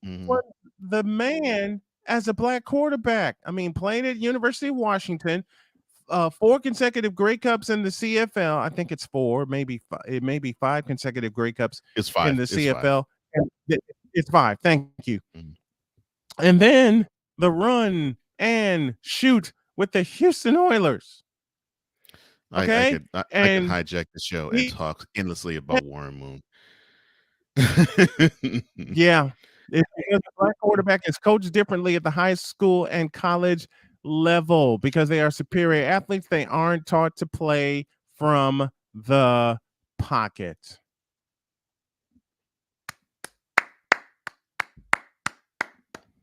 was the man as a black quarterback. I mean, played at University of Washington. 4 consecutive Grey Cups in the CFL. I think it's 4, maybe it may be 5 consecutive Grey Cups it's 5. in the CFL. It's 5. Thank you. And then the run and shoot with the Houston Oilers. Okay, I could hijack the show and talk endlessly about Warren Moon. Yeah, it's because the black quarterback is coached differently at the high school and college level because they are superior athletes. They aren't taught to play from the pocket.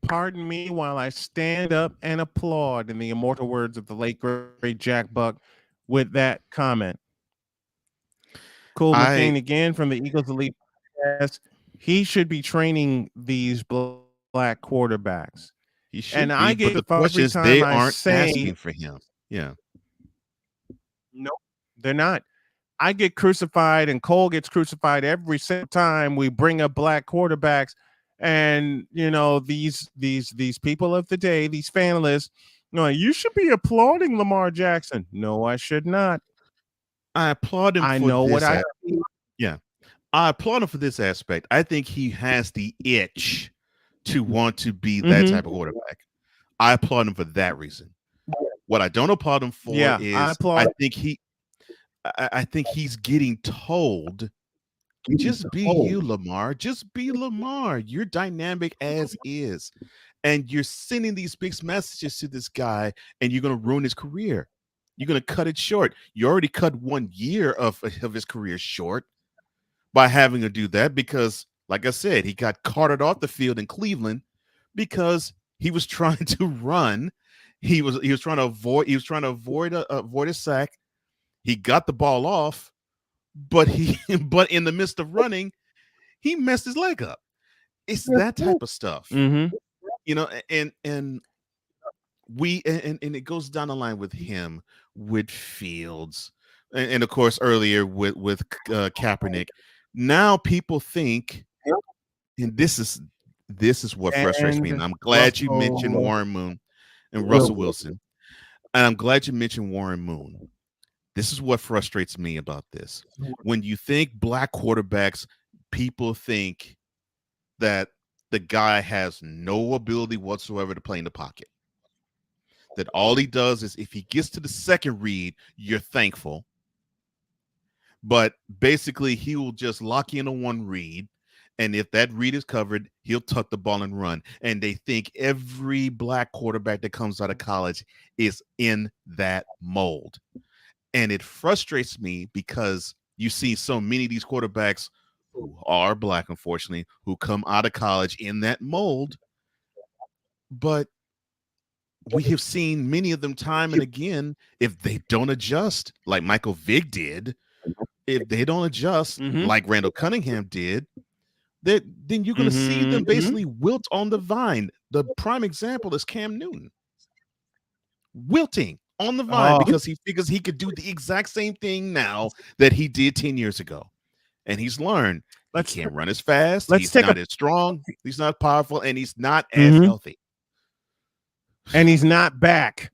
Pardon me while I stand up and applaud in the immortal words of the late great Jack Buck with that comment. Cool McCain again from the Eagles Elite Podcast. He should be training these black quarterbacks. He should and be, I get but the question is they aren't asking for him. Yeah. No, they're not. I get crucified and Cole gets crucified every single time we bring up black quarterbacks. And you know, these people of the day, these fanalists, no, you should be applauding Lamar Jackson. No, I should not. I applaud him. I for know this what I a- Yeah, I applaud him for this aspect. I think he has the itch to want to be that type of quarterback. I applaud him for that reason. What I don't applaud him for Yeah, is I think he's getting told, just be you, Lamar. Just be Lamar. You're dynamic as is. And you're sending these big messages to this guy, and you're going to ruin his career. You're going to cut it short. You already cut 1 year of his career short by having to do that because, like I said, he got carted off the field in Cleveland because he was trying to run. He was trying to avoid a sack. He got the ball off, but in the midst of running, he messed his leg up. It's that type of stuff. You know, and it goes down the line with him, with Fields, and of course earlier with Kaepernick. Now people think, and this is what frustrates me. And I'm glad you mentioned Warren Moon and Russell Wilson, and I'm glad you mentioned Warren Moon. This is what frustrates me about this. When you think black quarterbacks, people think that the guy has no ability whatsoever to play in the pocket. That all he does is if he gets to the second read, you're thankful. But basically, he will just lock you in on one read. And if that read is covered, he'll tuck the ball and run. And they think every black quarterback that comes out of college is in that mold. And it frustrates me because you see so many of these quarterbacks who are black, unfortunately, who come out of college in that mold. But we have seen many of them time and again, if they don't adjust, like Michael Vick did, if they don't adjust, like Randall Cunningham did, then you're going to see them basically wilt on the vine. The prime example is Cam Newton. Wilting on the vine because he figures he could do the exact same thing now that he did 10 years ago. And he's learned he can't run as fast. He's not as strong. He's not powerful. And he's not as healthy. And he's not back,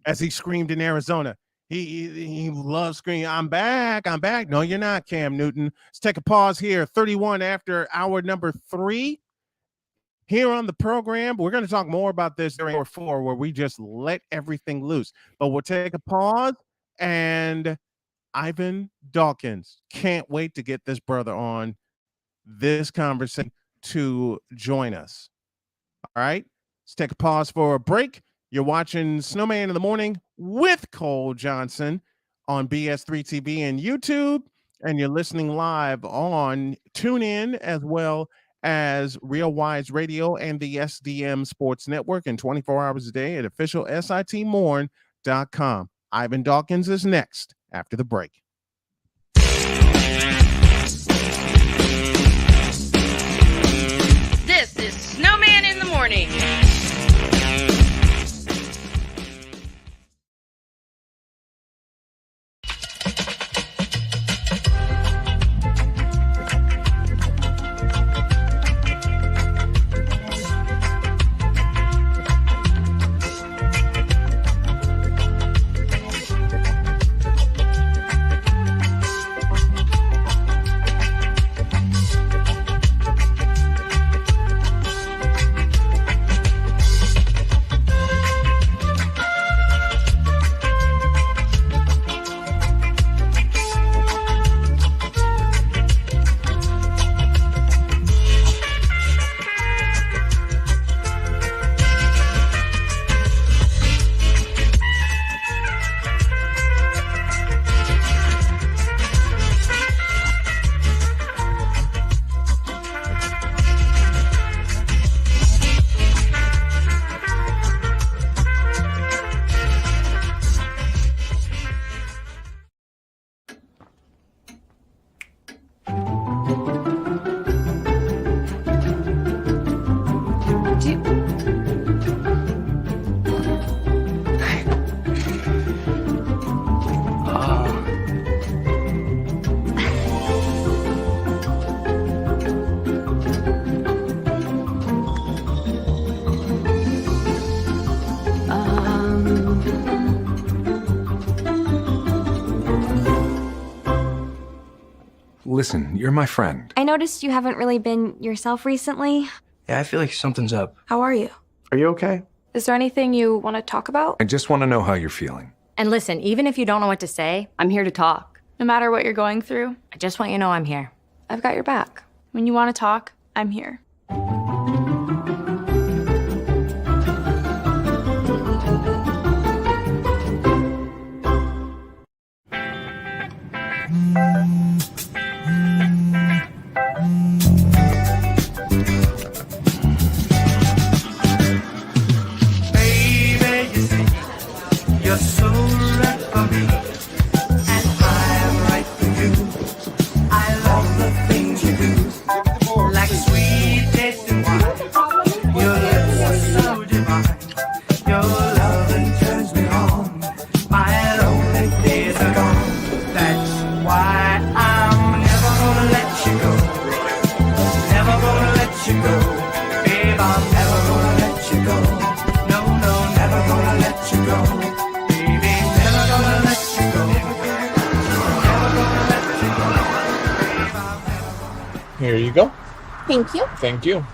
as he screamed in Arizona. He loves screaming, I'm back. I'm back. No, you're not, Cam Newton. Let's take a pause here. 31 after hour number 3. Here on the program, we're going to talk more about this during hour 4, where we just let everything loose. But we'll take a pause, and Ivan Dawkins, can't wait to get this brother on this conversation to join us. All right, let's take a pause for a break. You're watching Snowman in the Morning with Cole Johnson on BS3 TV and YouTube, and you're listening live on TuneIn as well as Real Wise Radio and the SDM Sports Network, and 24 hours a day at officialsitmorn.com. Ivan Dawkins is next after the break. This is Snowman in the Morning. Listen, you're my friend. I noticed you haven't really been yourself recently. Yeah, I feel like something's up. How are you? Are you okay? Is there anything you want to talk about? I just want to know how you're feeling. And listen, even if you don't know what to say, I'm here to talk. No matter what you're going through, I just want you to know I'm here. I've got your back. when you want to talk, I'm here. Baby, you see, you're so right for me, and I'm right for you. I love the things you do, like sweet tasting wine. Your lips are so divine. Your loving turns me on. My lonely days are gone. That's why I'm never gonna let you go. Never gonna let you go. Babe, I'm never gonna let you go. No, no, never gonna let you go. Baby, never gonna let you go. Never gonna let you go. Babe, I'm never gonna. Here you go. Thank you. Thank you.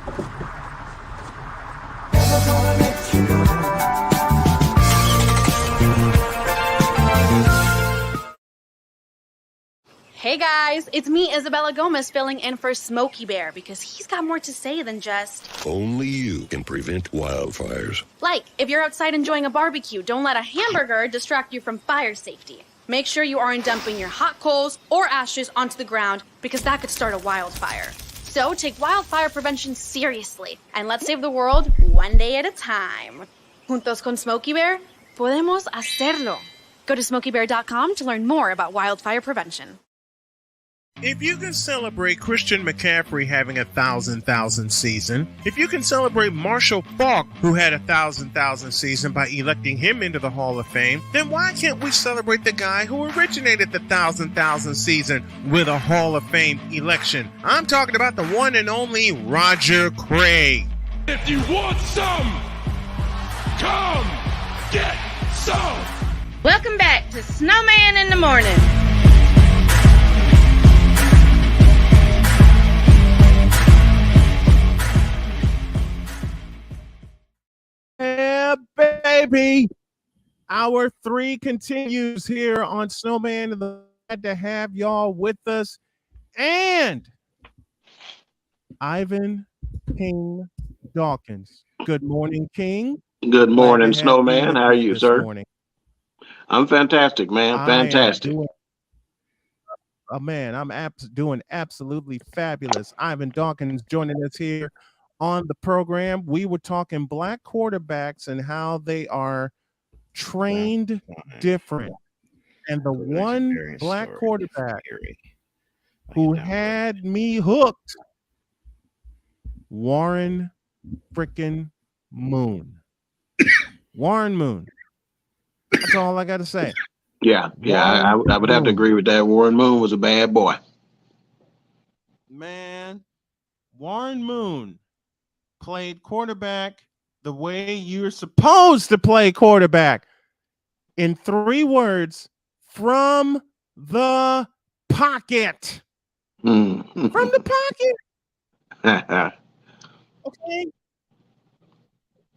Never gonna let you go. Hey guys, it's me, Isabella Gomez, filling in for Smokey Bear because he's got more to say than just. Only you can prevent wildfires. Like, if you're outside enjoying a barbecue, don't let a hamburger distract you from fire safety. Make sure you aren't dumping your hot coals or ashes onto the ground because that could start a wildfire. So take wildfire prevention seriously and let's save the world one day at a time. Juntos con Smokey Bear, podemos hacerlo. Go to smokeybear.com to learn more about wildfire prevention. If you can celebrate Christian McCaffrey having a 1,000,000 season, if you can celebrate Marshall Faulk, who had a 1,000,000 season by electing him into the Hall of Fame, then why can't we celebrate the guy who originated the 1,000,000 season with a Hall of Fame election? I'm talking about the one and only Roger Craig. If you want some, come get some. Welcome back to Snowman in the Morning. Yeah, baby. Hour 3 continues here on Snowman. Glad to have y'all with us. And Ivan King Dawkins. Good morning, King. Good morning, Glad to have Snowman. with How are me you, this sir? morning. I'm fantastic, man. Fantastic. I'm doing absolutely fabulous. Ivan Dawkins joining us here on the program. We were talking black quarterbacks and how they are trained different. And the one black quarterback who had me hooked, Warren frickin' Moon. Warren Moon. That's all I got to say. Yeah, I would have to agree with that. Warren Moon was a bad boy. Man, Warren Moon played quarterback the way you're supposed to play quarterback. In 3 words, from the pocket. From the pocket. Okay.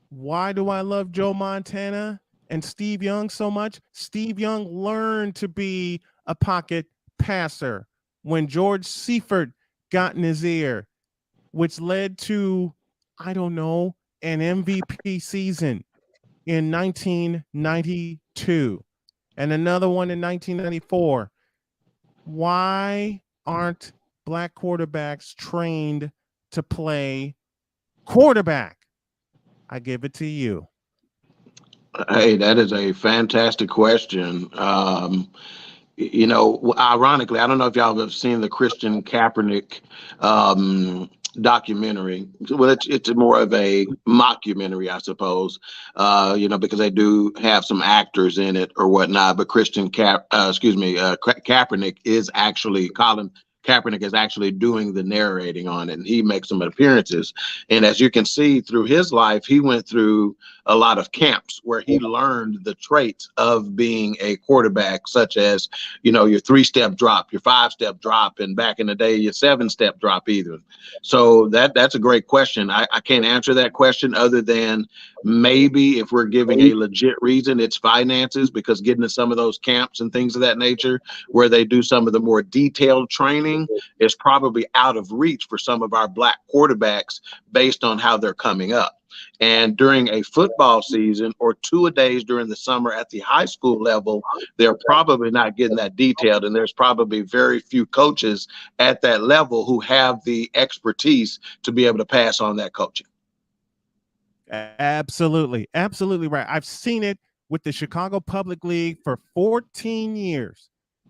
Why do I love Joe Montana and Steve Young so much? Steve Young learned to be a pocket passer when George Seifert got in his ear, which led to, I don't know, an MVP season in 1992 and another one in 1994. Why aren't black quarterbacks trained to play quarterback? I give it to you. Hey, that is a fantastic question. You know, ironically, I don't know if y'all have seen the Christian Kaepernick documentary. Well, it's more of a mockumentary, I suppose. You know, because they do have some actors in it or whatnot. But Kaepernick is actually Colin Kaepernick is actually doing the narrating on it, and he makes some appearances. And as you can see through his life, he went through a lot of camps where he learned the traits of being a quarterback, such as, you know, your 3-step drop, your 5-step drop, and back in the day, your 7-step drop even. So that's a great question. I can't answer that question other than maybe if we're giving a legit reason, it's finances, because getting to some of those camps and things of that nature where they do some of the more detailed training is probably out of reach for some of our black quarterbacks based on how they're coming up. And during a football season or 2-a-days during the summer at the high school level, they're probably not getting that detailed. And there's probably very few coaches at that level who have the expertise to be able to pass on that coaching. Absolutely. Absolutely right. I've seen it with the Chicago Public League for 14 years.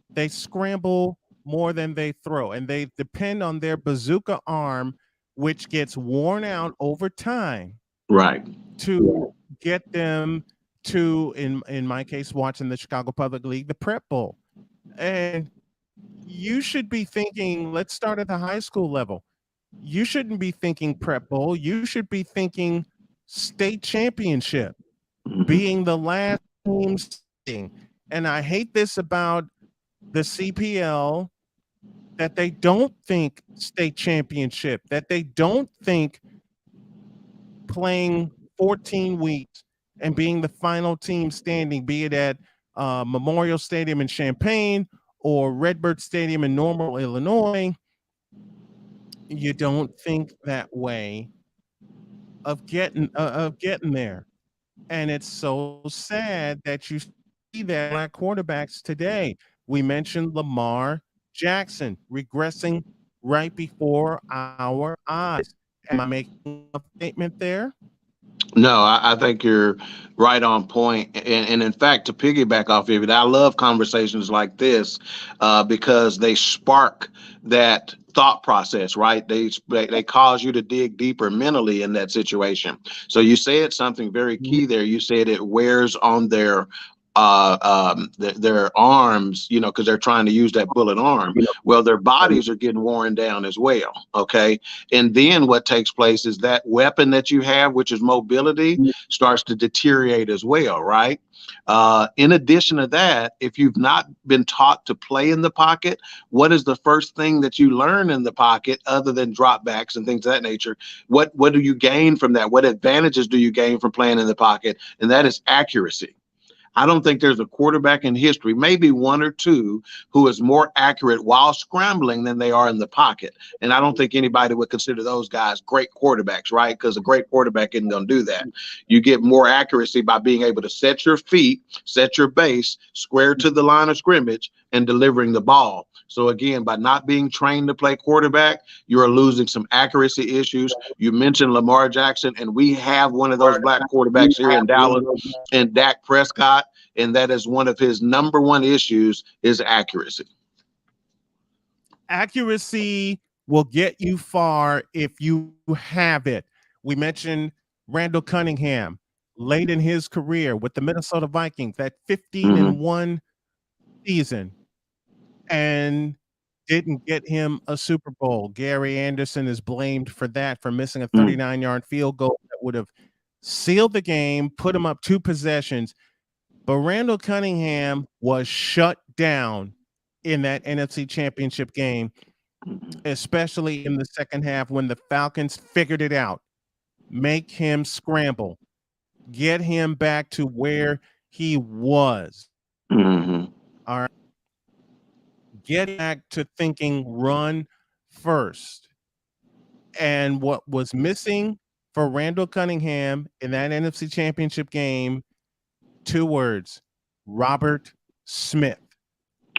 They scramble more than they throw, and they depend on their bazooka arm, which gets worn out over time. Right. To get them to, in my case, watching the Chicago Public League, the Prep Bowl. And you should be thinking, let's start at the high school level. You shouldn't be thinking Prep Bowl. You should be thinking state championship, being the last team standing. And I hate this about the CPL, that they don't think state championship, that they don't think playing 14 weeks and being the final team standing, be it at Memorial Stadium in Champaign or Redbird Stadium in Normal, Illinois. You don't think that way of getting there. And it's so sad that you see that black quarterbacks today. We mentioned Lamar Jackson regressing right before our eyes. Am I making a statement there? No, I think you're right on point. And in fact, to piggyback off of it, I love conversations like this because they spark that thought process, right? They cause you to dig deeper mentally in that situation. So you said something very key there. You said it wears on their arms, you know, because they're trying to use that bullet arm. Well, their bodies are getting worn down as well. Okay. And then what takes place is that weapon that you have, which is mobility, starts to deteriorate as well. Right. In addition to that, if you've not been taught to play in the pocket, what is the first thing that you learn in the pocket other than dropbacks and things of that nature? What do you gain from that? What advantages do you gain from playing in the pocket? And that is accuracy. I don't think there's a quarterback in history, maybe one or two, who is more accurate while scrambling than they are in the pocket. And I don't think anybody would consider those guys great quarterbacks, right? Because a great quarterback isn't going to do that. You get more accuracy by being able to set your feet, set your base, square to the line of scrimmage, and delivering the ball. So again, by not being trained to play quarterback, you are losing some accuracy issues. You mentioned Lamar Jackson, and we have one of those black quarterbacks here in Dallas, and Dak Prescott, and that is one of his number one issues is accuracy. Accuracy will get you far if you have it. We mentioned Randall Cunningham late in his career with the Minnesota Vikings, that 15-1 season, and didn't get him a Super Bowl. Gary Anderson is blamed for that, for missing a 39-yard field goal that would have sealed the game, put him up 2 possessions. But Randall Cunningham was shut down in that NFC Championship game, especially in the second half when the Falcons figured it out. Make him scramble. Get him back to where he was. All right. Get back to thinking run first. And what was missing for Randall Cunningham in that NFC Championship game, 2 words: Robert Smith.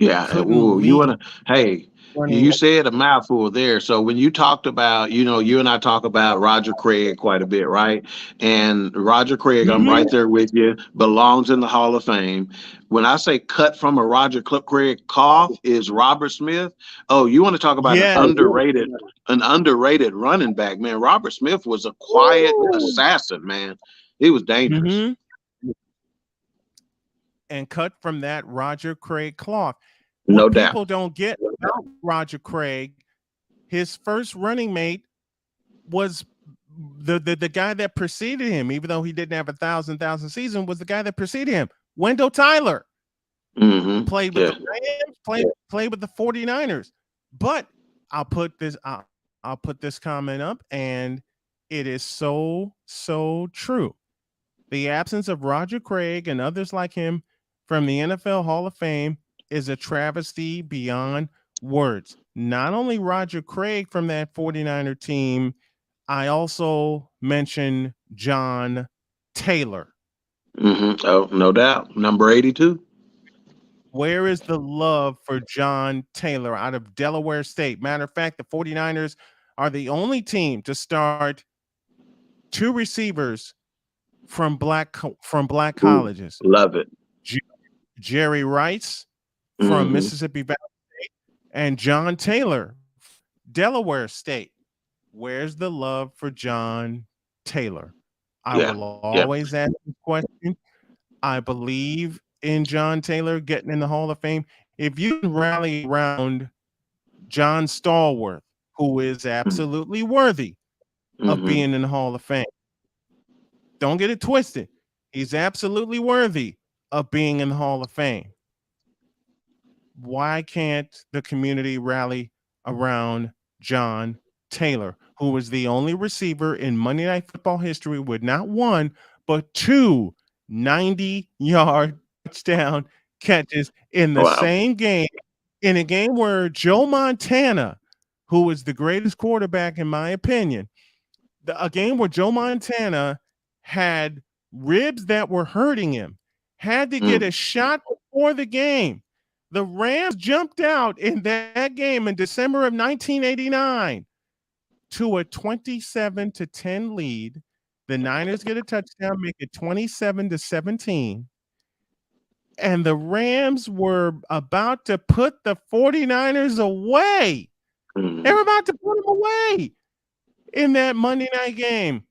Yeah. Ooh, you want to, hey, you said a mouthful there. So when you talked about, you know, you and I talk about Roger Craig quite a bit, right? And Roger Craig, I'm right there with you, belongs in the Hall of Fame. When I say cut from a Roger Craig cough is Robert Smith. Oh, you want to talk about an underrated running back, man. Robert Smith was a quiet assassin, man. He was dangerous. And cut from that Roger Craig cloth. No What doubt. people don't get about Roger Craig, his first running mate was the guy that preceded him, even though he didn't have 1,000 season, was the guy that preceded him. Wendell Tyler played with the Rams, played with the 49ers. But I'll put this comment up, and it is so true. The absence of Roger Craig and others like him from the NFL Hall of Fame is a travesty beyond words. Not only Roger Craig from that 49er team, I also mentioned John Taylor. Oh, no doubt. Number 82. Where is the love for John Taylor out of Delaware State? Matter of fact, the 49ers are the only team to start 2 receivers from black colleges. Love it. Jerry Rice from Mississippi Valley State and John Taylor, Delaware State. Where's the love for John Taylor? I will always ask this question. I believe in John Taylor getting in the Hall of Fame. If you can rally around John Stallworth, who is absolutely worthy of being in the Hall of Fame, don't get it twisted. He's absolutely worthy of being in the Hall of Fame. Why can't the community rally around John Taylor, who was the only receiver in Monday Night Football history with not 1, but 2 90-yard touchdown catches in the same game, in a game where Joe Montana, who was the greatest quarterback in my opinion, a game where Joe Montana had ribs that were hurting him, had to get a shot before the game. The Rams jumped out in that game in December of 1989 to a 27-10 lead. The Niners get a touchdown, make it 27-17. And the Rams were about to put the 49ers away. They were about to put them away in that Monday night game.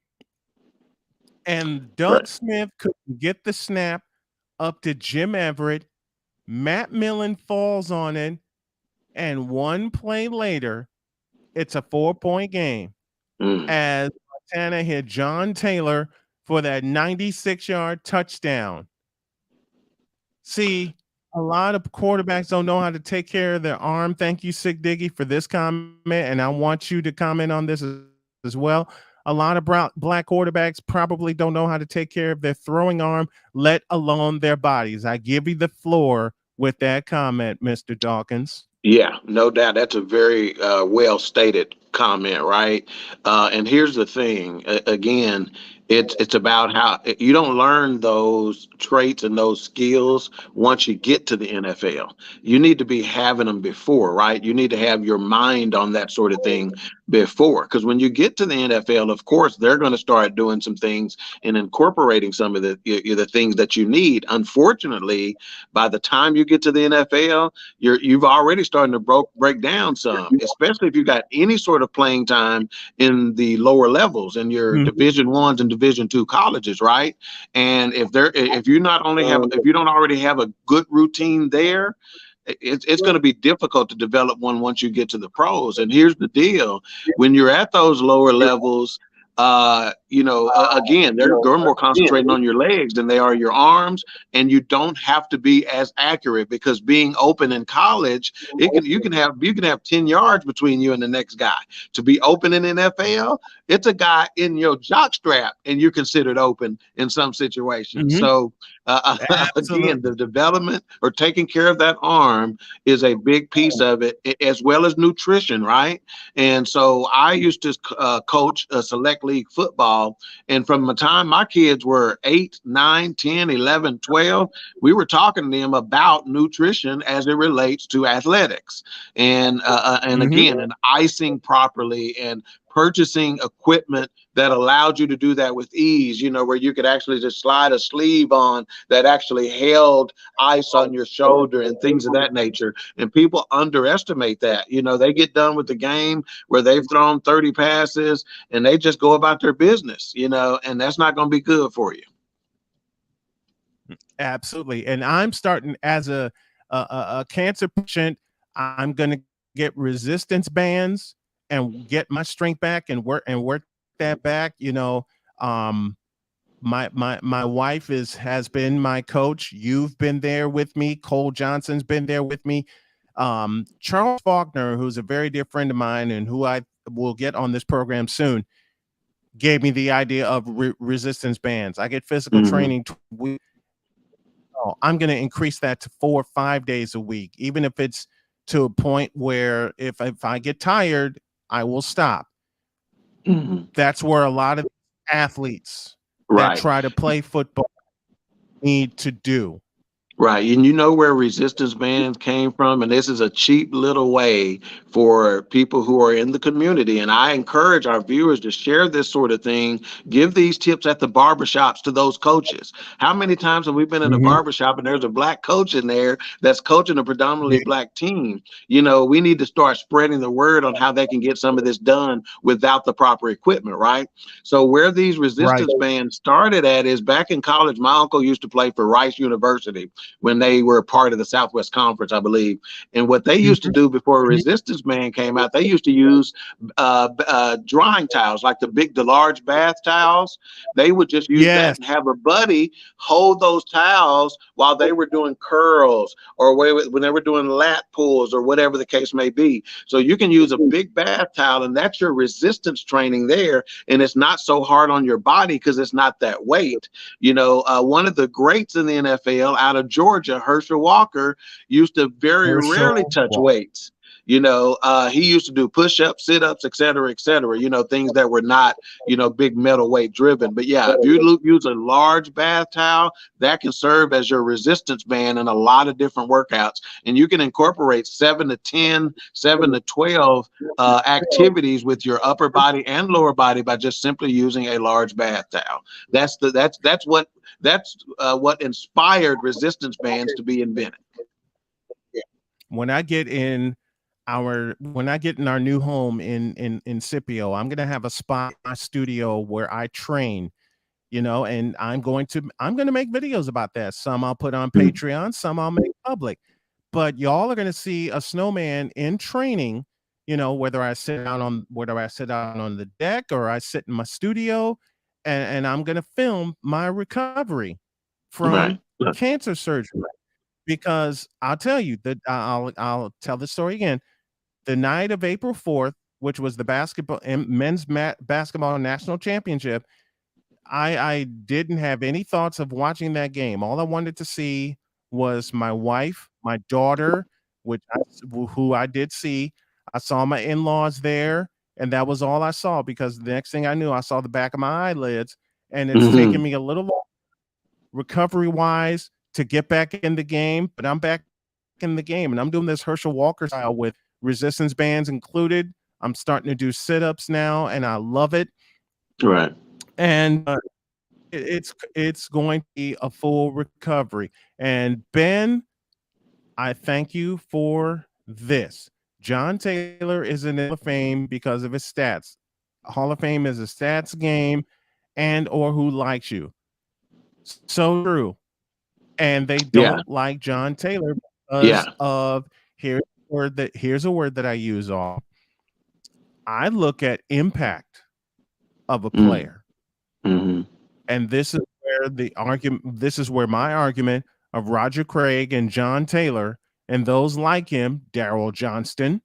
And Doug Smith couldn't get the snap up to Jim Everett. Matt Millen falls on it. And one play later, it's a 4-point game. As Montana hit John Taylor for that 96-yard touchdown. See, a lot of quarterbacks don't know how to take care of their arm. Thank you, Sick Diggy, for this comment. And I want you to comment on this as well. A lot of black quarterbacks probably don't know how to take care of their throwing arm, let alone their bodies. I give you the floor with that comment, Mr. Dawkins. Yeah, no doubt. That's a very well stated comment, right? And here's the thing. Again, it's about how you don't learn those traits and those skills once you get to the NFL. You need to be having them before, right? You need to have your mind on that sort of thing before, because when you get to the NFL, of course, they're going to start doing some things and incorporating some of the things that you need. Unfortunately, by the time you get to the NFL, you've already starting to break down some, especially if you got any sort of playing time in the lower levels in your Division 1s and Division 2 colleges, right? And if you don't already have a good routine there, it's going to be difficult to develop one once you get to the pros. And here's the deal: when you're at those lower levels, again, they're more concentrating on your legs than they are your arms, and you don't have to be as accurate, because being open in college, you can have 10 yards between you and the next guy. To be open in NFL, it's a guy in your jock strap, and you're considered open in some situations. So again, the development or taking care of that arm is a big piece of it, as well as nutrition, right? And so I used to coach a select league football, and from the time my kids were 8, 9, 10, 11, 12, we were talking to them about nutrition as it relates to athletics, and again, and icing properly, and purchasing equipment that allowed you to do that with ease, where you could actually just slide a sleeve on that actually held ice on your shoulder and things of that nature. And people underestimate that. They get done with the game where they've thrown 30 passes and they just go about their business, and that's not going to be good for you. Absolutely. And I'm starting as a cancer patient. I'm going to get resistance bands and get my strength back and work that back. My wife has been my coach. You've been there with me. Cole Johnson's been there with me. Charles Faulkner, who's a very dear friend of mine and who I will get on this program soon, gave me the idea of resistance bands. I get physical training. I'm going to increase that to 4 or 5 days a week, even if it's to a point where if I get tired, I will stop. That's where a lot of athletes that try to play football need to do. Right. And you know where resistance bands came from? And this is a cheap little way for people who are in the community. And I encourage our viewers to share this sort of thing. Give these tips at the barbershops to those coaches. How many times have we been in a barbershop and there's a black coach in there that's coaching a predominantly black team? We need to start spreading the word on how they can get some of this done without the proper equipment, right? So where these resistance bands started at is back in college. My uncle used to play for Rice University when they were part of the Southwest Conference, I believe. And what they used to do before resistance band came out, they used to use drying towels, like the large bath towels. They would just use that and have a buddy hold those towels while they were doing curls or when they were doing lat pulls or whatever the case may be. So you can use a big bath towel, and that's your resistance training there. And it's not so hard on your body because it's not that weight. One of the greats in the NFL out of Georgia, Herschel Walker, used to very rarely touch weights. He used to do push-ups, sit-ups, et cetera, things that were not, big metal weight driven. But yeah, if you use a large bath towel, that can serve as your resistance band in a lot of different workouts. And you can incorporate 7 to 10, 7 to 12 activities with your upper body and lower body by just simply using a large bath towel. That's what inspired resistance bands to be invented. When I get in our new home in Scipio, I'm gonna have a spot in my studio where I train, and I'm going to make videos about that. Some I'll put on Patreon, some I'll make public. But y'all are gonna see a snowman in training, whether I sit out on the deck or I sit in my studio, and I'm gonna film my recovery from cancer surgery. Because I'll tell you that I'll tell the story again. The night of April 4th, which was the men's basketball national championship, I didn't have any thoughts of watching that game. All I wanted to see was my wife, my daughter, who I did see. I saw my in-laws there, and that was all I saw, because the next thing I knew, I saw the back of my eyelids, and it's taken me a little long, recovery-wise, to get back in the game, but I'm back in the game, and I'm doing this Herschel Walker style with resistance bands included. I'm starting to do sit-ups now, and I love it. Right. And it's going to be a full recovery. And Ben, I thank you for this. John Taylor is in the Hall of Fame because of his stats. Hall of Fame is a stats game, and or who likes you. So true. And they don't like John Taylor because of here's a word that I use all. I look at impact of a player. And this is where my argument of Roger Craig and John Taylor and those like him, Darryl Johnston,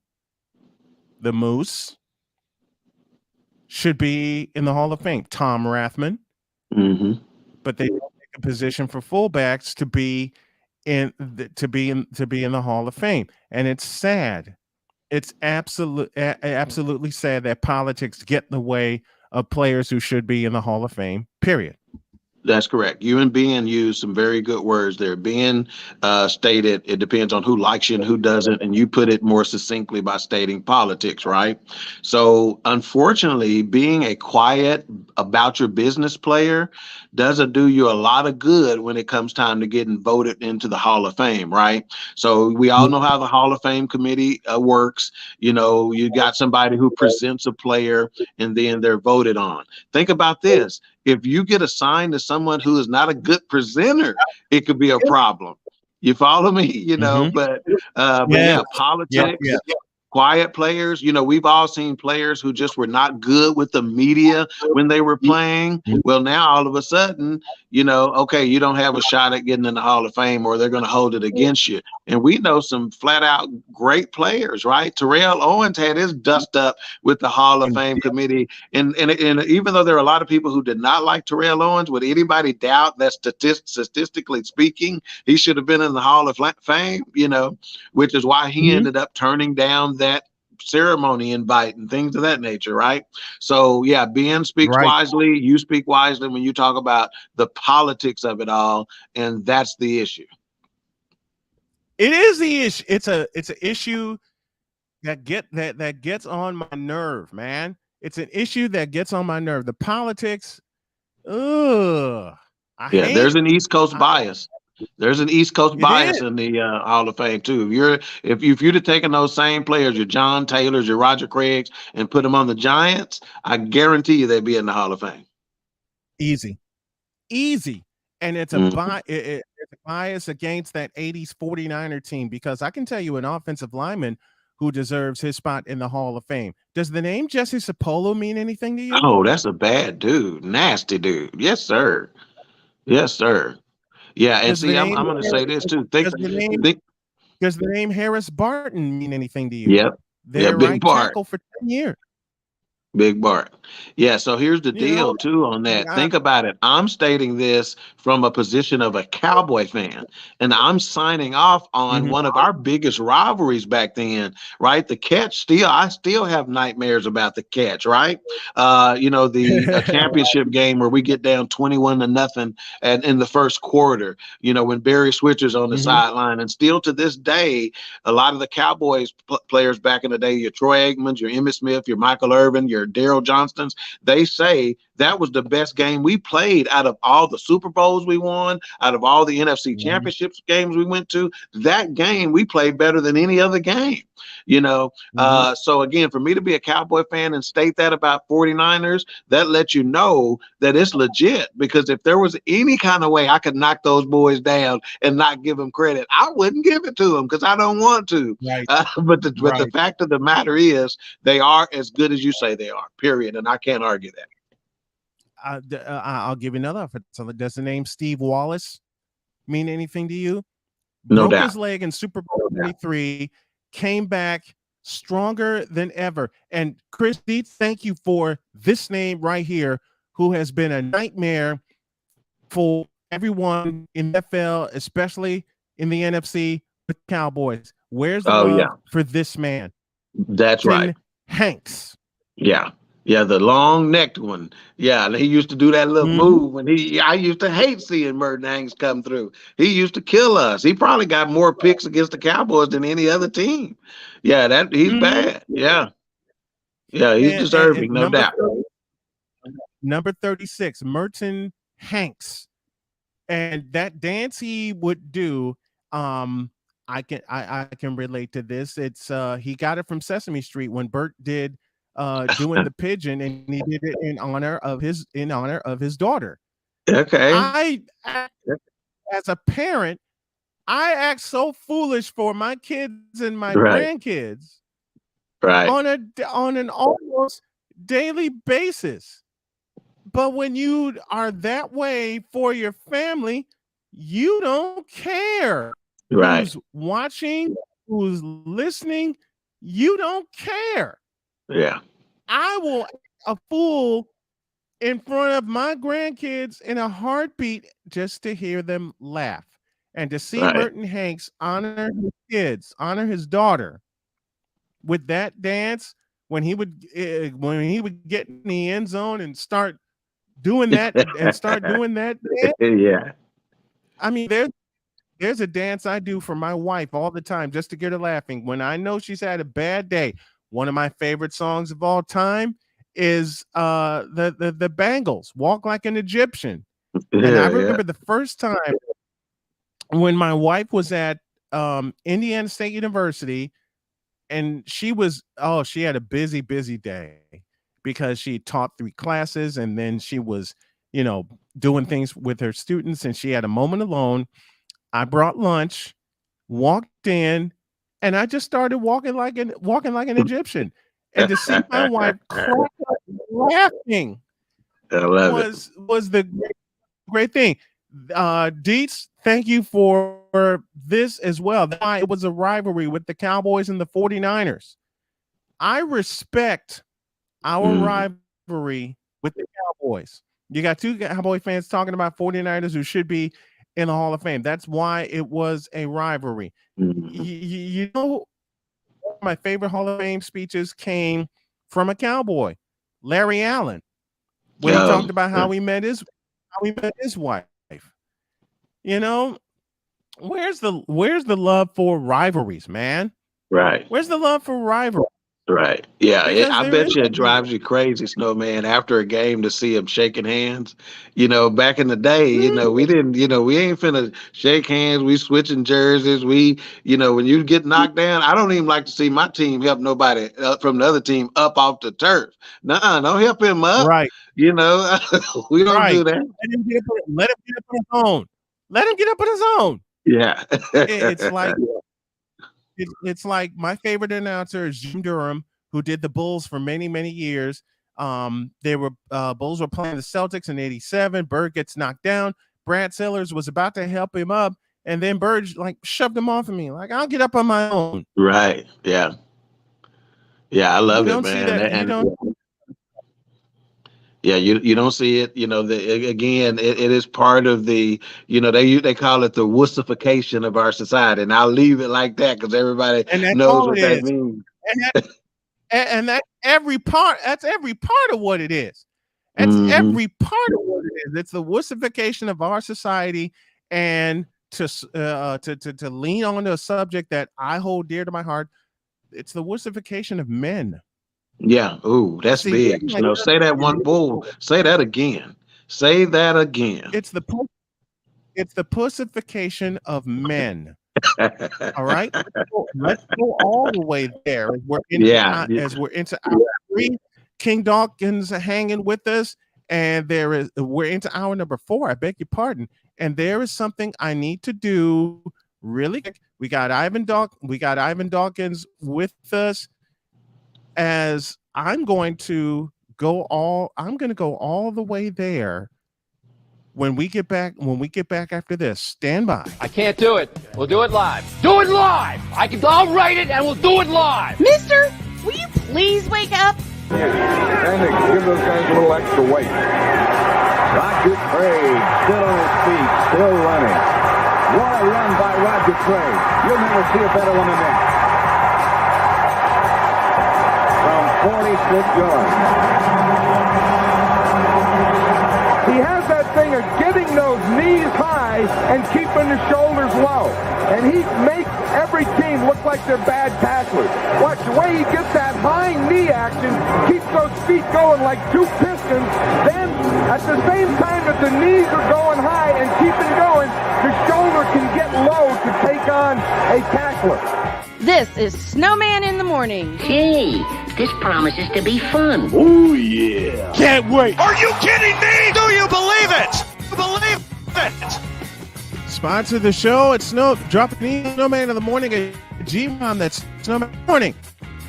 the Moose, should be in the Hall of Fame. Tom Rathman. But they don't make a position for fullbacks to be in the Hall of Fame. And it's sad. It's absolutely sad that politics get in the way of players who should be in the Hall of Fame, period. That's correct. You and Ben used some very good words there. Ben stated it depends on who likes you and who doesn't, and you put it more succinctly by stating politics, right? So unfortunately, being a quiet about your business player doesn't do you a lot of good when it comes time to getting voted into the Hall of Fame, right? So we all know how the Hall of Fame committee works. You got somebody who presents a player and then they're voted on. Think about this. If you get assigned to someone who is not a good presenter, it could be a problem. You follow me? But yeah, politics. quiet players. You know, we've all seen players who just were not good with the media when they were playing. Well, now all of a sudden, you know, okay, you don't have a shot at getting in the Hall of Fame, or they're going to hold it against you. And we know some flat out great players, right? Terrell Owens had his dust up with the Hall of Fame committee. And even though there are a lot of people who did not like Terrell Owens, would anybody doubt that statistically speaking, he should have been in the Hall of Fame, you know, which is why he ended up turning down that ceremony invite and things of that nature, right? So yeah, Ben speaks wisely, you speak wisely when you talk about the politics of it all, and that's the issue. It is the issue. It's an issue that gets on my nerve, man. It's an issue that gets on my nerve. The politics. Ugh. There's an East Coast bias. There's an East Coast bias in the Hall of Fame too. If you'd have taken those same players, your John Taylors, your Roger Craigs, and put them on the Giants, I guarantee you they'd be in the Hall of Fame. Easy. And it's a bias against that 80s 49er team, because I can tell you an offensive lineman who deserves his spot in the Hall of Fame. Does the name Jesse Sapolo mean anything to you? Oh, that's a bad dude. Nasty dude. Yes, sir. Yes, sir. Yeah, and see, I'm going to say this too. Does the name Harris Barton mean anything to you? Yep. They're Big right Bart. tackle for 10 years. Big Bart. Yeah, so here's the deal too on that. Think about it. I'm stating this from a position of a Cowboy fan, and I'm signing off on one of our biggest rivalries back then, right? The Catch. I still have nightmares about the Catch, right? You know, the championship game where we get down 21-0 and in the first quarter, you know, when Barry Switcher's on the sideline, and still to this day, a lot of the Cowboys players back in the day, your Troy Aikmans, your Emmitt Smith, your Michael Irvin, your Daryl Johnstons, they say that was the best game we played out of all the Super Bowls we won, out of all the NFC championships games we went to. That game we played better than any other game, you know. So again, for me to be a Cowboy fan and state that about 49ers, that lets you know that it's legit, because if there was any kind of way I could knock those boys down and not give them credit, I wouldn't give it to them, because I don't want to. But the fact of the matter is, they are as good as you say they are, period. And I can't argue that. I'll give you another. So does the name Steve Wallace mean anything to you? No Broke doubt. his leg in Super Bowl 23, came back stronger than ever. And Chris Dietz, thank you for this name right here, who has been a nightmare for everyone in the NFL, especially in the NFC with Cowboys. Where's the love for this man? That's right. Hanks. Yeah, the long-necked one. Yeah, and he used to do that little move when I used to hate seeing Merton Hanks come through. He used to kill us. He probably got more picks against the Cowboys than any other team. Yeah, he's bad. Yeah, he's deserving, no doubt. Number 36, Merton Hanks. And that dance he would do, I can relate to this. It's he got it from Sesame Street when Bert did doing the pigeon, and he did it in honor of his daughter. Okay. As a parent, I act so foolish for my kids and my grandkids, on an almost daily basis. But when you are that way for your family, you don't care who's watching, who's listening. You don't care. Yeah. I will act a fool in front of my grandkids in a heartbeat just to hear them laugh, and to see Merton Hanks honor his kids, honor his daughter with that dance when he would get in the end zone and start doing that dance. Yeah. I mean, there's a dance I do for my wife all the time just to get her laughing when I know she's had a bad day. One of my favorite songs of all time is the Bangles, Walk Like an Egyptian. And I remember the first time when my wife was at Indiana State University, and she had a busy day because she taught 3 classes, and then she was, doing things with her students, and she had a moment alone. I brought lunch, walked in, and I just started walking like an Egyptian. And to see my wife crack up laughing I love it. was the great thing. Dietz, thank you for this as well. It was a rivalry with the Cowboys and the 49ers. I respect our rivalry with the Cowboys. You got two Cowboy fans talking about 49ers who should be in the Hall of Fame. That's why it was a rivalry. You know, my favorite Hall of Fame speeches came from a Cowboy, Larry Allen, when he talked about how he met his wife. You know, where's the love for rivalries, man? Right. Where's the love for rivalry? Right. Yeah. I bet you it isn't. drives you crazy, Snowman, after a game to see them shaking hands. You know, back in the day, you know, we didn't, you know, we ain't finna shake hands. We switching jerseys. We, you know, when you get knocked down, I don't even like to see my team help nobody from the other team up off the turf. Nuh-uh, don't help him up. Right. You know, we don't do that. Let him get up on his own. Let him get up on his own. Yeah. It's like it's like my favorite announcer is Jim Durham, who did the Bulls for many, many years. They were Bulls were playing the Celtics in '87. Bird gets knocked down. Brad Sellers was about to help him up, and then Bird like shoved him off of me. Like, I'll get up on my own. Right. Yeah. Yeah, I love it, man. See that, And yeah, you don't see it. You know, again, it is part of the, you know, they call it the wussification of our society, and I'll leave it like that because everybody knows what that means. And that's every part. That's every part of what it is. That's every part of what it is. It's the wussification of our society, and to lean on to a subject that I hold dear to my heart. It's the wussification of men. Yeah. Ooh, that's big. You know, say that one bull. Say that again. Say that again. It's the pussification of men. All right. Let's go all the way there. As we're into hour 3. King Dawkins hanging with us, and we're into hour number 4. I beg your pardon. And there is something I need to do really quick. We got Ivan Dawkins with us. As I'm going to go all the way there when we get back after this. Stand by. I can't do it. We'll do it live. Do it live. I'll write it and we'll do it live. Mister, will you please wake up? And give those guys a little extra weight. Roger Craig still on his feet, still running. What a run by Roger Craig. You'll never see a better one than that. 46 yards. He has that thing of getting those knees high and keeping the shoulders low. And he makes every team look like they're bad tacklers. Watch the way he gets that high knee action, keeps those feet going like two pistons. Then, at the same time that the knees are going high and keeping going, the shoulder can get low to take on a tackler. This is Snowman in the Morning. Hey, this promises to be fun. Oh, yeah. Can't wait. Are you kidding me? Do you believe it? Believe it. Sponsor the show. It's dropping Snowman in the Morning at Gmail. That's Snowman Morning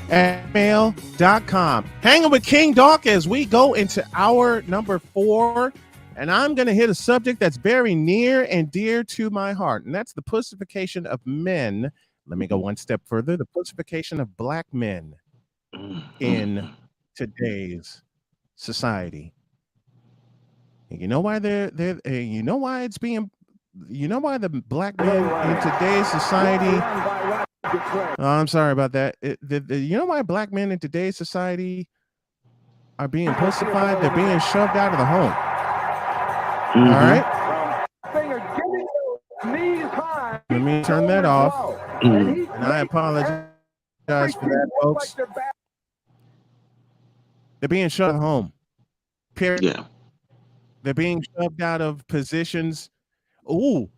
at mail.com. Hanging with King Dawk as we go into hour number 4. And I'm going to hit a subject that's very near and dear to my heart. And that's the pussification of men. Let me go one step further. The pussification of black men in today's society. And you know why you know why the black men in today's society. Oh, I'm sorry about that. You know why black men in today's society are being pussified? They're being shoved out of the home. All right. Let me turn that off. And I apologize for that, folks. They're being shoved home. Period. Yeah. They're being shoved out of positions. Ooh,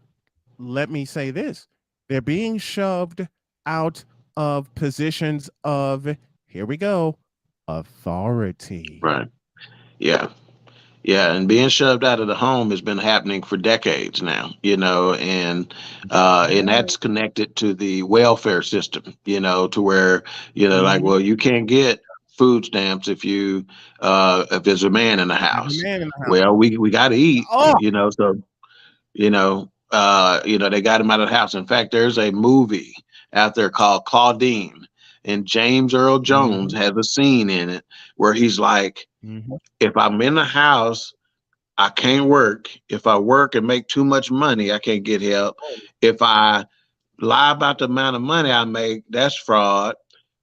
let me say this. They're being shoved out of positions of, here we go, authority. Right. Yeah. Yeah, and being shoved out of the home has been happening for decades now, and that's connected to the welfare system, to where, like, well, you can't get food stamps if there's a man in the house. Man in the house. Well, we got to eat, Oh, so they got him out of the house. In fact, there's a movie out there called Claudine, and James Earl Jones has a scene in it where he's like, if I'm in the house, I can't work. If I work and make too much money, I can't get help. If I lie about the amount of money I make, that's fraud.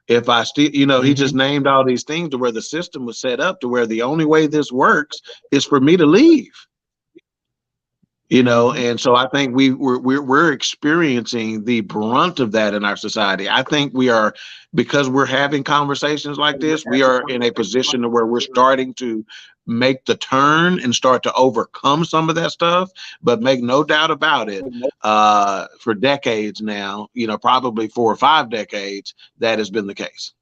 If I still, he just named all these things to where the system was set up to where the only way this works is for me to leave. And so I think we're experiencing the brunt of that in our society. I think we are, because we're having conversations like this, we are in a position where we're starting to make the turn and start to overcome some of that stuff. But make no doubt about it, for decades now, probably 4 or 5 decades, that has been the case.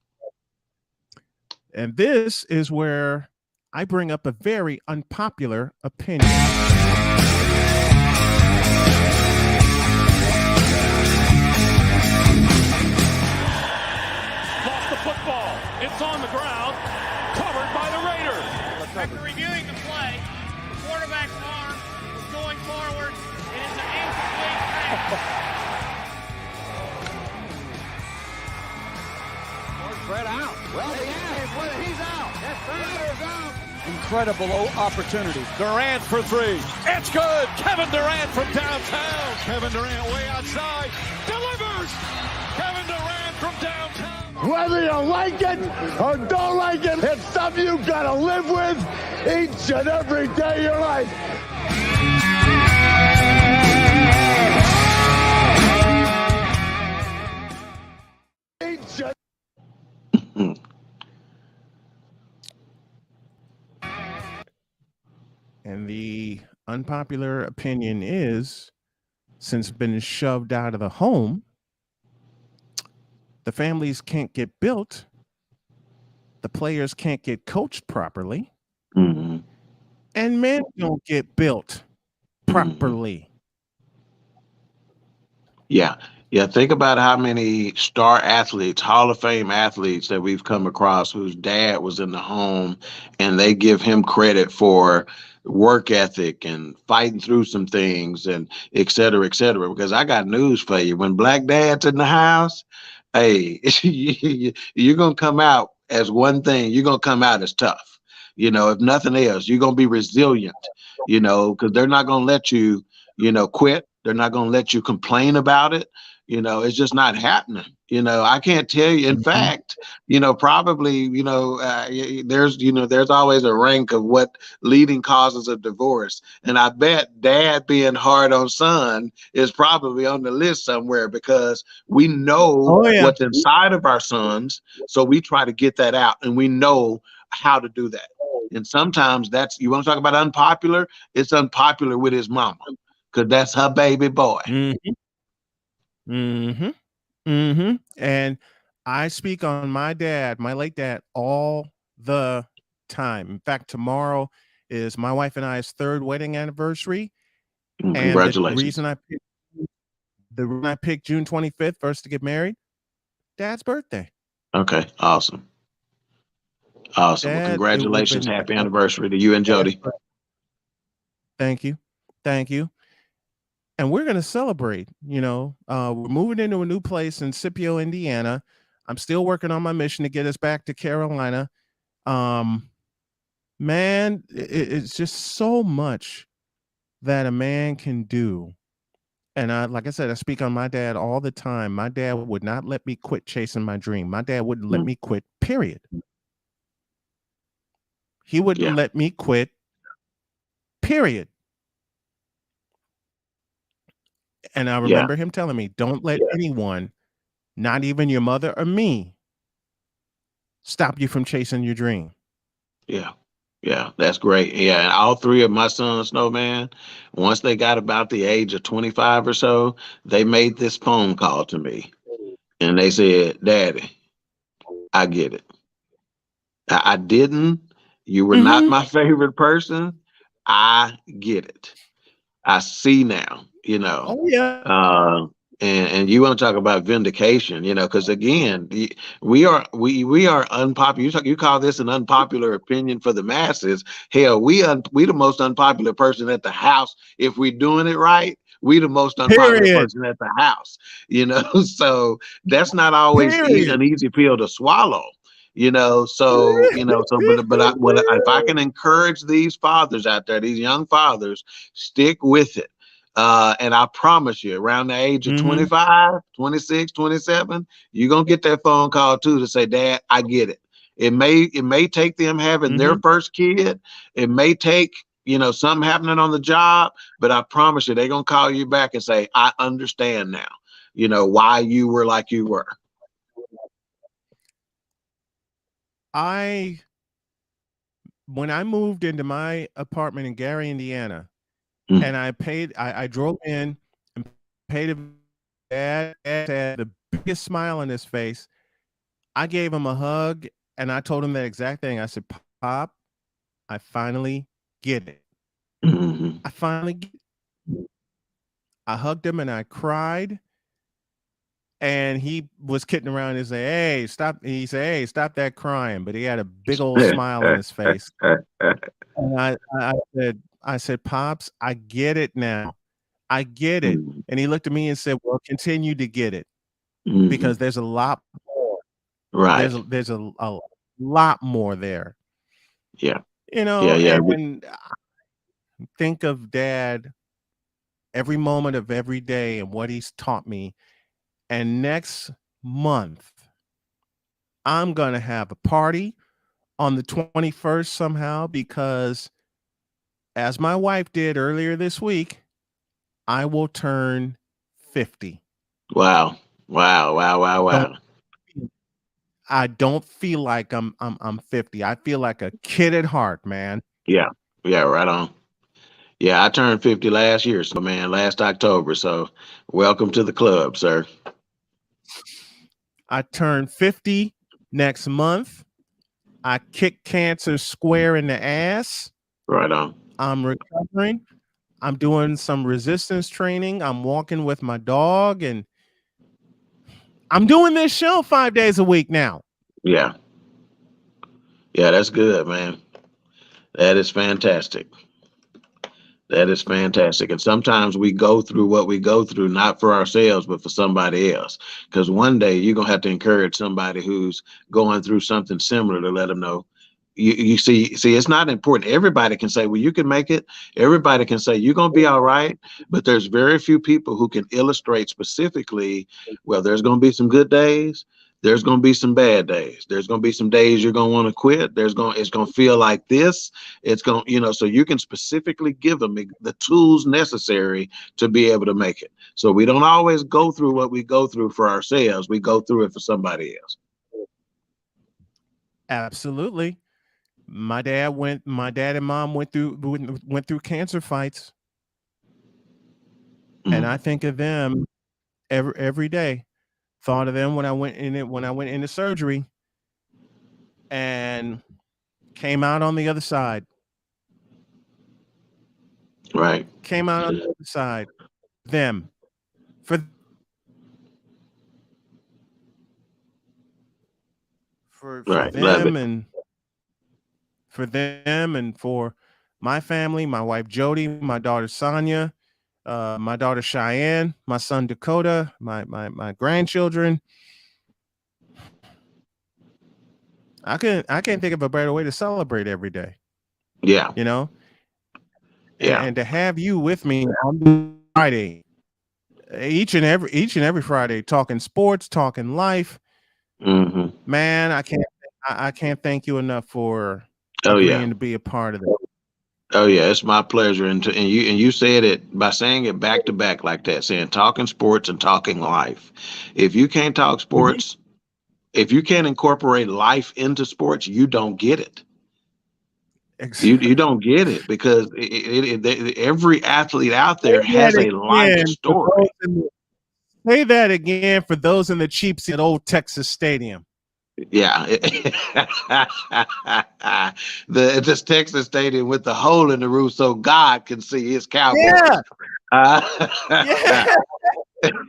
And this is where I bring up a very unpopular opinion. Football. It's on the ground, covered by the Raiders. After reviewing the play, the quarterback's arm was going forward. It is an incomplete pass. Spread out. Well, he's out. Raiders out. Incredible opportunity. Durant for 3. It's good. Kevin Durant from downtown. Kevin Durant way outside. Delivers. Kevin Durant from downtown. Whether you like it or don't like it, it's something you gotta live with each and every day of your life. And the unpopular opinion is, since been shoved out of the home, the families can't get built, the players can't get coached properly, and men don't get built properly. Yeah. Think about how many star athletes, Hall of Fame athletes that we've come across whose dad was in the home, and they give him credit for work ethic and fighting through some things and et cetera, because I got news for you. When black dad's in the house, hey, you're going to come out as one thing. You're going to come out as tough. If nothing else, you're going to be resilient, because they're not going to let you, quit. They're not going to let you complain about it. It's just not happening. I can't tell you. In fact, probably, there's always a rank of what leading causes of divorce. And I bet dad being hard on son is probably on the list somewhere, because we know what's inside of our sons. So we try to get that out, and we know how to do that. And sometimes you want to talk about unpopular, it's unpopular with his mama, because that's her baby boy. And I speak on my dad, my late dad, all the time. In fact, tomorrow is my wife and I's 3rd wedding anniversary. Congratulations. And the reason I picked June 25th for us to get married, Dad's birthday. Okay, awesome. Well, congratulations. Happy anniversary to you and Jody. Thank you. And we're going to celebrate. We're moving into a new place in Scipio, Indiana. I'm still working on my mission to get us back to Carolina. Man, it's just so much that a man can do. And like I said, I speak on my dad all the time. My dad would not let me quit chasing my dream. My dad wouldn't let me quit, period. He wouldn't let me quit, period. And I remember him telling me, don't let anyone, not even your mother or me, stop you from chasing your dream. Yeah, that's great. Yeah, and all 3 of my sons, Snowman, once they got about the age of 25 or so, they made this phone call to me. And they said, Daddy, I get it. I didn't. You were not my favorite person. I get it. I see now, Oh yeah. And you want to talk about vindication, because again, we are unpopular. You call this an unpopular opinion for the masses. Hell, we the most unpopular person at the house. If we're doing it right, we the most unpopular Period. person at the house. So that's not always Period. an easy pill to swallow. If I can encourage these fathers out there, these young fathers, stick with it. And I promise you, around the age of 25, 26, 27, you're going to get that phone call too to say, Dad, I get it. It may take them having their first kid. It may take, something happening on the job, but I promise you, they're going to call you back and say, I understand now, why you were like you were. When I moved into my apartment in Gary, Indiana, and I drove in and paid a dad had the biggest smile on his face. I gave him a hug and I told him that exact thing. I said, Pop, I finally get it. I finally get it. I hugged him and I cried. And he was kidding around and say, "Hey, stop." He said, "Hey, stop that crying." But he had a big old smile on his face. And I said, Pops, I get it now. I get it. And he looked at me and said, well, continue to get it because there's a lot more. Right. There's a lot more there. Yeah. And think of Dad every moment of every day and what he's taught me. And next month, I'm going to have a party on the 21st somehow because as my wife did earlier this week, I will turn 50. Wow. I don't feel like I'm 50. I feel like a kid at heart, man. Yeah, right on. Yeah, I turned 50 last year, so last October. So welcome to the club, sir. I turn 50 next month. I kick cancer square in the ass. Right on. I'm recovering. I'm doing some resistance training. I'm walking with my dog and I'm doing this show 5 days a week now. Yeah. Yeah, that's good, man. That is fantastic. That is fantastic. And sometimes we go through what we go through, not for ourselves, but for somebody else. Because one day you're going to have to encourage somebody who's going through something similar to let them know. You see, it's not important. Everybody can say, well, you can make it. Everybody can say, you're going to be all right. But there's very few people who can illustrate specifically, well, there's going to be some good days. There's going to be some bad days. There's going to be some days you're going to want to quit. It's going to feel like this. It's going, so you can specifically give them the tools necessary to be able to make it. So we don't always go through what we go through for ourselves. We go through it for somebody else. Absolutely. My dad and mom went through cancer fights. And I think of them every day. Thought of them when I went into surgery and came out on the other side. Right. Came out on the other side. Them. For them and for them and for my family, my wife Jody, my daughter Sonia, my daughter Cheyenne, my son Dakota, my grandchildren. I can't think of a better way to celebrate every day. Yeah. And to have you with me on Friday, each and every Friday, talking sports, talking life. Man, I can't thank you enough for agreeing to be a part of it. Oh yeah, it's my pleasure. And you said it by saying it back to back like that, saying talking sports and talking life. If you can't talk sports, if you can't incorporate life into sports, you don't get it. Exactly. You don't get it because every athlete out there has a life story. Say that again for those in the cheap seat at Old Texas Stadium. Yeah. This Texas stadium with the hole in the roof so God can see his Cowboys.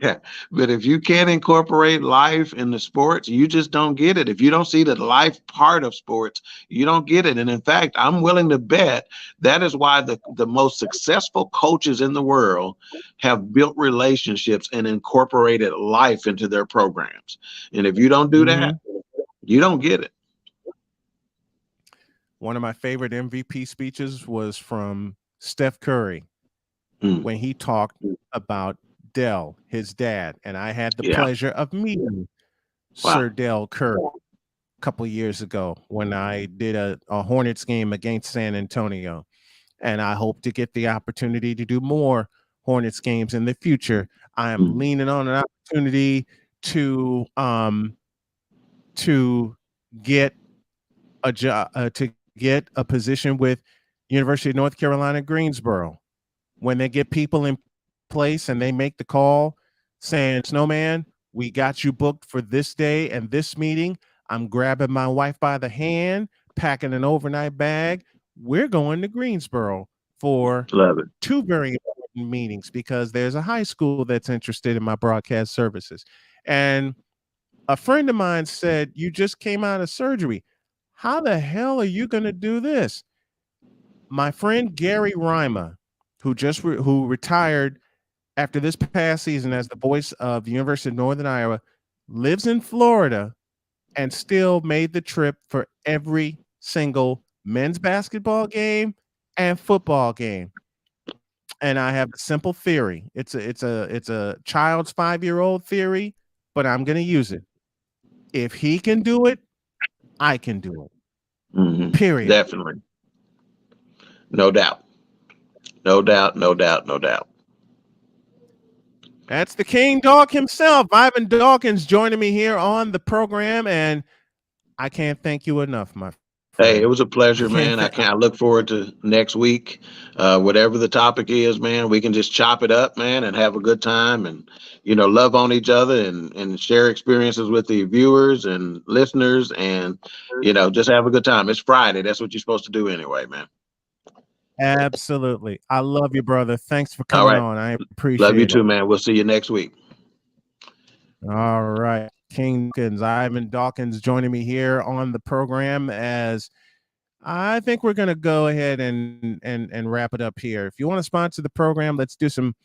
Yeah. But if you can't incorporate life in the sports, you just don't get it. If you don't see the life part of sports, you don't get it. And in fact, I'm willing to bet that is why the most successful coaches in the world have built relationships and incorporated life into their programs. And if you don't do that, you don't get it. One of my favorite MVP speeches was from Steph Curry when he talked about Dell, his dad, and I had the pleasure of meeting Sir Dell Curry a couple of years ago when I did a Hornets game against San Antonio, and I hope to get the opportunity to do more Hornets games in the future. I am leaning on an opportunity to get a job, to get a position with University of North Carolina, Greensboro. When they get people in place and they make the call saying, Snowman, we got you booked for this day and this meeting. I'm grabbing my wife by the hand, packing an overnight bag. We're going to Greensboro for two very important meetings because there's a high school that's interested in my broadcast services. And a friend of mine said, you just came out of surgery. How the hell are you going to do this? My friend Gary Rima, who retired after this past season as the voice of the University of Northern Iowa, lives in Florida and still made the trip for every single men's basketball game and football game. And I have a simple theory. It's a child's 5-year-old theory, but I'm going to use it. If he can do it, I can do it. Period. Definitely. No doubt. No doubt. No doubt. No doubt. That's the King Dog himself, Ivan Dawkins, joining me here on the program, and I can't thank you enough, my friend. Hey, it was a pleasure, man. I look forward to next week. Whatever the topic is, man, we can just chop it up, man, and have a good time and, love on each other and share experiences with the viewers and listeners and, just have a good time. It's Friday. That's what you're supposed to do anyway, man. Absolutely. I love you, brother. Thanks for coming on. I appreciate it. Love you too, man. We'll see you next week. All right. King Dawkins, Ivan Dawkins joining me here on the program as I think we're going to go ahead and wrap it up here. If you want to sponsor the program, let's do some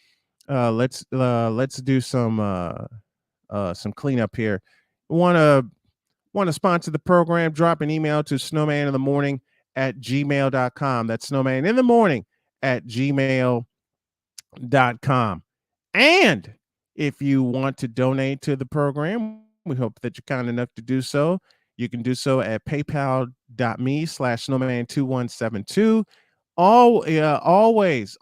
cleanup here. Want to sponsor the program, drop an email to snowmaninthemorning@gmail.com. That's snowmaninthemorning@gmail.com. And if you want to donate to the program, we hope that you're kind enough to do so. You can do so at paypal.me/snowman2172. Always.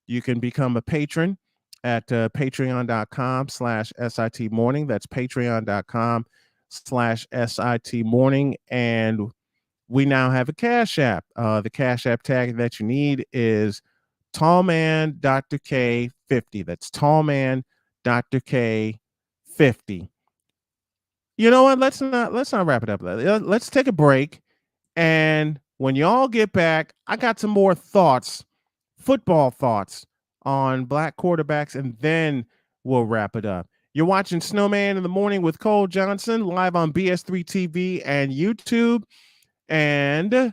You can become a patron at patreon.com/SITmorning. That's patreon.com/SITmorning. And we now have a Cash App. The Cash App tag that you need is Tallman Dr. K 50. That's Tallman Dr. K 50. You know what? Let's not wrap it up. Let's take a break. And when y'all get back, I got some more thoughts, football thoughts on black quarterbacks, and then we'll wrap it up. You're watching Snowman in the Morning with Cole Johnson live on BS3 TV and YouTube. And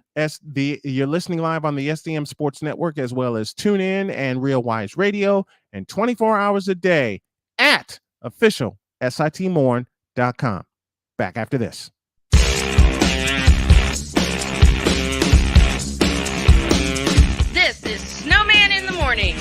you're listening live on the SDM Sports Network, as well as TuneIn and Real Wise Radio, and 24 hours a day at official SITmorn.com. Back after this. This is Snowman in the Morning.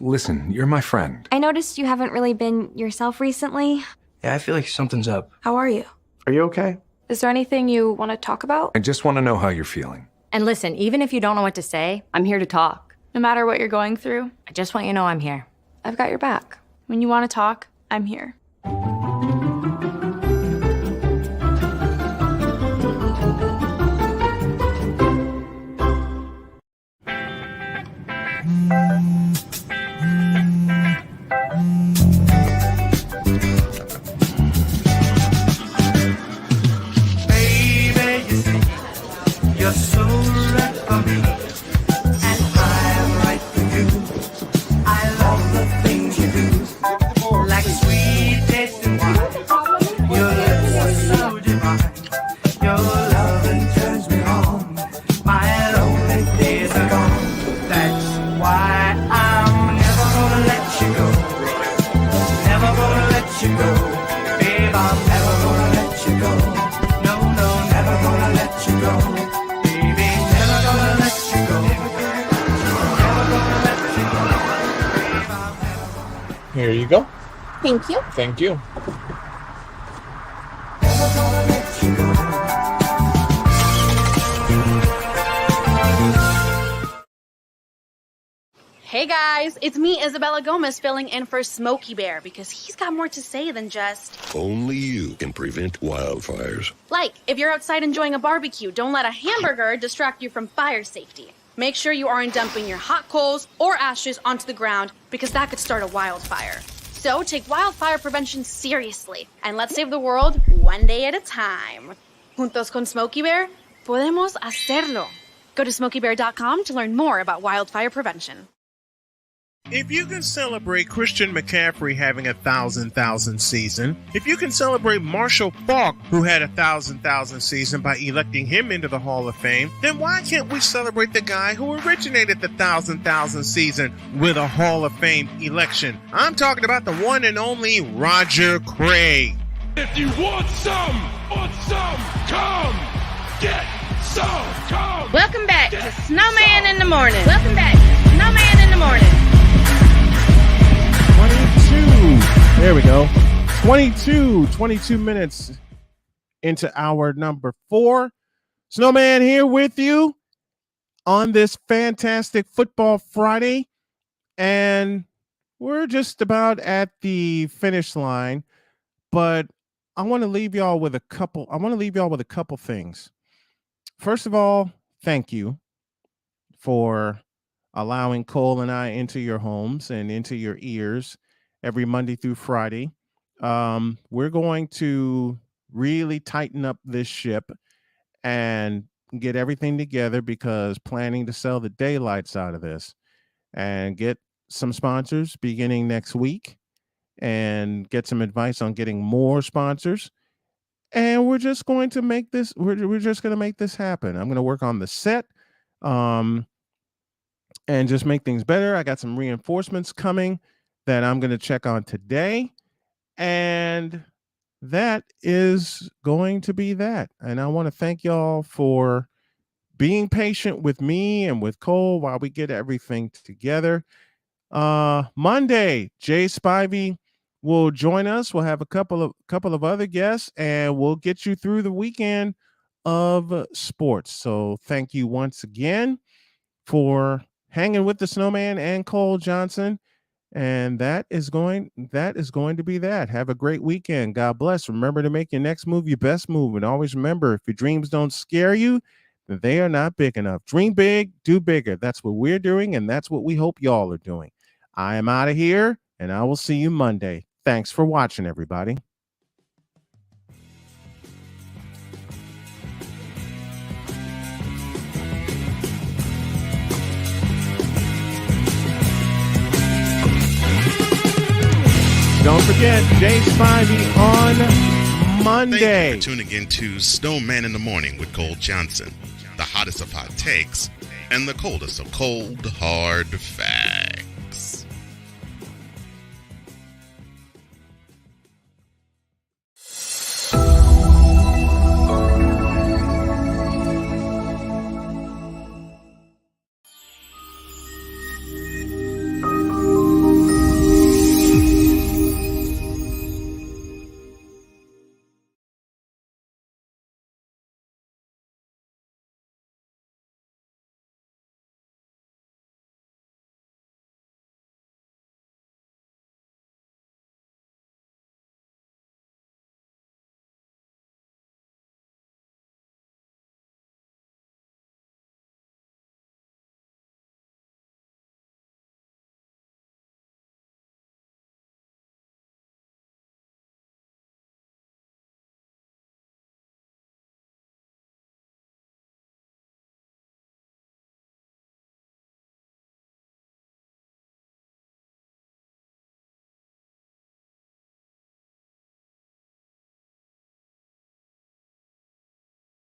Listen, you're my friend. I noticed you haven't really been yourself recently. Yeah, I feel like something's up. How are you? Are you okay? Is there anything you want to talk about? I just want to know how you're feeling. And listen, even if you don't know what to say, I'm here to talk. No matter what you're going through, I just want you to know I'm here. I've got your back. when you want to talk, I'm here. Baby, you see, you're so right for me, and I'm right for you. I love the things you do, like sweet tasting wine. Your lips are so divine. Your loving turns me on. My lonely days are gone. That's why I'm never gonna let you go. Never gonna let you go. Babe, I'm never gonna let you go. No, no, never gonna let you go. Baby, never gonna let you go. Never gonna let you go. Babe, I'm never gonna. Here you go. Thank you. Thank you. Never gonna let you go. Hey guys, it's me, Isabella Gomez, filling in for Smokey Bear because he's got more to say than just, Only you can prevent wildfires. like, if you're outside enjoying a barbecue, don't let a hamburger distract you from fire safety. Make sure you aren't dumping your hot coals or ashes onto the ground because that could start a wildfire. So take wildfire prevention seriously and let's save the world one day at a time. Juntos con Smokey Bear, podemos hacerlo. Go to smokeybear.com to learn more about wildfire prevention. If you can celebrate Christian McCaffrey having a 1,000 season, if you can celebrate Marshall Faulk, who had a 1,000 season by electing him into the Hall of Fame, then why can't we celebrate the guy who originated the 1,000 season with a Hall of Fame election? I'm talking about the one and only Roger Craig. If you want some, come get some, come. Welcome back to Snowman in the Morning. Welcome back to Snowman in the Morning. 22. There we go. 22 minutes into hour number 4. Snowman here with you on this fantastic Football Friday. And we're just about at the finish line, but I want to leave y'all with a couple things. First of all, thank you for allowing Cole and I into your homes and into your ears every Monday through Friday. We're going to really tighten up this ship and get everything together because planning to sell the daylights out of this and get some sponsors beginning next week and get some advice on getting more sponsors. And we're just going to make this, we're just going to make this happen. I'm going to work on the set. And just make things better. I got some reinforcements coming that I'm going to check on today. And that is going to be that. And I want to thank y'all for being patient with me and with Cole while we get everything together. Monday, Jay Spivey will join us. We'll have a couple of other guests, and we'll get you through the weekend of sports. So thank you once again for hanging with the Snowman and Cole Johnson. And that is going to be that. Have a great weekend. God bless. Remember to make your next move your best move. And always remember, if your dreams don't scare you, then they are not big enough. Dream big, do bigger. That's what we're doing, and that's what we hope y'all are doing. I am out of here, and I will see you Monday. Thanks for watching, everybody. Don't forget, Jay Spivey on Monday. Thank you for tuning in to Snowman in the Morning with Cole Johnson, the hottest of hot takes and the coldest of cold, hard facts.